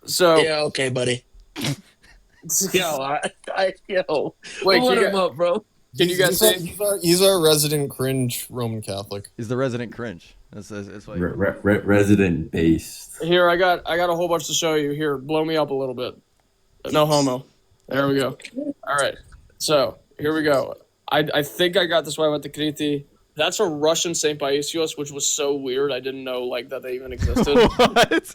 So yeah, okay, buddy. Yo, yo, wait, what him up, bro? Can you guys say he's our resident cringe Roman Catholic? He's the resident cringe. That's like Resident based. Here, I got a whole bunch to show you. Here, blow me up a little bit. No homo. There we go. All right. So here we go. I think I got this when I went to Kriti. That's a Russian Saint Paisios, which was so weird. I didn't know that they even existed. What?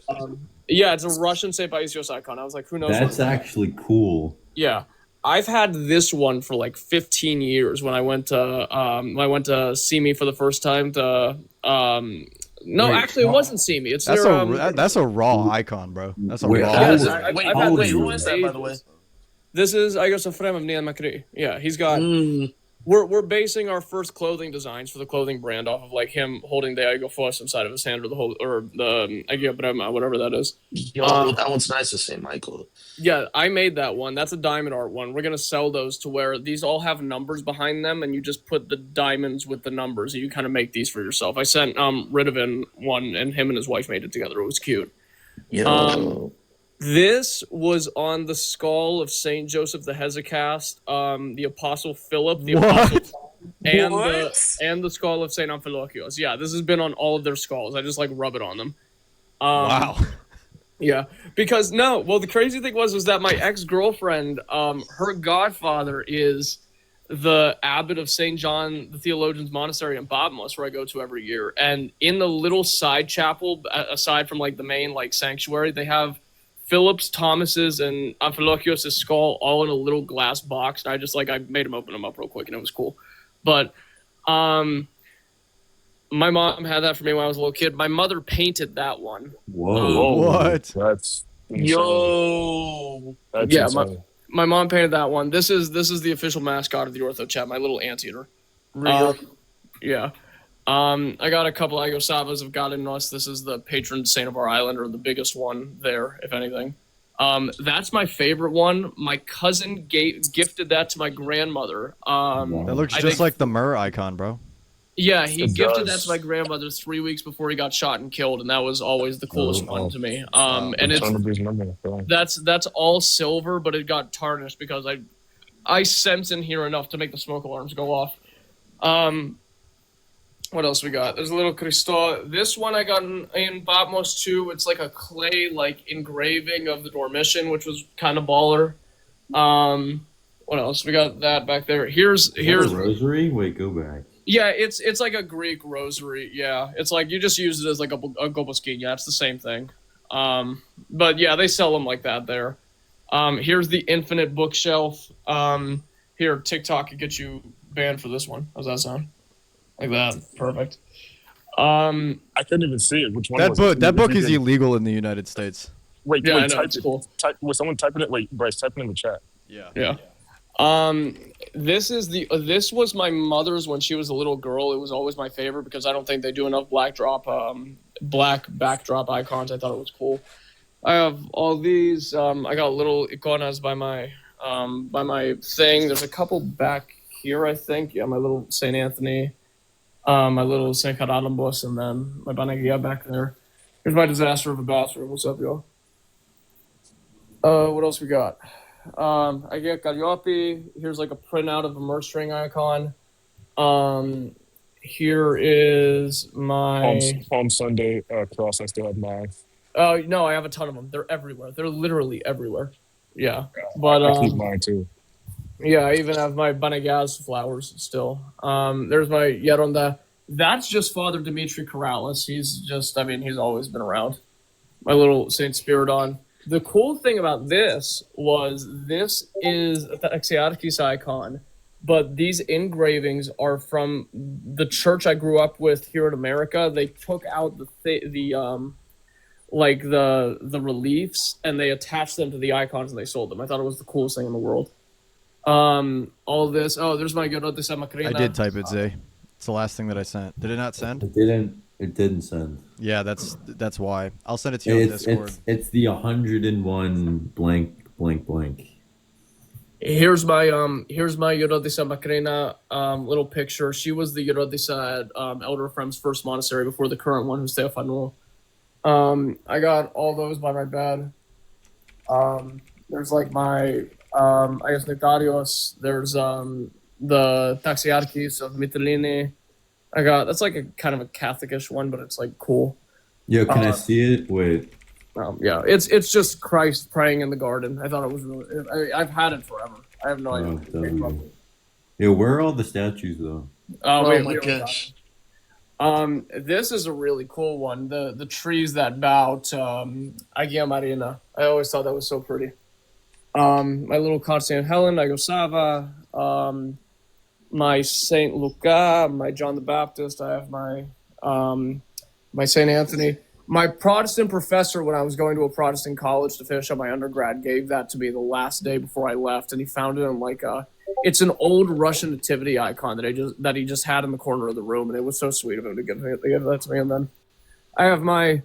Yeah, it's a Russian Saint Paisios icon. I was like, who knows? That's actually cool. Yeah. I've had this one for like 15 years when I went to see me for the first time to actually it wasn't see me. It's that's a raw icon, bro. That's a raw. Yes, wait, who is that, by the way? This is Igos Efrem of Nian Makri. Yeah, he's got we're basing our first clothing designs for the clothing brand off of like him holding the Igo Foss inside of his hand or the Igio Brema, whatever that is. Yo, that one's nice to St. Michael. Yeah, I made that one. That's a diamond art one. We're gonna sell those to where these all have numbers behind them, and you just put the diamonds with the numbers, and you kind of make these for yourself. I sent Ridovin one, and him and his wife made it together. It was cute. Yo. This was on the skull of Saint Joseph the Hesychast, the Apostle Philip, the Apostle Paul, and the skull of Saint Amphilochios. Yeah, this has been on all of their skulls. I just rub it on them. Wow. Yeah, because the crazy thing was that my ex-girlfriend, her godfather is the abbot of St. John the Theologian's Monastery in Babmos, where I go to every year. And in the little side chapel, aside from the main sanctuary, they have Philip's, Thomas's, and Amphilochios' skull all in a little glass box. And I just I made him open them up real quick, and it was cool. But my mom had that for me when I was a little kid. My mother painted that one. Whoa! What? That's insane. Yo. That's yeah, insane. my mom painted that one. This is the official mascot of the Orthochat, my little anteater. Yeah. I got a couple Igosavas of Galenos. This is the patron saint of our island, or the biggest one there, if anything. That's my favorite one. My cousin gifted that to my grandmother. That looks just like the Myrrh icon, bro. Yeah, he gifted that to my grandmother 3 weeks before he got shot and killed, and that was always the coolest one to me. And that's all silver, but it got tarnished because I sense in here enough to make the smoke alarms go off. What else we got? There's a little Christo. This one I got in Batmos 2. It's like a clay engraving of the Dormition, which was kind of baller. What else? We got that back there. Here's a rosary. Wait, go back. Yeah, it's like a Greek rosary. Yeah, it's you just use it as a goboskin. Yeah, it's the same thing. But yeah, they sell them like that there. Here's the infinite bookshelf. Here, TikTok could get you banned for this one. How's that sound? Like that. Perfect. I couldn't even see it. Which one? That book is illegal in the United States. Wait, yeah, type it. Cool. Was someone typing it? Wait, Bryce, type it in the chat. Yeah. This was my mother's when she was a little girl. It was always my favorite because I don't think they do enough black backdrop icons. I thought it was cool. I have all these. I got little iconas by my thing. There's a couple back here, I think. Yeah, my little Saint Anthony, my little Saint Caralambos, and then my Banagia back there. Here's my disaster of a bathroom. What's up, y'all? What else we got? I get Calliope. Here's a printout of a merch string icon. Here is my Palm Sunday cross. I still have mine. Oh no, I have a ton of them. They're everywhere. They're literally everywhere. Yeah, but I keep mine too. Yeah, I even have my Banagaz flowers still. There's my Yeronda. That's just Father Dimitri Corrales. He's always been around. My little Saint Spiridon. The cool thing about this is the Axiarchis icon, but these engravings are from the church I grew up with here in America. They took out the reliefs and they attached them to the icons and they sold them. I thought it was the coolest thing in the world. All this. Oh, there's my Garote Samacrina. I did type it, Zay. It's the last thing that I sent. Did it not send? It didn't. It didn't send. Yeah, that's why. I'll send it to you on Discord. It's the 101 blank blank blank. Here's my Yorodisa Macrina little picture. She was the Yorodisa at Elder Ephraim's first monastery before the current one, who's Stefanul. I got all those by my bed. There's like my I guess Nectarios. There's the Taxiarchis of Mytilene. I got that's like a kind of a Catholic-ish one, but it's like cool. Yo, can I see it? Wait. Yeah, it's just Christ praying in the garden. I thought it was really. I've had it forever. I have no idea. Yeah, where are all the statues though? Oh my gosh. This is a really cool one. The trees that bow to Agia Marina. I always thought that was so pretty. My little Constant Helen, Agosava, my Saint Luca, my John the Baptist. I have my Saint Anthony. My Protestant professor, when I was going to a Protestant college to finish up my undergrad, gave that to me the last day before I left, and he found it in like it's an old Russian nativity icon that he just had in the corner of the room, and it was so sweet of him to give that to me. And then I have my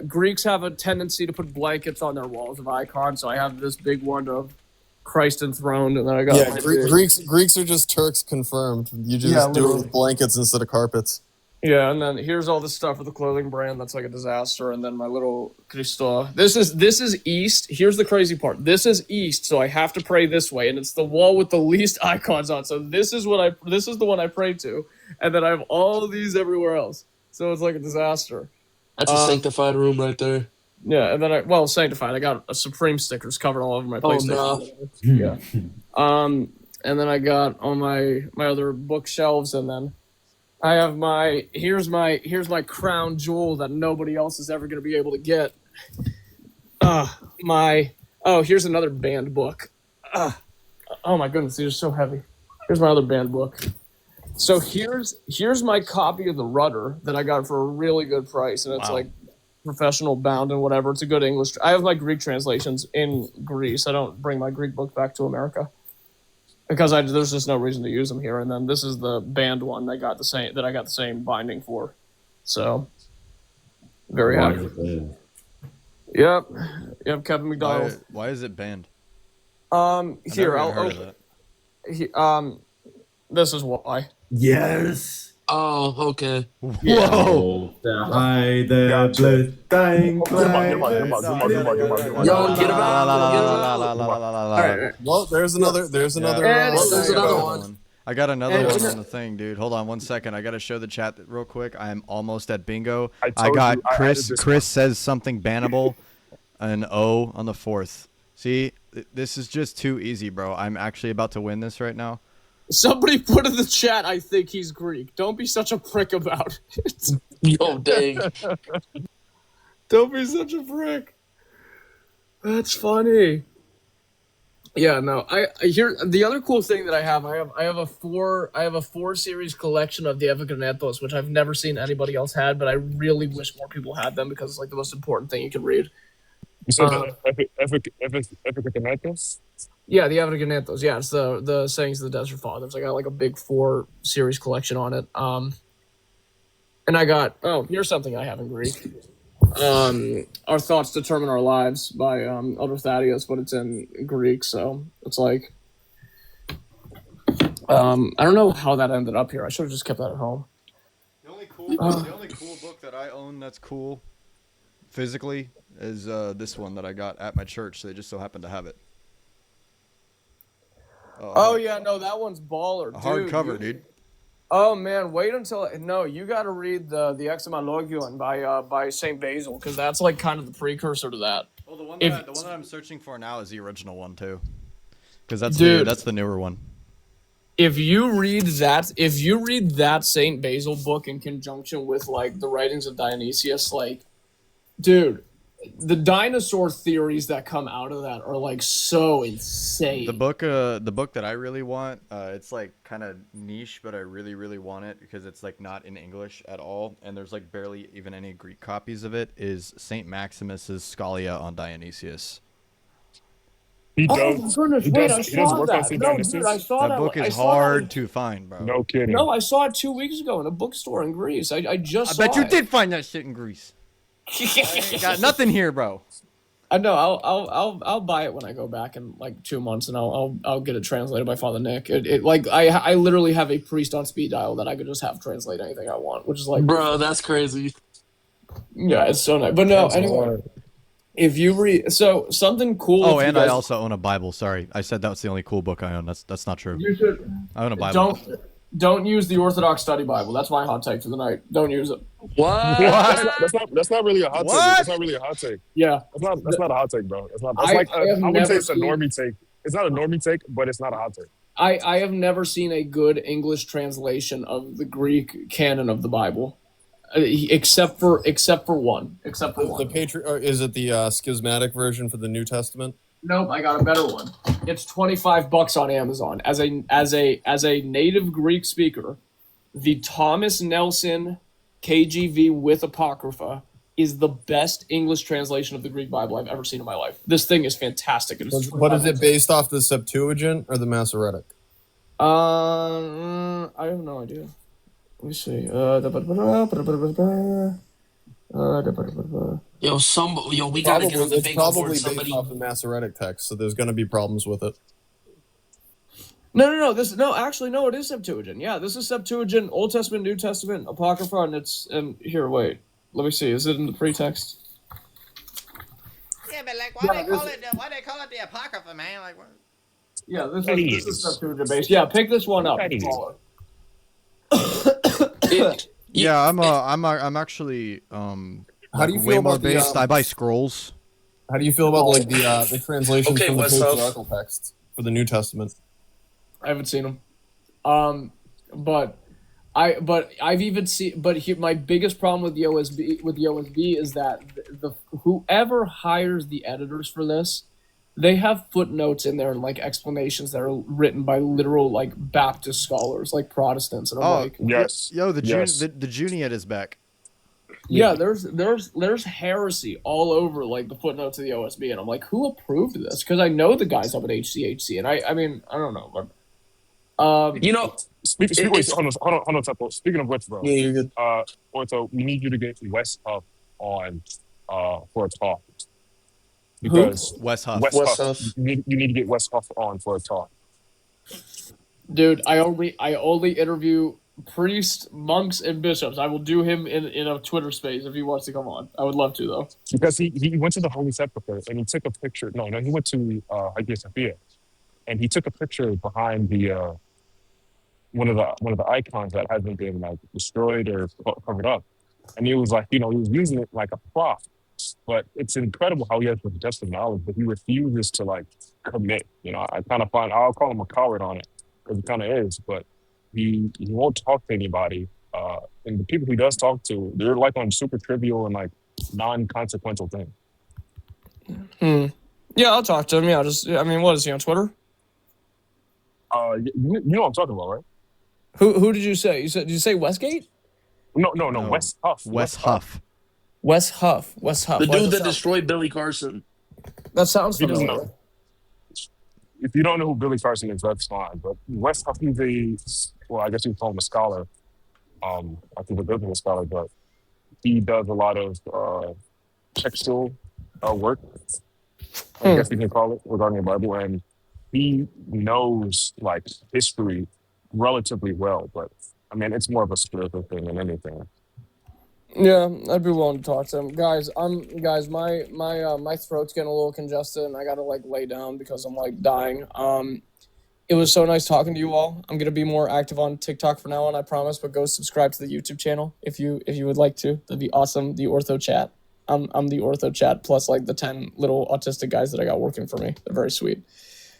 Greeks have a tendency to put blankets on their walls of icons, so I have this big one of Christ enthroned, and then I got Greeks are just Turks confirmed. You just do it with blankets instead of carpets. Yeah, and then here's all the stuff with the clothing brand that's like a disaster, and then my little Christo. This is east. Here's the crazy part. This is east, so I have to pray this way, and it's the wall with the least icons on. So this is the one I pray to, and then I have all of these everywhere else. So it's like a disaster. That's a sanctified room right there. Yeah, and then sanctified. I got a Supreme stickers covered all over my PlayStation. No. Yeah. And then I got all my other bookshelves, and then I have here's my crown jewel that nobody else is ever going to be able to get. Here's another banned book. Oh my goodness, these are so heavy. Here's my other banned book. So here's my copy of The Rudder that I got for a really good price, and it's like professional bound and whatever. It's a good English. I have my Greek translations in Greece. I don't bring my Greek book back to America because there's just no reason to use them here. And then this is the banned one that I got the same binding for. So very happy. Yep, Kevin McDonald. Why is it banned? This is why. Yes. Oh, okay. Whoa. Well, there's another. There's another one. I got another one on the thing, dude. Hold on one second. I got to show the chat real quick. I am almost at bingo. I got Chris. Chris says something bannable, an O on the 4th. See, this is just too easy, bro. I'm actually about to win this right now. Somebody put in the chat, I think he's Greek. Don't be such a prick about it. Yo, dang. Don't be such a prick. That's funny. Yeah, no. I hear the other cool thing that I have a 4 series collection of the Evangeliatos, which I've never seen anybody else had, but I really wish more people had them because it's like the most important thing you can read. You said Evangeliatos? Yeah, the Evangeliatos. Yeah, it's the Sayings of the Desert Fathers. I got like a big 4 series collection on it. And I got here's something I have in Greek. Our Thoughts Determine Our Lives by Elder Thaddeus, but it's in Greek, so it's like I don't know how that ended up here. I should have just kept that at home. The only cool book that I own that's cool physically is this one that I got at my church. They just so happen to have it. Yeah, no, that one's baller, dude. Hardcover, dude. Oh man, wait until you got to read the Examologion by Saint Basil because that's like kind of the precursor to that. Well, the one that I'm searching for now is the original one too, because that's the newer one. If you read that Saint Basil book in conjunction with like the writings of Dionysius, like, dude, the dinosaur theories that come out of that are like so insane. The book that I really want, it's like kind of niche, but I really, really want it because it's like not in English at all, and there's like barely even any Greek copies of it. Is Saint Maximus's Scholia on Dionysius? He Oh my does. goodness! He Wait, does. I He does saw work on that. St. No, dude, I Dionysius. saw That book I is saw hard to find, bro. No kidding. No, I saw it 2 weeks ago in a bookstore in Greece. I just I saw bet you it. did find that shit in Greece. I ain't got nothing here, bro. I know. I'll buy it when I go back in like 2 months, and I'll get it translated by Father Nick. It like I literally have a priest on speed dial that I could just have translate anything I want, which is like, bro, that's crazy. yeah, it's so nice. But no, That's anyway, hard. if you read something cool. Oh, if you and guys, I also own a Bible. Sorry, I said that's the only cool book I own. That's not true. you should I own a Bible. don't use the Orthodox Study Bible. That's my hot take for the night. Don't use it. What? That's not really a hot take. What? That's not really a hot take. Yeah, That's not a hot take, bro. That's not. That's I like have I would never say it's a seen- normie take. It's not a normie take, but it's not a hot take. I have never seen a good English translation of the Greek canon of the Bible, except for one. Is it the schismatic version for the New Testament? Nope, I got a better one. It's $25 on Amazon. As a native Greek speaker, the Thomas Nelson KJV with Apocrypha is the best English translation of the Greek Bible I've ever seen in my life. This thing is fantastic. What is it based off, the Septuagint or the Masoretic? I have no idea. Let me see. Yo, we gotta get on the It's big probably board. based Somebody, off the Masoretic text, so there's going to be problems with it. No. It is Septuagint. Yeah, this is Septuagint, Old Testament, New Testament, Apocrypha, and it's here. Wait, let me see. Is it in the pretext? Yeah, but like, why they call it the Apocrypha, man? Like, what? Yeah, this is Septuagint based. Yeah, pick this one up. Yeah, I'm actually How do you way feel more about the, based. I buy scrolls. How do you feel about like the translations Okay, from the what's up? patriarchal texts for the New Testament? I haven't seen them. But I've even seen. But here, my biggest problem with the OSB is that the whoever hires the editors for this, they have footnotes in there and like explanations that are written by literal like Baptist scholars, like Protestants, and I'm like, Yes. Yo, the Yes. the Juniate is back. yeah, there's heresy all over like the footnotes of the OSB, and I'm like, who approved this? Because I know the guys up at HCHC, and I mean I don't know, but you know, Hold on, Temple. Speaking of which, bro. yeah, you're good. Ortho, we need you to get Wes Huff on for a talk. Because Wes Huff. Wes Huff. You need to get Wes Huff on for a talk. dude, I only interview priests, monks, and bishops. I will do him in a Twitter space if he wants to come on. I would love to though. Because he went to the Holy Sepulchre and he took a picture. No, he went to Hagia Sophia, and he took a picture behind the one of the icons that hasn't been like destroyed or covered up, and he was like, he was using it like a prop. But it's incredible how he has suggestive knowledge, but he refuses to like commit. I kind of I'll call him a coward on it because he kind of is, but he won't talk to anybody. And the people he does talk to, they're like on super trivial and like non-consequential things. Yeah, I'll talk to him. Yeah, what is he on Twitter? You know what I'm talking about, right? Who did you say? Did you say Westgate? No. Wes Huff. Wes Huff. Wes Huff. The dude that destroyed Billy Carson. That sounds He doesn't familiar. know. If you don't know who Billy Carson is, that's fine. But Wes Huff, I guess you call him a scholar. I think a biblical scholar, but he does a lot of textual work, I guess you can call it, regarding the Bible, and he knows like history relatively well. But I mean, it's more of a spiritual thing than anything. Yeah, I'd be willing to talk to him. Guys, my throat's getting a little congested and I gotta like lay down because I'm like dying. It was so nice talking to you all. I'm gonna be more active on TikTok from now on, I promise, but go subscribe to the YouTube channel if you would like to. That'd be awesome. The Orthochat. I'm the Orthochat plus like the 10 little autistic guys that I got working for me. They're very sweet.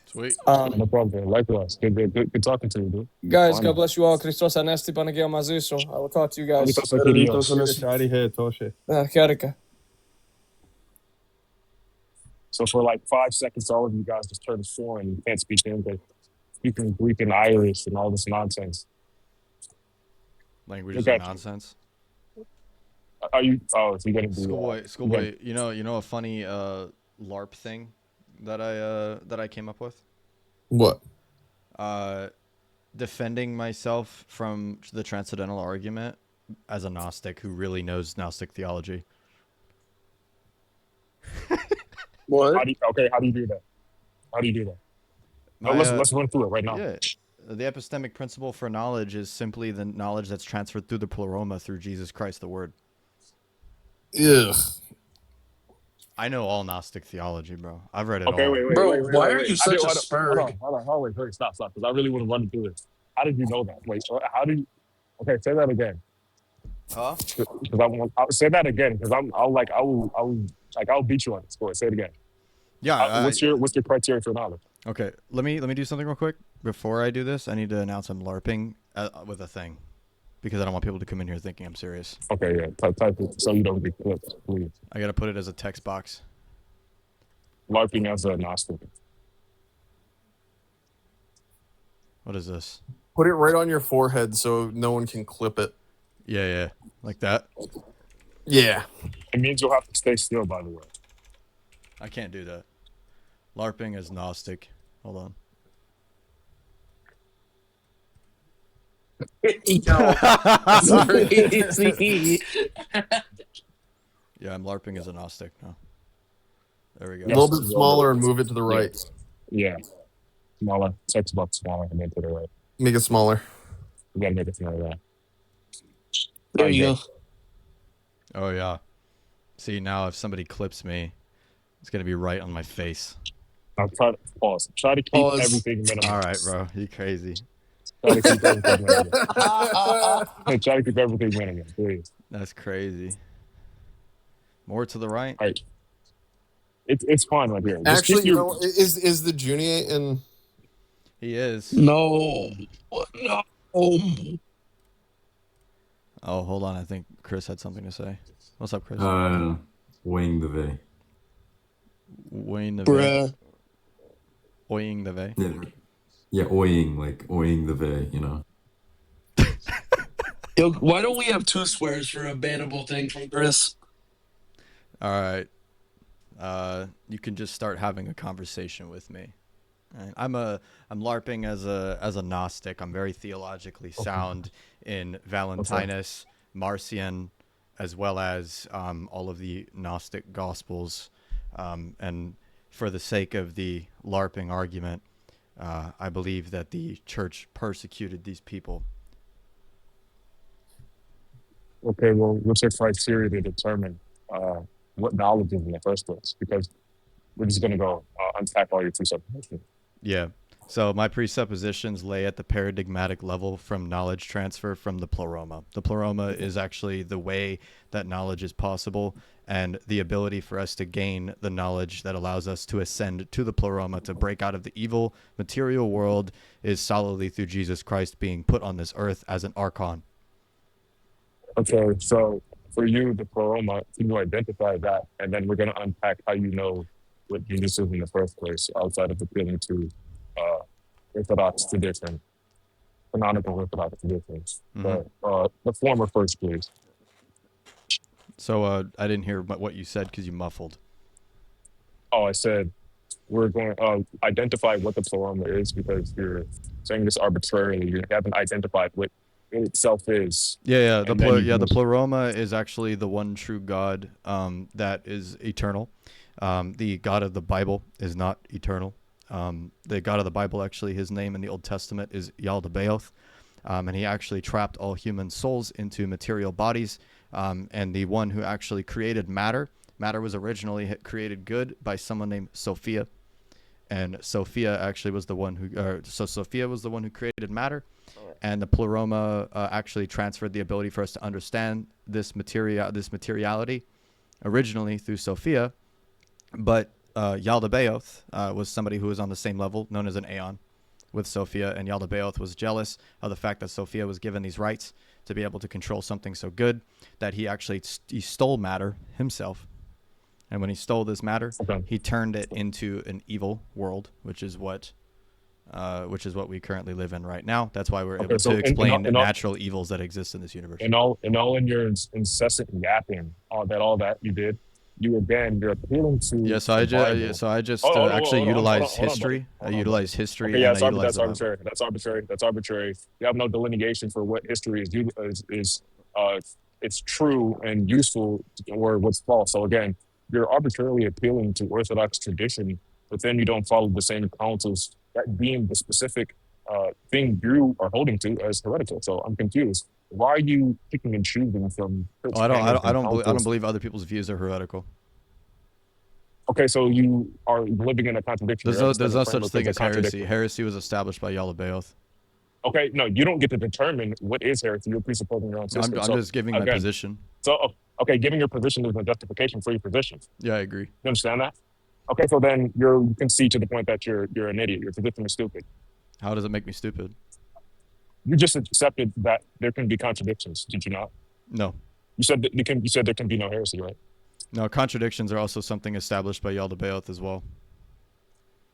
Sweet. No problem. Likewise. Good talking to you, dude. Guys, God bless you all. Christos Anesti Panageo Maziso. I will talk to you guys. So for like 5 seconds, all of you guys just turn foreign. You can't speak English. Speaking Greek and Irish and all this nonsense. Languages are nonsense. Are you? Oh, so you're gonna be schoolboy. You know a funny LARP thing that I came up with? What? Defending myself from the transcendental argument as a Gnostic who really knows Gnostic theology. What? How do you do that? How do you do that? Let's run through it right now. Yeah. The epistemic principle for knowledge is simply the knowledge that's transferred through the pleroma through Jesus Christ, the Word. Ugh. I know all Gnostic theology, bro. I've read it Okay, all. wait. Why are you such a Hold spurg? on, wait, stop, because I really want to run through this. How did you know that? Wait, how do you? Okay, say that again. Huh? Because I'll say that again because I'll beat you on this. Go ahead, say it again. Yeah. What's your criteria for knowledge? Okay, let me do something real quick. Before I do this, I need to announce I'm LARPing with a thing because I don't want people to come in here thinking I'm serious. Okay, yeah, type it so you don't get clipped, please. I gotta put it as a text box. LARPing as a Gnostic. What is this? Put it right on your forehead so no one can clip it. Yeah, like that. Yeah. It means you'll have to stay still, by the way. I can't do that. LARPing as Gnostic. Hold on. That's crazy. Yeah, I'm LARPing as a Gnostic now. There we go. A little bit smaller and move it to the right. Yeah. Smaller. Text box smaller and then to the right. Make it smaller. You gotta make it smaller. There you go. Oh, yeah. See, now if somebody clips me, it's going to be right on my face. I'll try to pause. Try to keep everything minimal. All right, bro. You crazy. Try to keep everything minimal. Hey, try to keep everything minimal, please. That's crazy. More to the right? All right. It's fine right here. Just actually, is the Juniate in? He is. No. Oh, hold on. I think Chris had something to say. What's up, Chris? Weighing the Vey. Weighing the Bruh. Vey. Oying the Vey. Yeah, oying the Vey, you know. Yo, why don't we have two swears for a bannable thing from Chris? All right. You can just start having a conversation with me. Right. I'm LARPing as a Gnostic. I'm very theologically sound in Valentinus, Marcion, as well as all of the Gnostic Gospels. And for the sake of the LARPing argument, I believe that the church persecuted these people. Okay, well, what's your criteria to determine what knowledge is in the first place? Because we're just going to go unpack all your presuppositions. Yeah. So my presuppositions lay at the paradigmatic level from knowledge transfer from the pleroma. The pleroma is actually the way that knowledge is possible, and the ability for us to gain the knowledge that allows us to ascend to the pleroma, to break out of the evil material world, is solidly through Jesus Christ being put on this earth as an archon. Okay, so for you, the pleroma, you identify that, and then we're going to unpack how you know what Jesus is in the first place, outside of appealing to Orthodox tradition, canonical Orthodox traditions. Mm-hmm. The former first, please. So I didn't hear what you said because you muffled. Oh, I said we're going to identify what the pleroma is because you're saying this arbitrarily. You haven't identified what it itself is. Yeah. The pleroma is actually the one true God that is eternal. The God of the Bible is not eternal. The God of the Bible, actually, his name in the Old Testament is Yaldabaoth, and he actually trapped all human souls into material bodies. And the one who actually created matter was originally created good by someone named Sophia, and Sophia actually was the one who. Sophia was the one who created matter, and the pleroma actually transferred the ability for us to understand this materiality, originally through Sophia, but Yaldabaoth was somebody who was on the same level, known as an Aeon, with Sophia, and Yaldabaoth was jealous of the fact that Sophia was given these rights to be able to control something so good that he actually he stole matter himself. And when he stole this matter, he turned it into an evil world, which is what we currently live in right now. That's why we're able to explain natural evils that exist in this universe. And all in your incessant yapping, all that you did, you're appealing to Yeah, so I just actually utilize history. I utilize history, Okay, yeah, and I utilize that's the Bible. arbitrary. That's arbitrary. That's arbitrary. You have no delineation for what history is it's true and useful or what's false. So again, you're arbitrarily appealing to Orthodox tradition, but then you don't follow the same counsels that deem the specific thing you are holding to as heretical. So I'm confused. Why are you picking and choosing from? Oh, I don't believe other people's views are heretical. Okay, so you are living in a contradiction. There's no such thing as heresy. Heresy was established by Yalabaoth. Okay, no, you don't get to determine what is heresy. You're presupposing your own system. I'm just giving my position. So, okay, giving your position is a justification for your position. Yeah, I agree. You understand that? Okay, so then you can see to the point that you're an idiot. Your position is stupid. How does it make me stupid? You just accepted that there can be contradictions, did you not? No. You said there can be no heresy, right? No, contradictions are also something established by Yaldabaoth as well.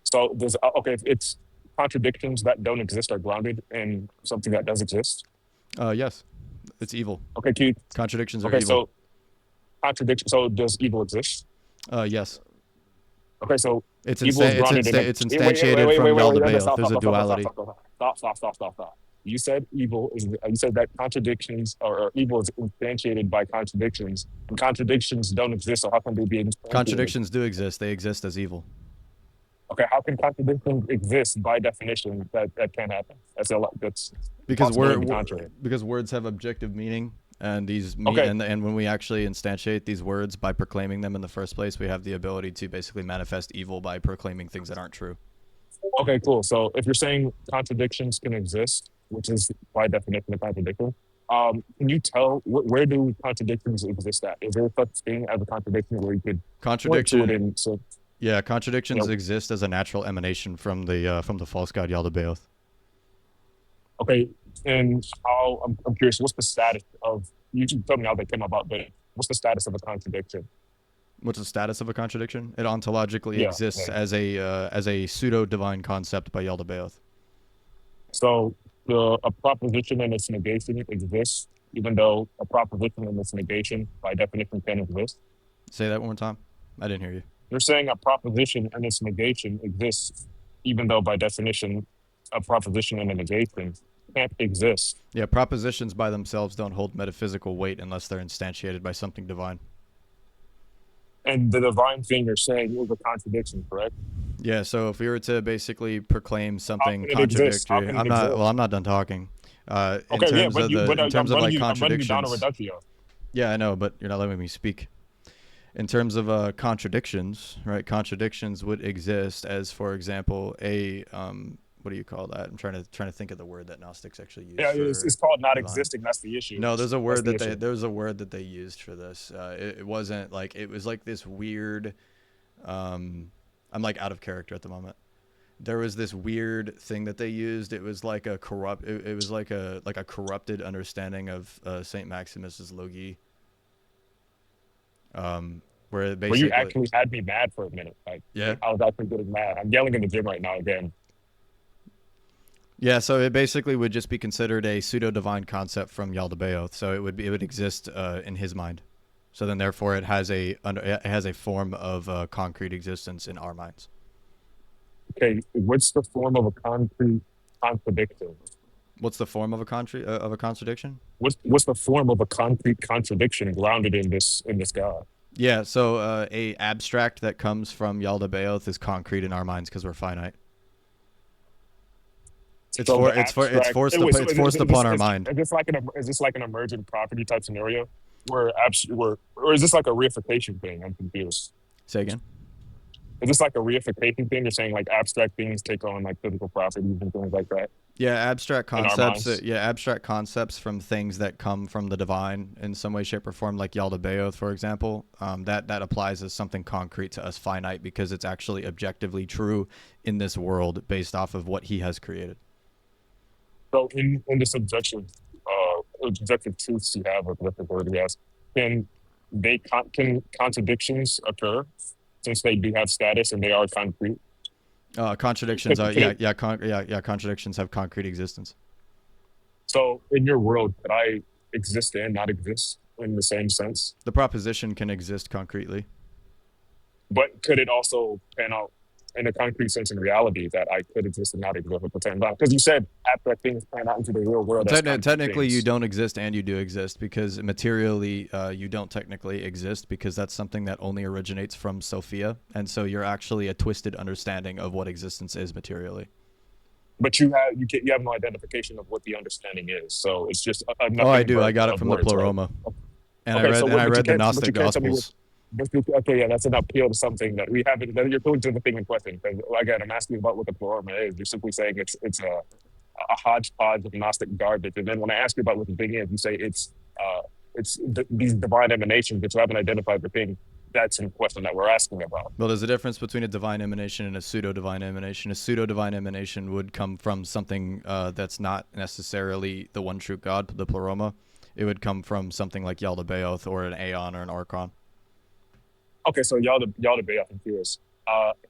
So if it's contradictions that don't exist are grounded in something that does exist? Yes. It's evil. Okay, Keith. Contradictions are evil. So does evil exist? Yes. Okay, so it's instantiated from Yaldabaoth. There's a duality. Stop. You said you said that contradictions or evil is instantiated by contradictions, and contradictions don't exist. So how can they be instantiated? Contradictions do exist. They exist as evil. Okay, how can contradictions exist by definition? That can't happen. That's because words have objective meaning, and and when we actually instantiate these words by proclaiming them in the first place, we have the ability to basically manifest evil by proclaiming things that aren't true. Okay, cool. So if you're saying contradictions can exist, which is by definition a contradiction, can you tell where do contradictions exist at? Is there such thing as a contradiction where you could contradictions exist as a natural emanation from the false god Yaldabaoth. Okay, and I'm curious, what's the status of? You can tell me how they came about, but what's the status of a contradiction? What's the status of a contradiction? It ontologically exists as a pseudo divine concept by Yaldabaoth. So a proposition and its negation exists, even though a proposition and its negation by definition can exist. Say that one more time. I didn't hear you. You're saying a proposition and its negation exists, even though by definition a proposition and a negation can't exist. Yeah, propositions by themselves don't hold metaphysical weight unless they're instantiated by something divine. And the divine thing you're saying is a contradiction, correct? Yeah, so if we were to basically proclaim something contradictory, I'm not done talking. In terms of like contradictions. Yeah, I know, but you're not letting me speak. In terms of contradictions, right? Contradictions would exist as, for example, a what do you call that? I'm trying to think of the word that Gnostics actually use. Yeah, it's called not existing. That's the issue. No, there's a word that they used for this. It wasn't like, it was like this weird. I'm like out of character at the moment. There was this weird thing that they used. It was like a corrupted understanding of Saint Maximus's logi. Where basically, you actually had me mad for a minute. Like, yeah, I was actually getting mad. I'm yelling in the gym right now again. Yeah, so it basically would just be considered a pseudo divine concept from Yaldabaoth. So it would exist in his mind. So then, therefore, it has a form of concrete existence in our minds. Okay, what's the form of a concrete contradiction? What's the form of a contradiction? What's the form of a concrete contradiction grounded in this God? Yeah, so a abstract that comes from Yaldabaoth is concrete in our minds because we're finite. It's forced upon our mind. Is this like an emergent property type scenario or is this like a reification thing? I'm confused. Say again. Is this like a reification thing? You're saying like abstract things take on like physical properties and things like that? Yeah, abstract concepts. Abstract concepts from things that come from the divine in some way, shape, or form, like Yaldabaoth, for example. That applies as something concrete to us finite because it's actually objectively true in this world based off of what he has created. So in the subjective truths you have with the word he has, can contradictions occur since they do have status and they are concrete? Contradictions contradictions have concrete existence. So in your world, could I exist and not exist in the same sense? The proposition can exist concretely. But could it also pan out in a concrete sense in reality that I could exist and not exist at the same time? Because you said after things pan out into the real world, Technically, you don't exist and you do exist, because materially you don't technically exist, because that's something that only originates from Sophia, and so you're actually a twisted understanding of what existence is materially. But you have no identification of what the understanding is, so it's just nothing. Oh, I do. But I got it from words, the Pleroma, right? and Okay, I read the Gnostic Gospels. Okay, yeah, that's an appeal to something that we haven't. That you're going to the thing in question. Because again, I'm asking about what the Pleroma is. You're simply saying it's a hodgepodge of Gnostic garbage, and then when I ask you about what the thing is, you say it's these divine emanations, but you haven't identified the thing that's in question that we're asking about. Well, there's a difference between a divine emanation and a pseudo-divine emanation. A pseudo-divine emanation would come from something that's not necessarily the one true God, the Pleroma. It would come from something like Yaldabaoth or an Aeon or an Archon. Okay, so Yaldabaoth, I'm curious.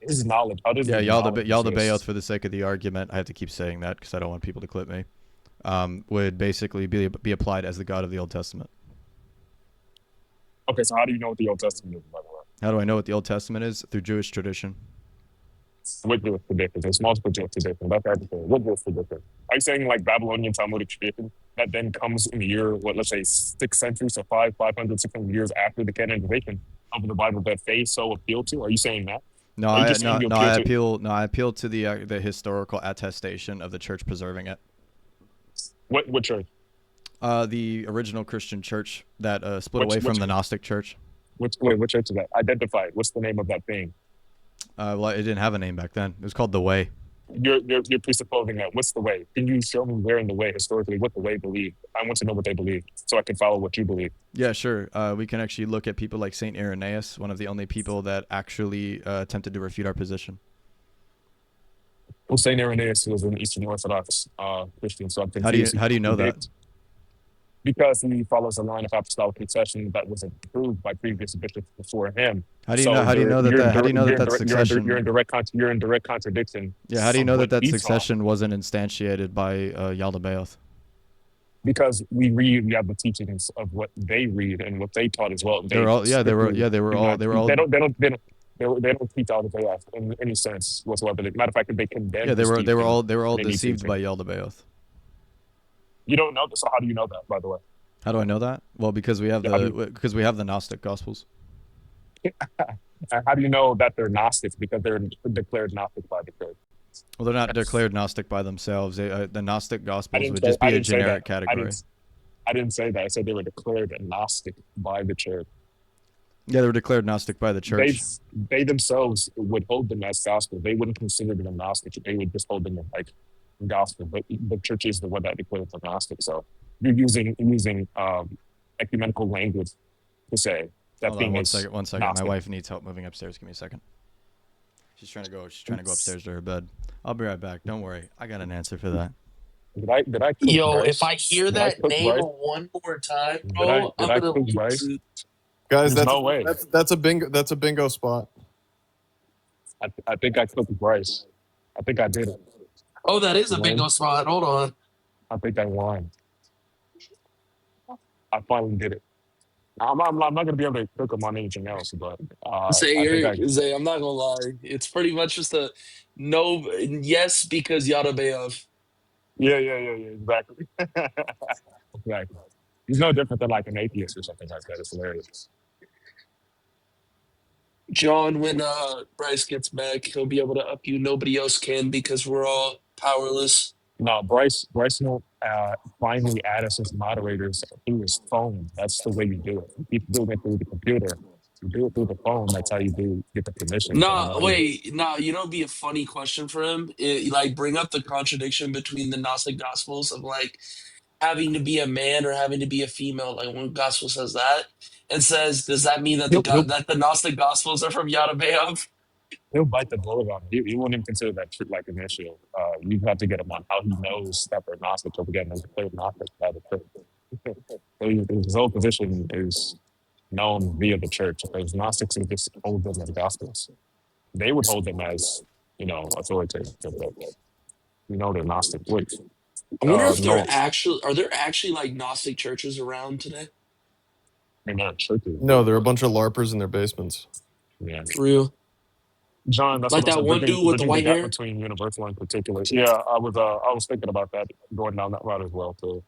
His knowledge. How does Yaldabaoth, for the sake of the argument, I have to keep saying that because I don't want people to clip me, would basically be applied as the God of the Old Testament. Okay, so how do you know what the Old Testament is, by the way? How do I know what the Old Testament is? Through Jewish tradition. What Jewish tradition? There's multiple Jewish traditions. That's everything. What Jewish tradition? Are you saying like Babylonian Talmudic tradition that then comes in the year, let's say 6th century, so 500, 600 years after the canonization of the Bible that they so appeal to? Are you saying that? No, I appeal to the historical attestation of the church preserving it. What church? The original Christian church that split away from the Gnostic church. What church is that? Identify it. What's the name of that thing? Well, it didn't have a name back then. It was called the Way. You're presupposing that. What's the Way? Can you show me where in the Way historically what the Way believed? I want to know what they believe so I can follow what you believe. Yeah, sure. We can actually look at people like Saint Irenaeus, one of the only people that actually attempted to refute our position. Well, Saint Irenaeus was an Eastern Orthodox Christian, so I'm confused. How do you know that? Because he follows a line of apostolic succession that was approved by previous bishops before him. How do you know that succession? You're in direct contradiction. Yeah, how do you know that succession wasn't instantiated by Yaldabaoth? Because we have the teachings of what they read and what they taught as well. They don't teach Yaldabaoth in any sense whatsoever. Matter of fact, they condemn. Yeah, they were all deceived by Yaldabaoth. You don't know this, so how do you know that, by the way? How do I know that? Well, because we have the Gnostic Gospels. How do you know that they're Gnostics? Because they're declared Gnostic by the church. Well, they're not declared Gnostic by themselves. The Gnostic Gospels would just be a generic category. I didn't say that. I said they were declared Gnostic by the church. Yeah, they were declared Gnostic by the church. They themselves would hold them as gospel. They wouldn't consider them Gnostic. They would just hold them as like gospel. But the church is the one that declares them Gnostic. So you're using ecumenical language to say that thing is one second. Gnostic. My wife needs help moving upstairs. Give me a second. She's trying to go upstairs to her bed. I'll be right back. Don't worry. I got an answer for that. Did I Yo, Bryce? If I hear that name one more time, bro, I'm gonna lose it. Guys, no way. That's a bingo spot. I think I cooked Bryce. I think I did it. Oh, that is a bingo spot. Hold on. I think I won. I finally did it. I'm not going to be able to cook them on anything else, but Zay, I'm not gonna lie. It's pretty much just a no, yes, because Yaldabaoth. Yeah, exactly. Exactly. He's no different than like an atheist or something like that. It's hilarious. John, when Bryce gets back, he'll be able to up you. Nobody else can because we're all powerless. No, Bryce will finally add us as moderators through his phone. That's the way you do it. You keep doing it through the computer. You do it through the phone. That's how you get the permission. You know, it'd be a funny question for him. Bring up the contradiction between the Gnostic Gospels of like having to be a man or having to be a female. Like one gospel says that and says, does that mean that that the Gnostic Gospels are from Yaldabaoth? He'll bite the bullet on it. He won't even consider that like an issue. You have to get him on how he knows that they're Gnostic. So again, he's declared Gnostic by the church. So his whole position is known via the church. Because Gnostics would just hold them as Gospels. They would hold them as, authoritative. But they're Gnostic. I wonder if are there actually like Gnostic churches around today? They're not churches. No, they're a bunch of LARPers in their basements. Yeah. Real. John, that's Like what I'm that saying. one dude with the Bridging the white gap hair. between universal and particular. Yeah, I was thinking about that, going down that route as well. So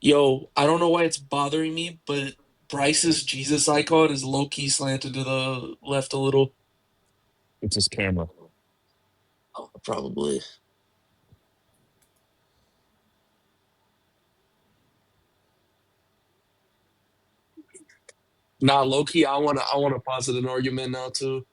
Yo, I don't know why it's bothering me, but Bryce's Jesus icon is low key slanted to the left a little. it's his camera. Oh, probably. Nah, low key, I wanna posit an argument now too.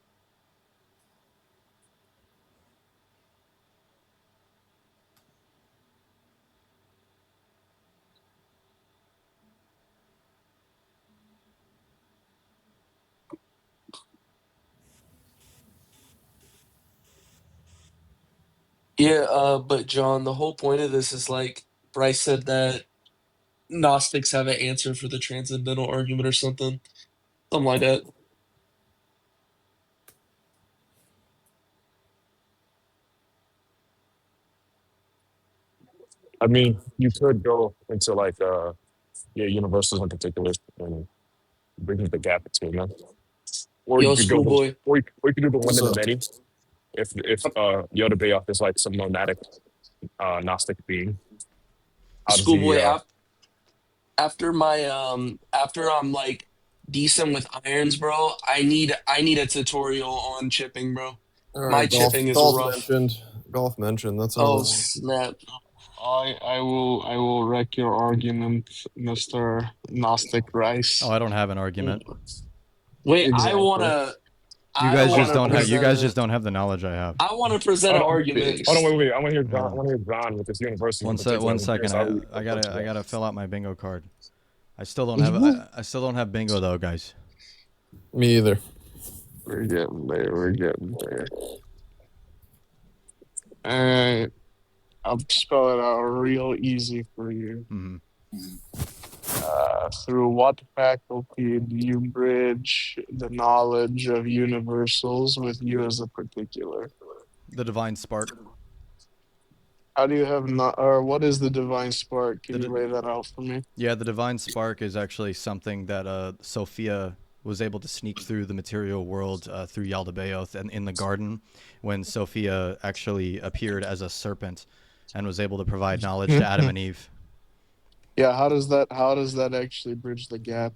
Yeah, but John, the whole point of this is like Bryce said that Gnostics have an answer for the transcendental argument or something. Something like that. I mean, you could go into like universals in particular and bridging the gap between them, or you Yo, could go the schoolboy. or you could do the one What's in the up? many. If Yoda Bayoff is like some nomadic Gnostic being, how does he? Schoolboy, after I'm like decent with irons, bro, I need a tutorial on chipping, bro. All My right, chipping is golf rough. mentioned. Golf mentioned. That's on Oh the. snap. I will wreck your argument, Mr. Gnostic Oh, Rice. I don't have an argument. Wait, I Exactly. wanna You I guys just wanna don't have. You present guys just a don't have the knowledge I have. I wanna present Hold an on, argument. hold on, wait. I want to hear John. I Hold want on. to hear John with this universal in particular. One I'm curious second. how he I approaches that. gotta fill out my bingo card. I still don't have. I still don't have bingo though, guys. Me either. We're getting there. We're getting there. Alright. I'll spell it out real easy for you. Mm-hmm. Through what faculty do you bridge the knowledge of universals with you as a particular? The divine spark. How do you have not, or what is the divine spark? Can The you di- lay that out for me? Yeah, the divine spark is actually something that Sophia was able to sneak through the material world through Yaldabaoth and in the garden when Sophia actually appeared as a serpent and was able to provide knowledge to Adam and Eve. Yeah, how does that actually bridge the gap?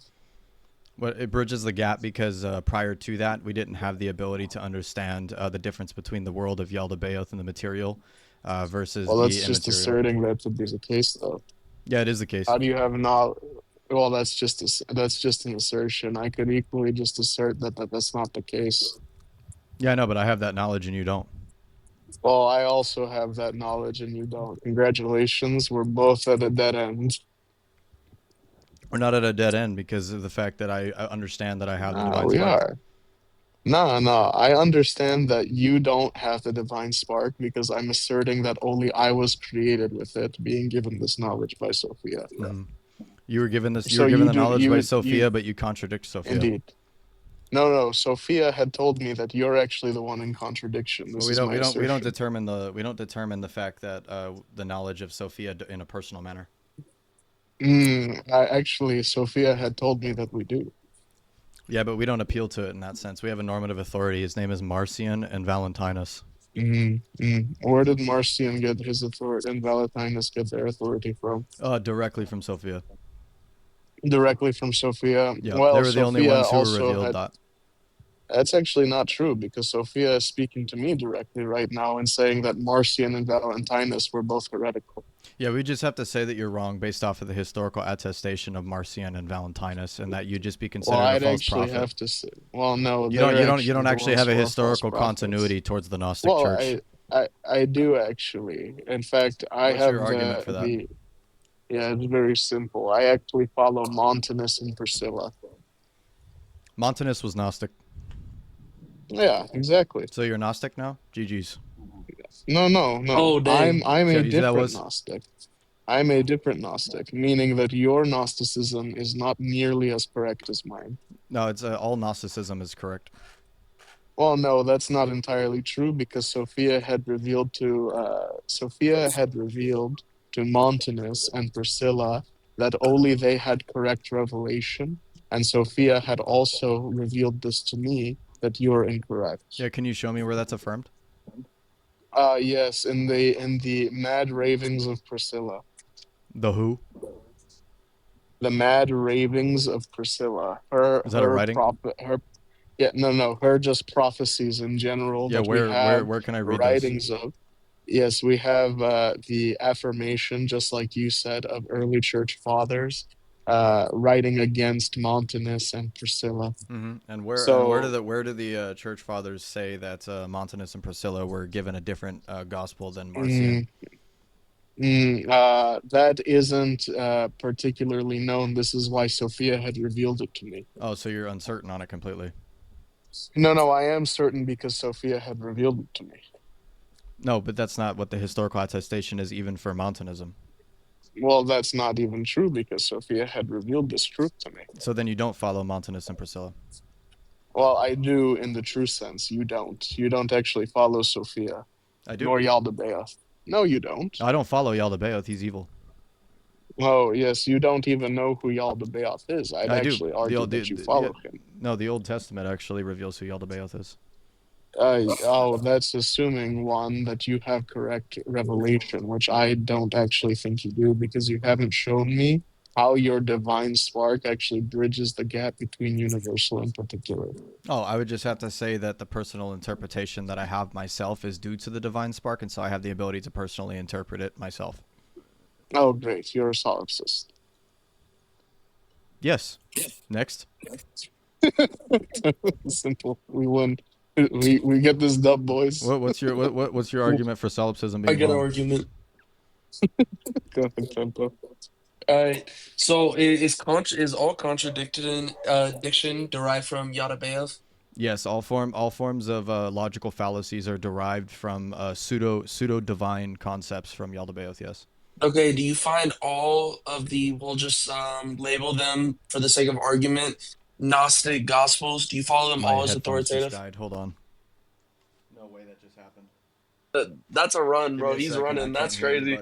Well, it bridges the gap because prior to that, we didn't have the ability to understand the difference between the world of Yaldabaoth and the material versus Well, the that's just immaterial. asserting that to be the case, though. Yeah, it is the case. How do you have knowledge? Well, that's just an assertion. I could equally just assert that's not the case. Yeah, I know, but I have that knowledge and you don't. Well, I also have that knowledge and you don't. Congratulations, we're both at a dead end. We're not at a dead end because of the fact that I understand that I have the divine We spark. are. No, I understand that you don't have the divine spark because I'm asserting that only I was created with it, being given this knowledge by Sophia. Mm-hmm. You were given this. You So were given you the do knowledge by you Sophia, but you contradict Sophia. indeed. No, Sophia had told me that you're actually the one in contradiction. This Well, is my assertion. we don't determine the fact that the knowledge of Sophia in a personal manner. Actually, Sophia had told me that we do. Yeah, but we don't appeal to it in that sense. We have a normative authority. His name is Marcion and Valentinus. Where did Marcion get his authority and Valentinus get their authority from? Directly from Sophia. Directly from Sophia. Yeah, Well, they were the only Sophia ones who were also revealed had. that. That's actually not true because Sophia is speaking to me directly right now and saying that Marcion and Valentinus were both heretical. Yeah, we just have to say that you're wrong based off of the historical attestation of Marcion and Valentinus, and that you'd just be considered Well, a I'd false actually prophet. have to say. Well, no, You don't actually have a historical continuity towards the Gnostic Church. I do actually. In fact, I What's have your argument for that? Yeah, it's very simple. I actually follow Montanus and Priscilla. Montanus was Gnostic. Yeah, exactly. So you're Gnostic now? GG's. No. Oh, dang. I'm a See how easy that different was? Gnostic. I'm a different Gnostic, meaning that your Gnosticism is not nearly as correct as mine. No, it's all Gnosticism is correct. Well, no, that's not entirely true because Sophia had revealed to Montanus and Priscilla that only they had correct revelation, and Sophia had also revealed this to me, that you're incorrect. Yeah, can you show me where that's affirmed? Yes, in the mad ravings of Priscilla. The who? The mad ravings of Priscilla. Her Is that a writing? her just prophecies in general Yeah, that we have where can I read those? writings of. Yes, we have the affirmation, just like you said, of early church fathers writing against Montanus and Priscilla. Mm-hmm. And where do the church fathers say that Montanus and Priscilla were given a different gospel than Marcion? That isn't particularly known. This is why Sophia had revealed it to me. Oh, so you're uncertain on it completely? No, I am certain because Sophia had revealed it to me. No, but that's not what the historical attestation is, even for Montanism. Well, that's not even true because Sophia had revealed this truth to me. So then you don't follow Montanus and Priscilla? Well, I do in the true sense. You don't. You don't actually follow Sophia. I do. Nor Yaldabaoth. No, you don't. I don't follow Yaldabaoth. He's evil. Oh, yes, you don't even know who Yaldabaoth is. I'd actually argue that you follow him. No, the Old Testament actually reveals who Yaldabaoth is. That's assuming, one, that you have correct revelation, which I don't actually think you do, because you haven't shown me how your divine spark actually bridges the gap between universal and particular. Oh, I would just have to say that the personal interpretation that I have myself is due to the divine spark, and so I have the ability to personally interpret it myself. Oh, great. You're a solipsist. Yes. Next. Simple. We win. We get this dub, boys. What's your argument for solipsism being I get an wrong? argument. Go ahead, Tempo. All right. So is all contradiction derived from Yaldabaoth? Yes, all forms of logical fallacies are derived from pseudo divine concepts from Yaldabaoth. Yes. Okay. Do you find all of the? We'll just label them for the sake of argument. Gnostic Gospels. Do you follow them all as authoritative? Just died. Hold on. No way that just happened. That's a run, bro. He's running. That's crazy.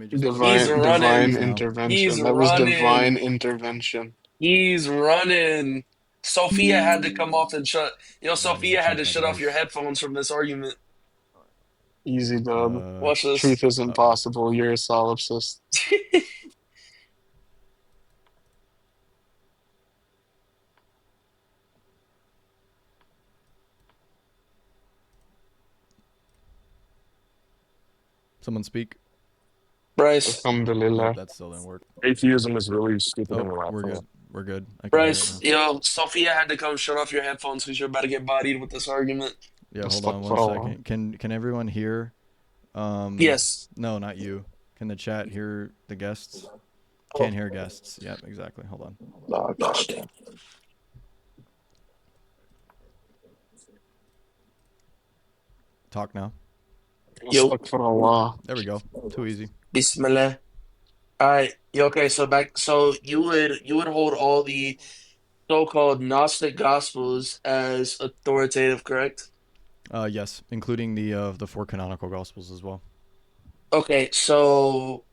Divine intervention. He's that was running. divine intervention. He's running. Sophia had to come off and shut. Sophia had to shut off your headphones from this argument. Easy, dub. Watch this. Truth is impossible. You're a solipsist. Someone speak. Bryce. Alhamdulillah. That still didn't work. Atheism is really stupid. We're good. Bryce, Sophia had to come shut off your headphones because you're about to get bodied with this argument. Yeah, hold on 1 second. Can everyone hear? Yes. No, not you. Can the chat hear the guests? Can't hear guests. Yep, exactly. Hold on. Oh, gosh. Talk now. Astaghfirullah. There we go. Too easy. Bismillah. All right. Okay. So you would hold all the so-called Gnostic Gospels as authoritative, correct? Yes, including the 4 canonical Gospels as well. Okay. So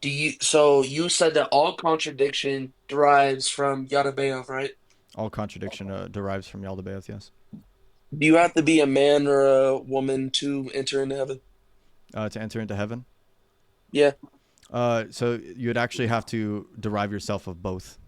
you said that all contradiction derives from Yaldabaoth, right? All contradiction derives from Yaldabaoth. Yes. Do you have to be a man or a woman to enter into heaven? To enter into heaven? Yeah. So you'd actually have to derive yourself of both,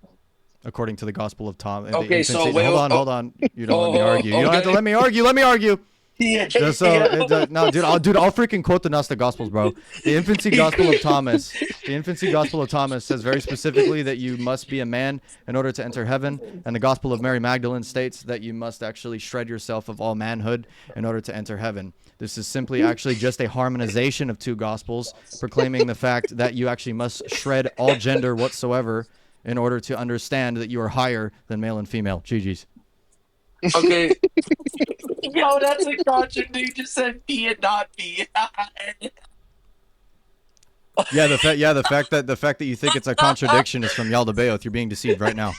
according to the Gospel of Thomas. Okay, so wait, hold on. You don't let me argue. You don't have to let me argue. Let me argue. Yeah. No, dude, I'll freaking quote the Gnostic Gospels, bro. The infancy Gospel of Thomas. The infancy Gospel of Thomas says very specifically that you must be a man in order to enter heaven, and the Gospel of Mary Magdalene states that you must actually shred yourself of all manhood in order to enter heaven. This is simply actually just a harmonization of 2 Gospels, proclaiming the fact that you actually must shred all gender whatsoever in order to understand that you are higher than male and female. GG's. Okay. Yo, that's a contradiction. You just said be and not be. The fact that you think it's a contradiction is from Yaldabaoth. You're being deceived right now.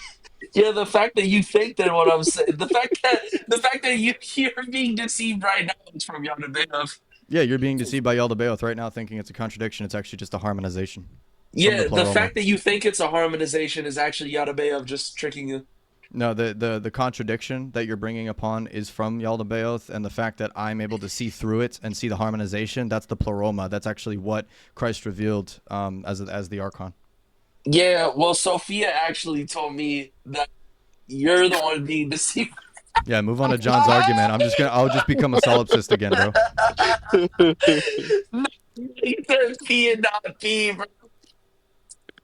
Yeah, the fact that you think that what I'm saying, the fact that you're being deceived right now is from Yaldabaoth. Yeah, you're being deceived by Yaldabaoth right now, thinking it's a contradiction. It's actually just a harmonization. Yeah, the pleroma. fact that you think it's a harmonization is actually Yaldabaoth just tricking you. No, the contradiction that you're bringing upon is from Yaldabaoth, and the fact that I'm able to see through it and see the harmonization, that's the pleroma. That's actually what Christ revealed as the Archon. Yeah, well, Sophia actually told me that you're the one being deceived. Yeah, move on to John's argument. I'll just become a solipsist again, bro. He says P and not P, bro.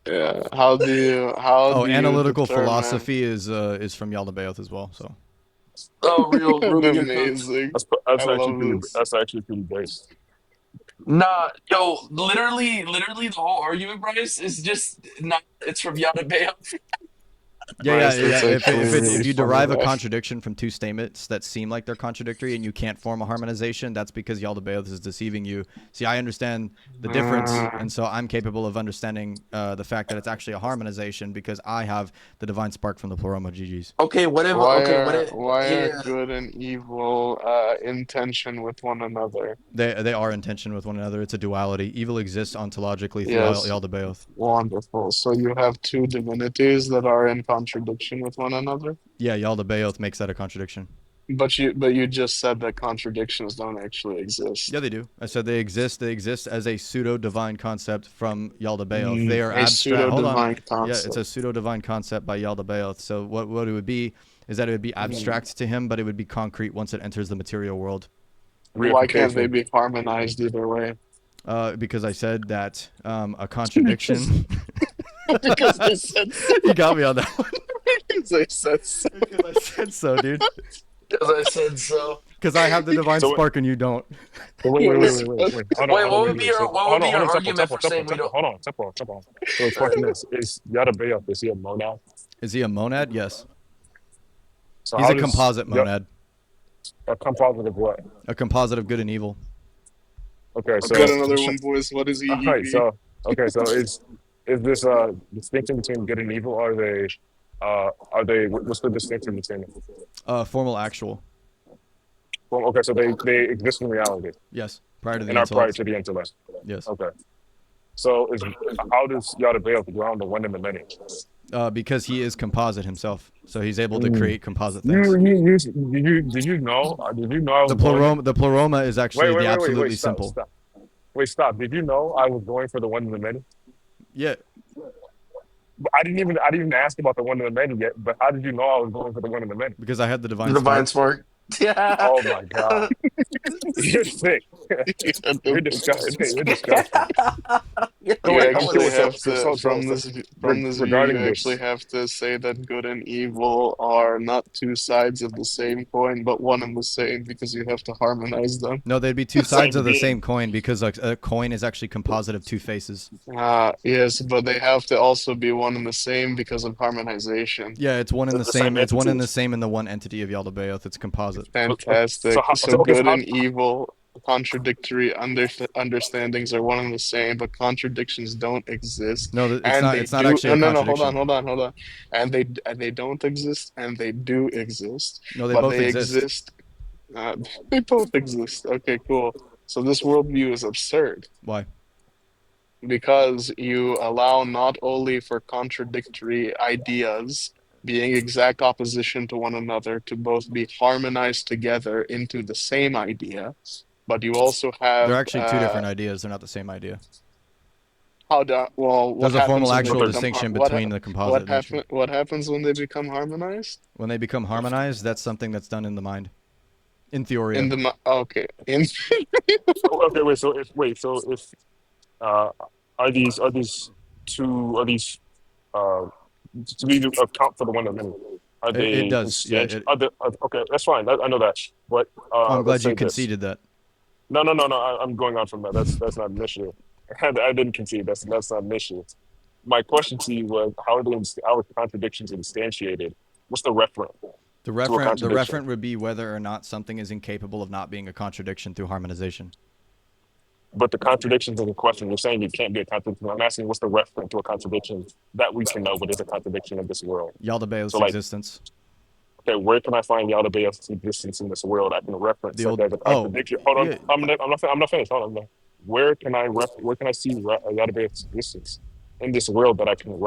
Yeah. How do you Analytical determine? philosophy is from Yaldabaoth as well. So. Oh, really good cooked. Amazing. I That's actually love pretty. this. That's actually pretty based. Nah, yo, literally, the whole argument, Bryce, is just not. It's from Yaldabaoth. Yeah. That's actually really If you funny, derive a bro. contradiction from two statements that seem like they're contradictory and you can't form a harmonization, that's because Yaldabaoth is deceiving you. See, I understand the difference, and so I'm capable of understanding the fact that it's actually a harmonization because I have the divine spark from the pleroma. GGs. Okay, whatever. Okay, whatever. Why are Yeah. good and evil in tension with one another? They are in tension with one another. It's a duality. Evil exists ontologically through Yes. Yaldabaoth. Wonderful. So you have two divinities that are in contradiction with one another? Yeah, Yaldabaoth makes that a contradiction. But you just said that contradictions don't actually exist. Yeah, they do. I said they exist. They exist as a pseudo-divine concept from Yaldabaoth. They are A abstract. Hold on. pseudo-divine Yeah, it's a concept. pseudo-divine concept by Yaldabaoth. So what it would be is that it would be abstract to him, but it would be concrete once it enters the material world. Why can't they be harmonized either way? Because I said that a contradiction. Because I said so. You got me on that one. Because I said so. Because I said so, dude. Because I said so. Because I have the divine spark and you don't. Wait. Hold on, What would be your argument for saying we don't? Hold on. So the question is Yaldabaoth, is he a monad? Is he a monad? Yes. So He's a composite monad. A composite of what? A composite of good and evil. Okay, so I've got another one, boys. What is all right, EEV? so is this distinction between good and evil? Are they what's the distinction between them? Formal actual. Well, okay, so they exist in reality. Yes, prior to the and are intellect. prior to the intellect. Yes. Okay. So how does Yaldabaoth ground the one and the many? Because he is composite himself, so he's able to create composite things. Did you know? The pleroma is actually the absolutely simple. Stop. Did you know I was going for the one and the many? Yeah. I didn't even ask about the one and the many yet. But how did you know I was going for the one and the many? Because I had the divine spark. Yeah. Oh my god. You're sick. You're disgusting. You're disgusting. You actually have to, from this view, you actually have to say that good and evil are not two sides of the same coin, but one and the same, because you have to harmonize them. No, they'd be two sides of the same coin because a coin is actually composite of two faces. Yes, but they have to also be one and the same because of harmonization. Yeah, it's one and the same. It's one and the same in the one entity of Yaldabaoth. It's composite. Fantastic. So good and evil, contradictory understandings are one and the same, but contradictions don't exist. No, it's not actually a contradiction. Hold on. And they don't exist, and they do exist. No, they but both they exist. They both exist. Okay, cool. So this worldview is absurd. Why? Because you allow not only for contradictory ideas being exact opposition to one another to both be harmonized together into the same idea, but you also have... They're actually two different ideas. They're not the same idea. There's a formal actual distinction between the composite nature. What happens when they become harmonized? When they become harmonized, that's something that's done in the mind. In theory. Okay. Okay, wait. So if are these to we account for the one and many? Are they? It does. Yeah. Okay, that's fine. I know that. But I'm glad you conceded that. No. I'm going on from that. That's not an issue. I didn't concede. That's not an issue. My question to you was how are contradictions instantiated? What's the referent? The referent would be whether or not something is incapable of not being a contradiction through harmonization. But the contradictions in the question, you're saying it can't be a contradiction. I'm asking what's the reference to a contradiction that we can know what is a contradiction of this world? Yaldabaoth's existence. Okay, where can I find Yaldabaoth's existence in this world? I can reference as a contradiction. Hold on, yeah. I'm not finished. Hold on. Where can I see Yaldabaoth's existence? in this world that I can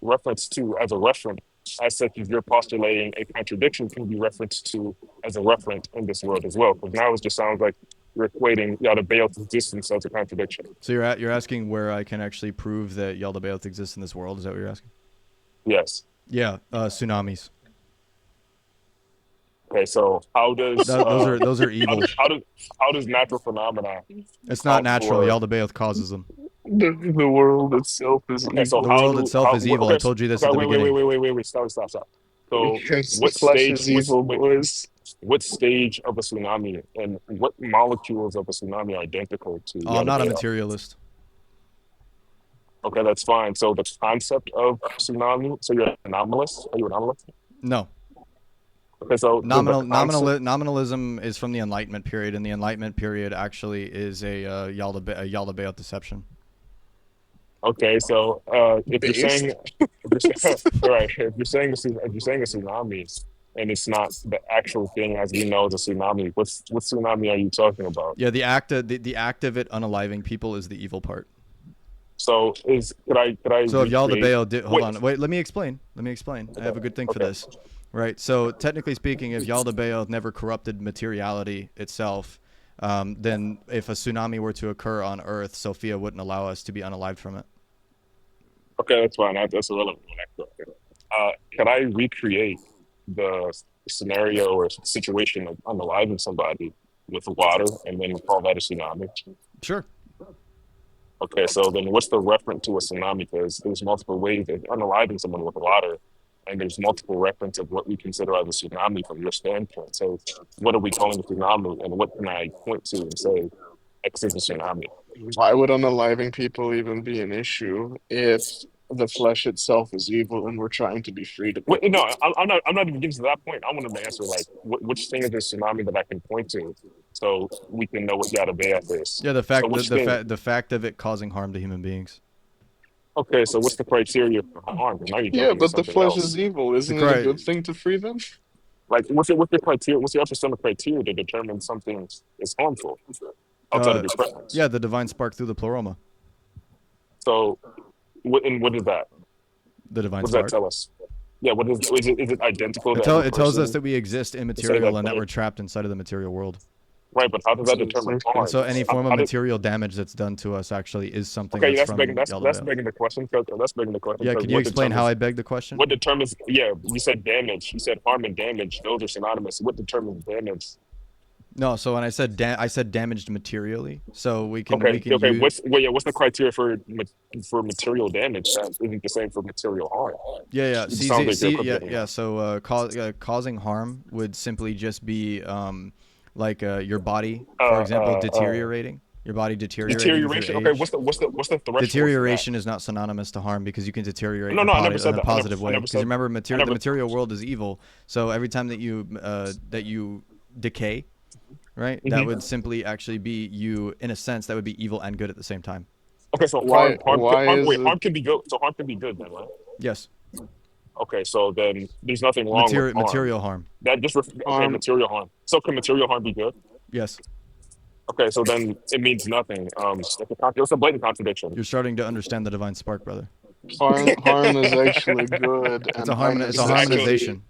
reference to as a referent, as such as you're postulating a contradiction can be referenced to as a referent in this world as well. Because now it just sounds like you're equating Yaldabaoth's existence as a contradiction. So you're asking where I can actually prove that Yaldabaoth exists in this world? Is that what you're asking? Yes. Yeah, tsunamis. Okay, so how does those are evil. How does natural phenomena? It's not natural. Yaldabaoth causes them. The world itself is Okay, so evil. The world itself is evil. I told you this at the beginning. Wait, stop. So Because what the flesh stage is evil, boys. what stage of a tsunami and what molecules of a tsunami are identical to Oh, I'm not a Yaldabaoth? materialist. Okay, that's fine. So the concept of tsunami, so you're an anomalist? Are you an anomalist? No. Okay, so Nominalism is from the Enlightenment period, and the Enlightenment period actually is a Yaldabaoth deception. Okay, so if you're saying, right, if you're saying a tsunami, and it's not the actual thing as we know the tsunami, what tsunami are you talking about? Yeah, the act of it unaliving people is the evil part. So could I? So if Yaldabaoth did, hold on, wait, let me explain. I have a good thing for this. Right. So technically speaking, if Yaldabaoth never corrupted materiality itself, then if a tsunami were to occur on Earth, Sophia wouldn't allow us to be unalived from it. Okay, that's fine. That's irrelevant. Can I recreate the scenario or situation of unaliving somebody with water and then call that a tsunami? Sure. Okay, so then what's the reference to a tsunami? Because there's multiple ways of unaliving someone with water, and there's multiple reference of what we consider as a tsunami from your standpoint. So what are we calling a tsunami, and what can I point to and say X is a tsunami? Why would unaliving people even be an issue if the flesh itself is evil and we're trying to be free to Wait, no, I'm not. I'm not even getting to that point. I want to answer like which thing is a tsunami that I can point to, so we can know what Yaldabaoth is. Yeah, the fact So the fact of it causing harm to human beings. Okay, so what's the criteria for harm? Now you're Yeah, jumping to but the something flesh else. is evil. Isn't it a good thing to free them? Like, what's the criteria? What's the epistemic criteria to determine something is harmful outside of your preference? Yeah, the divine spark through the pleroma. So, what is that? The divine what does spark. that tell us? Yeah, what is it identical? It tells us that we exist immaterial and that we're trapped inside of the material world. Right, but how does that determine harm? And so any form of material damage that's done to us actually is something that's from Yaldabaoth. That's begging the question. That's begging the question. Yeah, could you explain how I beg the question? What determines? Yeah, you said damage. You said harm and damage. Those are synonymous. What determines damage? No, so when I said damaged materially, so we can Okay. use... What's the criteria for material damage that isn't the same for material harm? Yeah. So causing harm would simply just be like your body, for example, deteriorating. Your body deteriorating. Deterioration. Okay. What's the threshold? Deterioration is not synonymous to harm because you can deteriorate in I never said a that. positive way. Because remember, the material world is evil. So every time that you decay, right, that would simply actually be you, in a sense, that would be evil and good at the same time. Okay, so harm can be good. So harm can be good then, right? Yes. Okay, so then there's nothing wrong with harm. Material harm. That just material harm. So can material harm be good? Yes. Okay, so then it means nothing. It's a blatant contradiction. You're starting to understand the divine spark, brother. Harm is actually good. It's a harmonization.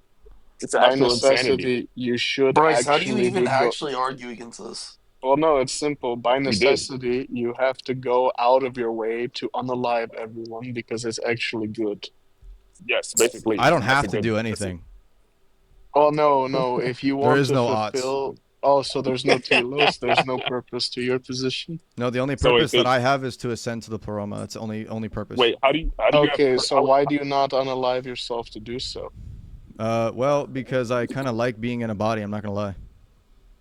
It's by necessity, you should Bryce, actually how do you even actually argue against this? Well, no, it's simple. By necessity, you have to go out of your way to unalive everyone because it's actually good. Yes, basically. I don't have to do anything. Oh, no. If you want there is to no fulfill... Odds. Oh, so there's no telos. There's no purpose to your position? No, the only purpose that I have is to ascend to the pleroma. That's the only purpose. Wait, how do you okay, so why do you not unalive yourself to do so? Well, because I kind of like being in a body. I'm not gonna lie.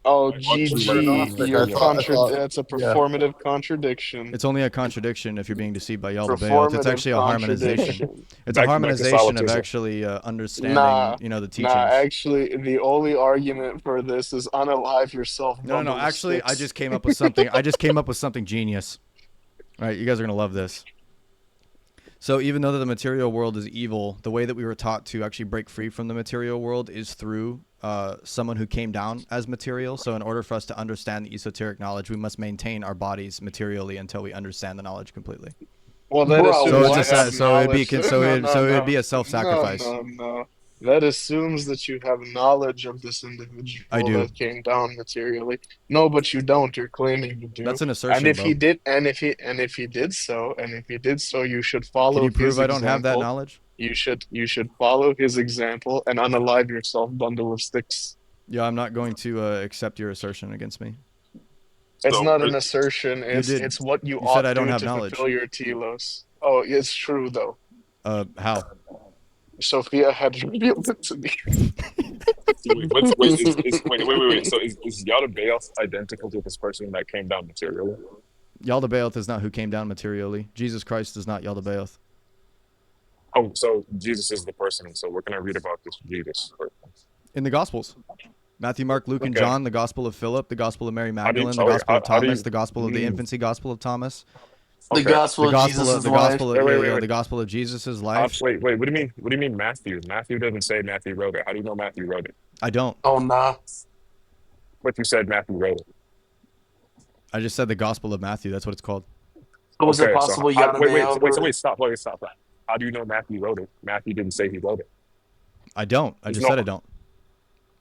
Oh, GG. That's a performative contradiction. It's only a contradiction if you're being deceived by Yaldabaoth. It's actually a harmonization. It's a harmonization of actually understanding, the teachings. Nah, actually, the only argument for this is unalive yourself. No. Actually, I just came up with something. I just came up with something genius. All right, you guys are gonna love this. So even though the material world is evil, the way that we were taught to actually break free from the material world is through someone who came down as material. So in order for us to understand the esoteric knowledge, we must maintain our bodies materially until we understand the knowledge completely. Well, that Bro, So assumes it's you a what? have so it'd be knowledge. so No, it no, so it'd no, be a no, self-sacrifice. no, no. That assumes that you have knowledge of this I individual do. that came down materially. No, but you don't. You're claiming you do. That's an And assertion, if he bro. did, and if he did so, you should Can follow you prove his I don't have that example. knowledge? You should follow his example and unalive yourself, bundle of sticks. Yeah, I'm not going to accept your assertion against me. It's So not an assertion. You It's did. it's what you You said ought I don't do have to fulfill knowledge. your telos. Oh, it's true though. How? Sophia had revealed it to me. Wait, wait. So is Yaldabaoth identical to this person that came down materially? Yaldabaoth is not who came down materially. Jesus Christ is not Yaldabaoth. Oh, so Jesus is the person. So we're gonna read about this Jesus person. In the Gospels. Matthew, Mark, Luke, and Okay. John, the Gospel of Philip, the Gospel of Mary How do you? Magdalene, the So wait, Gospel of how do Thomas, you? the Gospel of the Mm, infancy Gospel of Thomas, The okay. gospel of Jesus' life. Wait. the Gospel of Jesus' life. Wait. What do you mean? What do you mean Matthew? Matthew doesn't say Matthew wrote it. How do you know Matthew wrote it? I don't. Oh nah. But you said Matthew wrote it. I just said the Gospel of Matthew. That's what it's called. So is it Okay. So possible wait. Yadabaoth wrote it? Stop. How do you know Matthew wrote it? Matthew didn't say he wrote it. I don't. I There's just said I don't.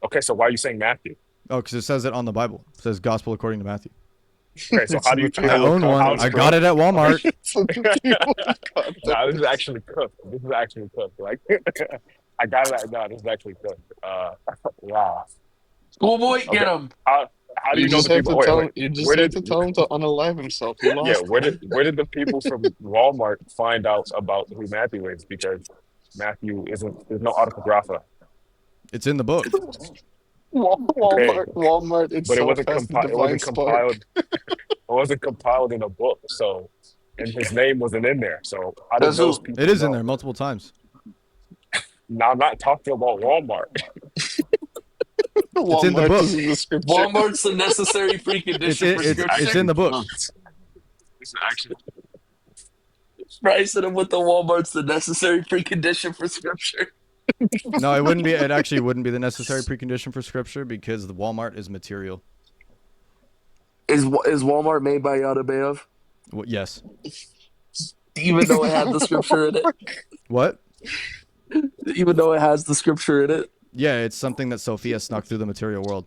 Okay. So why are you saying Matthew? Oh, because it says it on the Bible. It says Gospel according to Matthew. Okay. So It's how do you? I own one. I got it at Walmart. No, this is actually cooked. Like, I got it. No, this is actually cooked. Wow. Schoolboy, Okay. get him. How do you know the people? You just Where have did? to tell him to unalive himself. He Yeah, lost. where did the people from Walmart find out about who Matthew is? Because Matthew isn't. There's no autographa. It's in the book. Okay, Walmart but it itself wasn't has the compiled. It divine wasn't spark. compiled. It wasn't compiled in a book. So, and his name wasn't in there. So how did That's those who. people It is know? in there multiple times. Now I'm not talking about Walmart. It's in the Walmart book. is in the scripture. Walmart's the necessary precondition for scripture. It's in the book. This is actually. Bryce hit him with the Walmart's the necessary precondition for scripture. No, it wouldn't be. It actually wouldn't be the necessary precondition for Scripture because the Walmart is material. Is Walmart made by Yadabaoth? Yes. Even though it had the scripture in it? What? Even though it has the scripture in it? Yeah, it's something that Sophia snuck through the material world.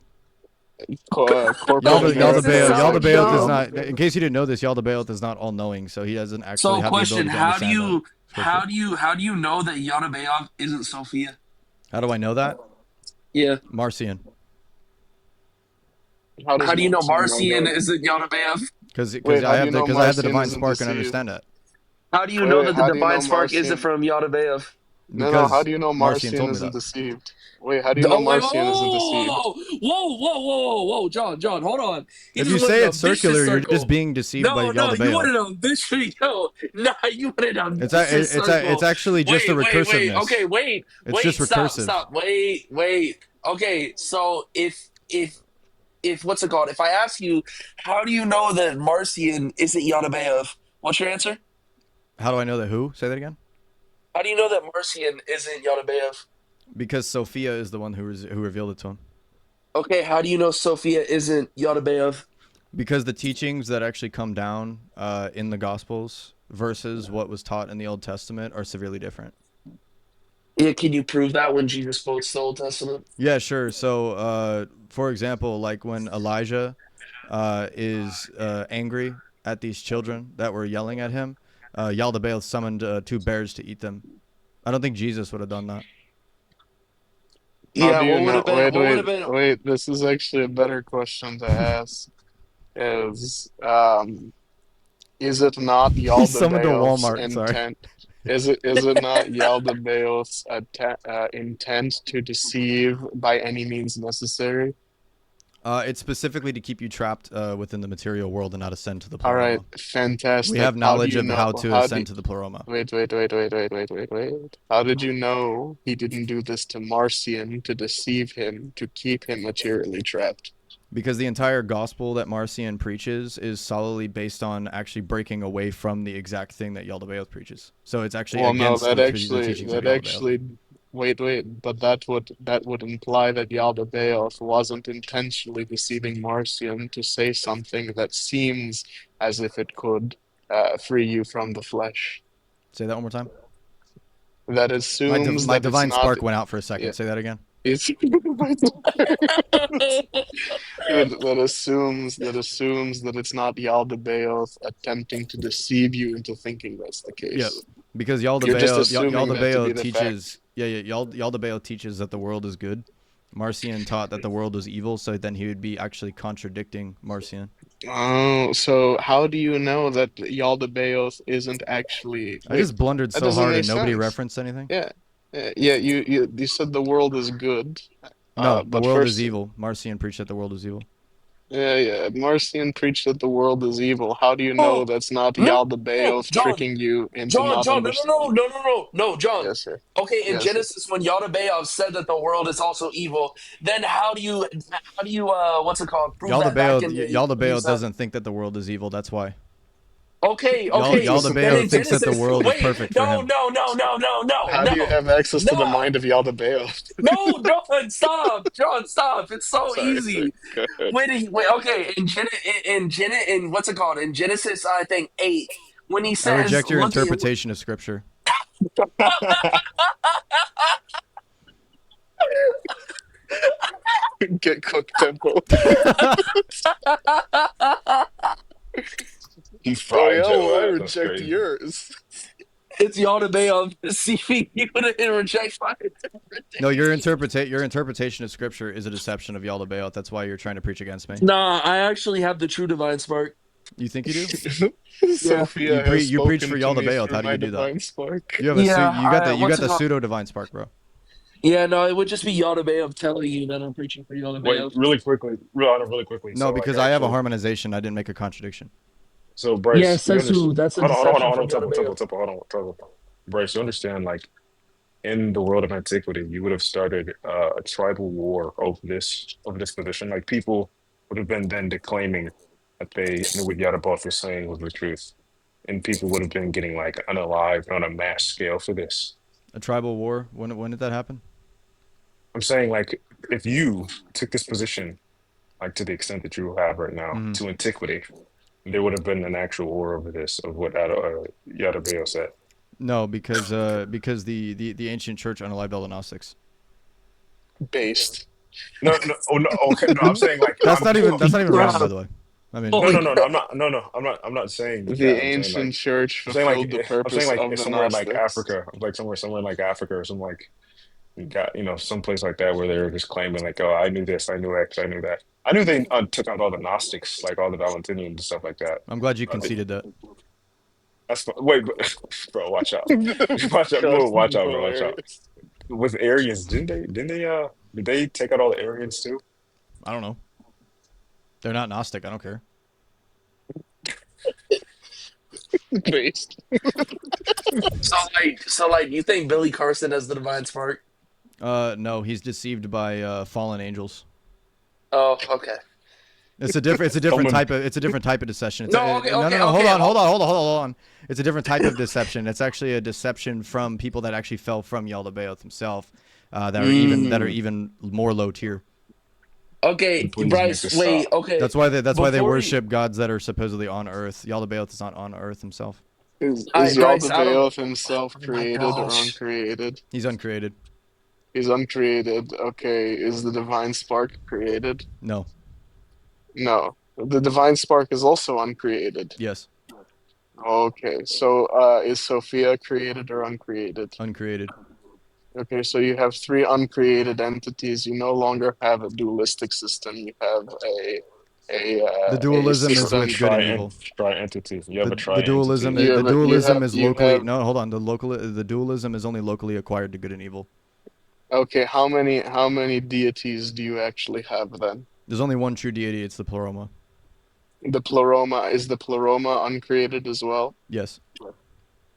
Corporate Yaldabaoth is not. In case you didn't know this, Yaldabaoth is not all-knowing, so he doesn't actually So, have question: the ability to understand how do you know that Yadabaoth isn't Sophia? How do I know that? Yeah. Marcion. How do you know Marcion isn't Yadabaoth? Because I have the divine spark deceived? and understand it. How do you know that the how do you divine know spark isn't Marcion? from Yadabaoth? No, how do you know Marcion Marcion told me isn't that. deceived? Wait, how do you know Marcion isn't deceived? Whoa, John, hold on. If you say it's circular, you're just being deceived by Yaldabaoth. You wanted a vicious you wanted a vicious circle. It's actually just a recursiveness. Wait. It's just recursive. Stop. Wait. Okay, so if what's it called? If I ask you, how do you know that Marcion isn't Yadabaoth? What's your answer? How do I know that who? Say that again. How do you know that Marcion isn't Yadabaoth? Because Sophia is the one who revealed it to him. Okay, how do you know Sophia isn't Yadabaoth? Because the teachings that actually come down in the Gospels versus what was taught in the Old Testament are severely different. Yeah, can you prove that when Jesus quotes the Old Testament? Yeah, sure. So, for example, like when Elijah is angry at these children that were yelling at him, Yaldabaoth summoned 2 bears to eat them. I don't think Jesus would have done that. Yeah, what would have been? Wait, this is actually a better question to ask. Is it not Yaldabaoth's intent? Is it not Yaldabaoth's intent to deceive by any means necessary? It's specifically to keep you trapped within the material world and not ascend to the pleroma. All right, fantastic. We have knowledge of how to ascend to the pleroma. Wait. How did you know he didn't do this to Marcion to deceive him, to keep him materially trapped? Because the entire gospel that Marcion preaches is solidly based on actually breaking away from the exact thing that Yaldabaoth preaches. So it's actually against the teachings of Yaldabaoth. Wait, but that would imply that Yaldabaoth wasn't intentionally deceiving Marcion to say something that seems as if it could free you from the flesh. Say that one more time. That assumes My that it's divine not. spark went out for a second. Yeah, Say that again. it's that assumes that it's not Yaldabaoth attempting to deceive you into thinking that's the Yep. case. Because You're just assuming that to be Yaldabaoth the teaches. fact. Yaldabaoth teaches that the world is good. Marcion taught that the world was evil, so then he would be actually contradicting Marcion. Oh, so how do you know that Yaldabaoth isn't actually? I Wait, just blundered that so doesn't hard make and nobody sense. referenced anything. Yeah, yeah. You said the world is good. No, the But world is first, evil. Marcion preached that the world is evil. yeah. Marcion preached that the world is evil. How do you know Oh, that's not no, Yaldabaoth John, tricking you into John, not John, no, no, no, understanding? no, no, no, no, John. Yes, sir. Okay, in Yes, sir. Genesis, when Yada-Beoth said that the world is also evil, then how do you what's it called? Prove that back in Yaldabaoth these. doesn't think that the world is evil. That's why. Okay, okay. Then Yaldabaoth in thinks that the Genesis, world is wait, perfect for no, him. no, no, no, no, no, How do you no, have access to the no, mind of Yaldabaoth? no, John, stop, John, stop. It's so Sorry, sir. easy. Go ahead. Wait, okay. In what's it called? In Genesis, I think 8, when he I says, reject your "Look at." interpretation of scripture. Get cooked, Tempo. He Oh fried yeah, well I Joe. That's reject crazy. yours. It's Yada Beoth deceiving you to reject my interpretation. No, your interpretation of scripture is a deception of Yaldabaoth. That's why you're trying to preach against me. Nah, I actually have the true divine spark. You think you do? Yeah. Sophia has You preach spoken for to me Yaldabaoth. through How do my you do that? divine spark. You have Yeah, you got what's it the called? pseudo divine spark, bro. Yeah, no, it would just be Yada Beoth telling you that I'm preaching for Yada Wait, Beoth. really quickly, really quickly. No, So, like, because I have a actually, harmonization. I didn't make a contradiction. so Bryce, Yeah, you says understand? who? That's a Hold deception on, from Yada Beoth. hold on, Bryce, you understand? Like, in the world of antiquity, you would have started a tribal war over this position. Like, people would have been then declaiming that they knew what Yadabaoth was saying was the truth, and people would have been getting like unalived on a mass scale for this. A tribal war. When did that happen? I'm saying, like, if you took this position, like to the extent that you have right now, Mm-hmm. to antiquity, there would have been an actual war over this of what Yadabaoth said. No, because the ancient church unalived all the Gnostics. Based. Okay, no. I'm saying like That's not even wrong, by Crap. the way. I mean, Holy crap. I'm not saying The that. I'm saying ancient like, church I'm saying like, fulfilled the purpose of if the somewhere in like Gnostics. Africa, like somewhere in like Africa or some like, you got, some place like that where they're just claiming like, oh, I knew this, I knew X, I knew that. I knew they took out all the Gnostics, like all the Valentinians and stuff like that. I'm glad you conceded that. Wait, bro, watch out, watch out, God, bro, watch this is out, bro, watch out. hilarious. With Arians, did they take out all the Arians too? I don't know. They're not Gnostic. I don't care. Based. So like, you think Billy Carson has the divine spark? No, he's deceived by fallen angels. Oh, okay. It's a different type of deception. No, okay, okay, No. okay. Hold on. It's a different type of deception. It's actually a deception from people that actually fell from Yaldabaoth himself, that are even more low tier. Okay, Please make Bryce, this wait, stop. okay. That's why they Before worship gods that are supposedly on Earth. Yaldabaoth is not on Earth himself. Is Bryce, I don't. Yaldabaoth himself Oh my created or gosh. uncreated? He's uncreated. He's uncreated. Okay, is the divine spark created? No. No. The divine spark is also uncreated. Yes. Okay, so is Sophia created or uncreated? Uncreated. Okay, so you have three uncreated entities. You no longer have a dualistic system. You have The a dualism is system. with good and evil. Tri-entity. You have a The tri-entity. dualism is you locally. have. No, hold on. The dualism is only locally acquired to good and evil. Okay, how many deities do you actually have then? There's only one true deity. It's the Pleroma. The Pleroma, is the Pleroma uncreated as well? Yes.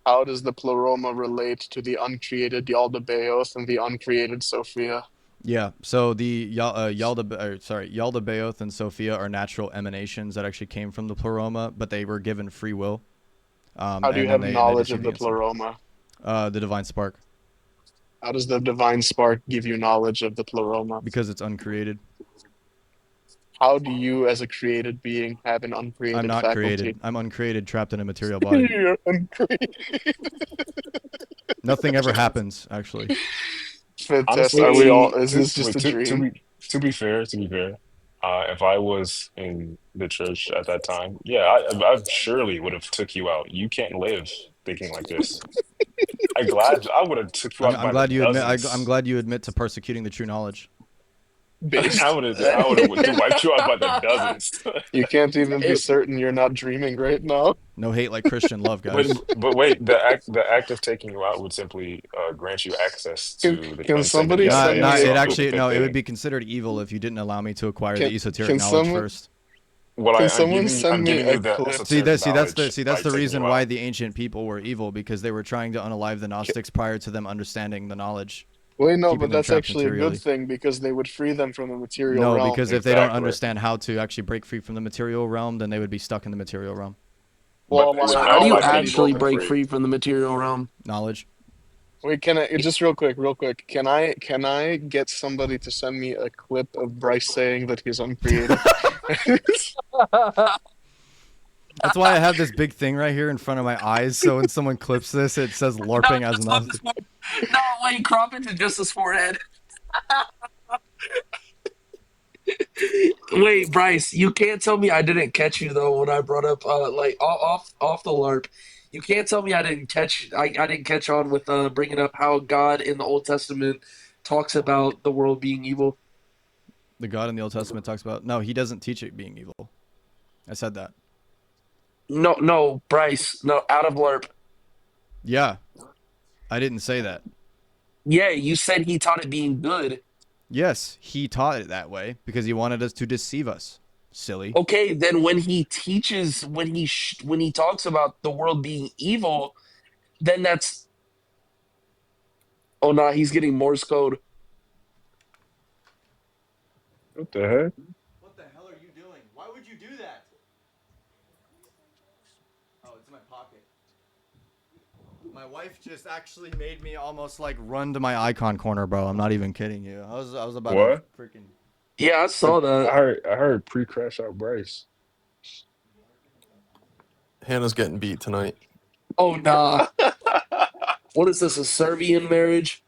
How does the Pleroma relate to the uncreated Yaldabaoth and the uncreated Sophia? Yeah. So the Yaldabaoth and Sophia are natural emanations that actually came from the Pleroma, but they were given free will. How do you and have then knowledge of deceived the against them. Pleroma? The divine spark. How does the divine spark give you knowledge of the Pleroma? Because it's uncreated. how do you, as a created being, have an uncreated I'm not faculty? created. I'm uncreated, trapped in a material body. You're uncreated. Nothing ever happens, actually. Fantastic. Are we all? Honestly, Is this just a to dream? be fair, if I was in the church at that time, yeah, I surely would have took you out. You can't live thinking like this. I would have took you out I'm by the glad you admit. I'm dozens. glad you admit to persecuting the true knowledge. I Based. would have wiped you out by the dozens. You can't even be certain you're not dreaming right now. No hate like Christian love, But guys. but wait, the act of taking you out would simply grant you access Can to the can unsended somebody Not, send Yada me not. a It so actually same no. It would thing. be considered evil if you didn't allow me to acquire the esoteric can knowledge someone first. Well, can someone send I'm me giving a you the clip? See, esoteric that's knowledge by the taking reason you why out. the ancient people were evil, because they were trying to unalive the Gnostics prior to them understanding the knowledge, Wait, no, keeping but them that's trapped actually a good materially. thing because they would free them from the material No, realm. because if they don't Exactly. understand how to actually break free from the material realm, then they would be stuck in the material realm. But Well, they So would how do know you by being actually broken break free. free from the material realm? Knowledge. wait, can I just real quick? Can I get somebody to send me a clip of Bryce saying that he's uncreated? That's why I have this big thing right here in front of my eyes. So when someone clips this, it says LARPing as Just on his Gnostic. forehead. No, wait, crop it to just his forehead. Wait, Bryce, you can't tell me I didn't catch you though when I brought up like off the LARP. You can't tell me I didn't catch on with bringing up how God in the Old Testament talks about the world being evil. The God in the Old Testament talks about. No, he doesn't teach it being evil. I said that. No, Bryce, no, out of LARP. Yeah, I didn't say that. Yeah, you said he taught it being good. Yes, he taught it that way because he wanted us to deceive us. Silly. Okay, then when he teaches, when he talks about the world being evil, then that's oh no, he's getting Morse code. What the heck? What the hell are you doing? Why would you do that? Oh, it's in my pocket. My wife just actually made me almost like run to my icon corner, bro. I'm not even kidding you. I was about to What? freaking. Yeah, I saw that. I heard pre-crash out Bryce. Hannah's getting beat tonight. Oh nah. What is this? A Serbian marriage?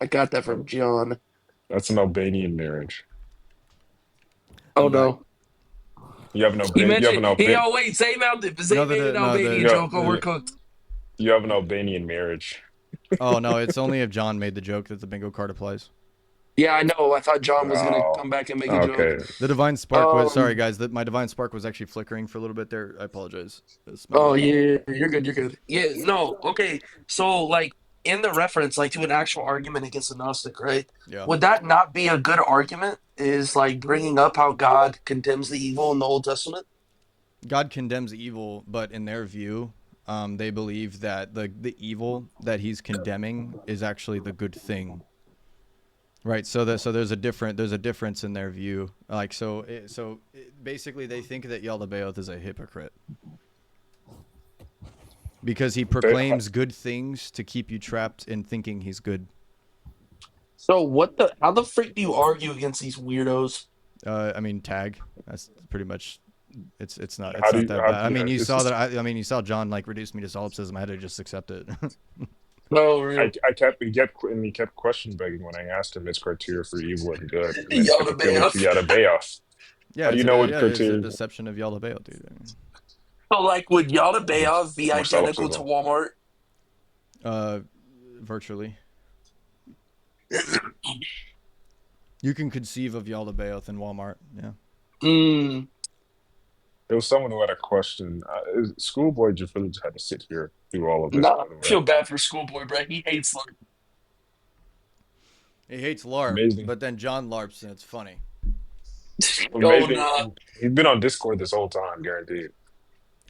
I got that from John. That's an Albanian marriage. Oh I'm back. no. You have an He Alban. mentioned he wait, say No, made an Albanian You have, joke or we're cooked. you have an Albanian marriage. Oh no, it's only if John made the joke that the bingo card applies. Yeah, I know. I thought John was gonna Oh, come back and make a joke. okay. The divine spark was sorry Um, guys. My divine spark was actually flickering for a little bit there. I apologize. oh yeah, you're good, you're good. Yeah, no, okay. So like in the reference, like to an actual argument against a Gnostic, right? Yeah. Would that not be a good argument? Is like bringing up how God condemns the evil in the Old Testament? God condemns evil, but in their view, they believe that the evil that he's condemning is actually the good thing. Right. So there's a difference in their view. Like basically they think that Yaldabaoth is a hypocrite because he proclaims good things to keep you trapped in thinking he's good. So how the freak do you argue against these weirdos? I mean, tag. That's pretty much. It's not How do that you? bad. I mean, Yeah, you it's saw just, that. I mean, you saw John like reduce me to solipsism. I had to just accept it. No, real. he kept question begging when I asked him his criteria for evil and good, and then kept appealing to Yaldabaoth. Yadabaoth. Yeah, How do you know what it's a criteria? deception of Yaldabaoth, dude. So like would Yaldabaoth be More identical to solipsism. Walmart? Virtually. You can conceive of Yaldabaoth in Walmart. Yeah. Mm. There was someone who had a question. Schoolboy just really just had to sit here through all of this, by Nah, the I feel way. bad for Schoolboy, bro. He hates LARP. He hates LARP, Amazing. but then John LARPs, and it's funny. Oh Amazing. nah. He's been on Discord this whole time, guaranteed.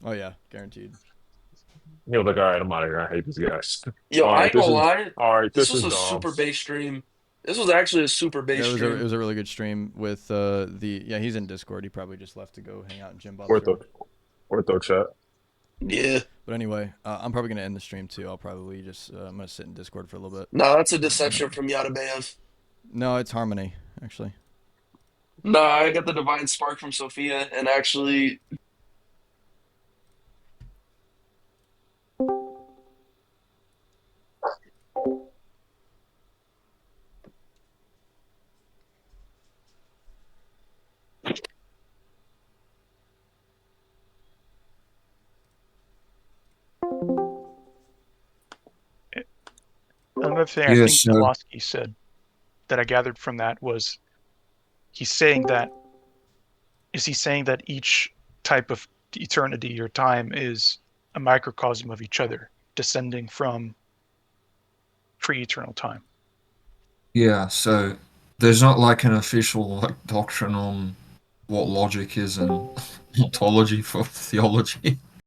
Oh yeah, guaranteed. He was like, all right, I'm out of here. I hate these guys. Yo, All I right, ain't gonna lie. This this was is a dumb. super base stream. This was actually a super base Yeah, it stream. was a really good stream with he's in Discord. He probably just left to go hang out in Jim Bob's room. Orthochat. Yeah. But anyway, I'm probably gonna end the stream too. I'll probably just I'm gonna sit in Discord for a little bit. No, that's a deception from Yaldabaoth. No, it's Harmony actually. No, I got the divine spark from Sophia, and actually, Another thing I Yeah, think so Pulaski said that I gathered from that was he's saying that he's saying that each type of eternity or time is a microcosm of each other, descending from pre-eternal time. yeah, so there's not like an official like doctrine on what logic is and ontology for theology.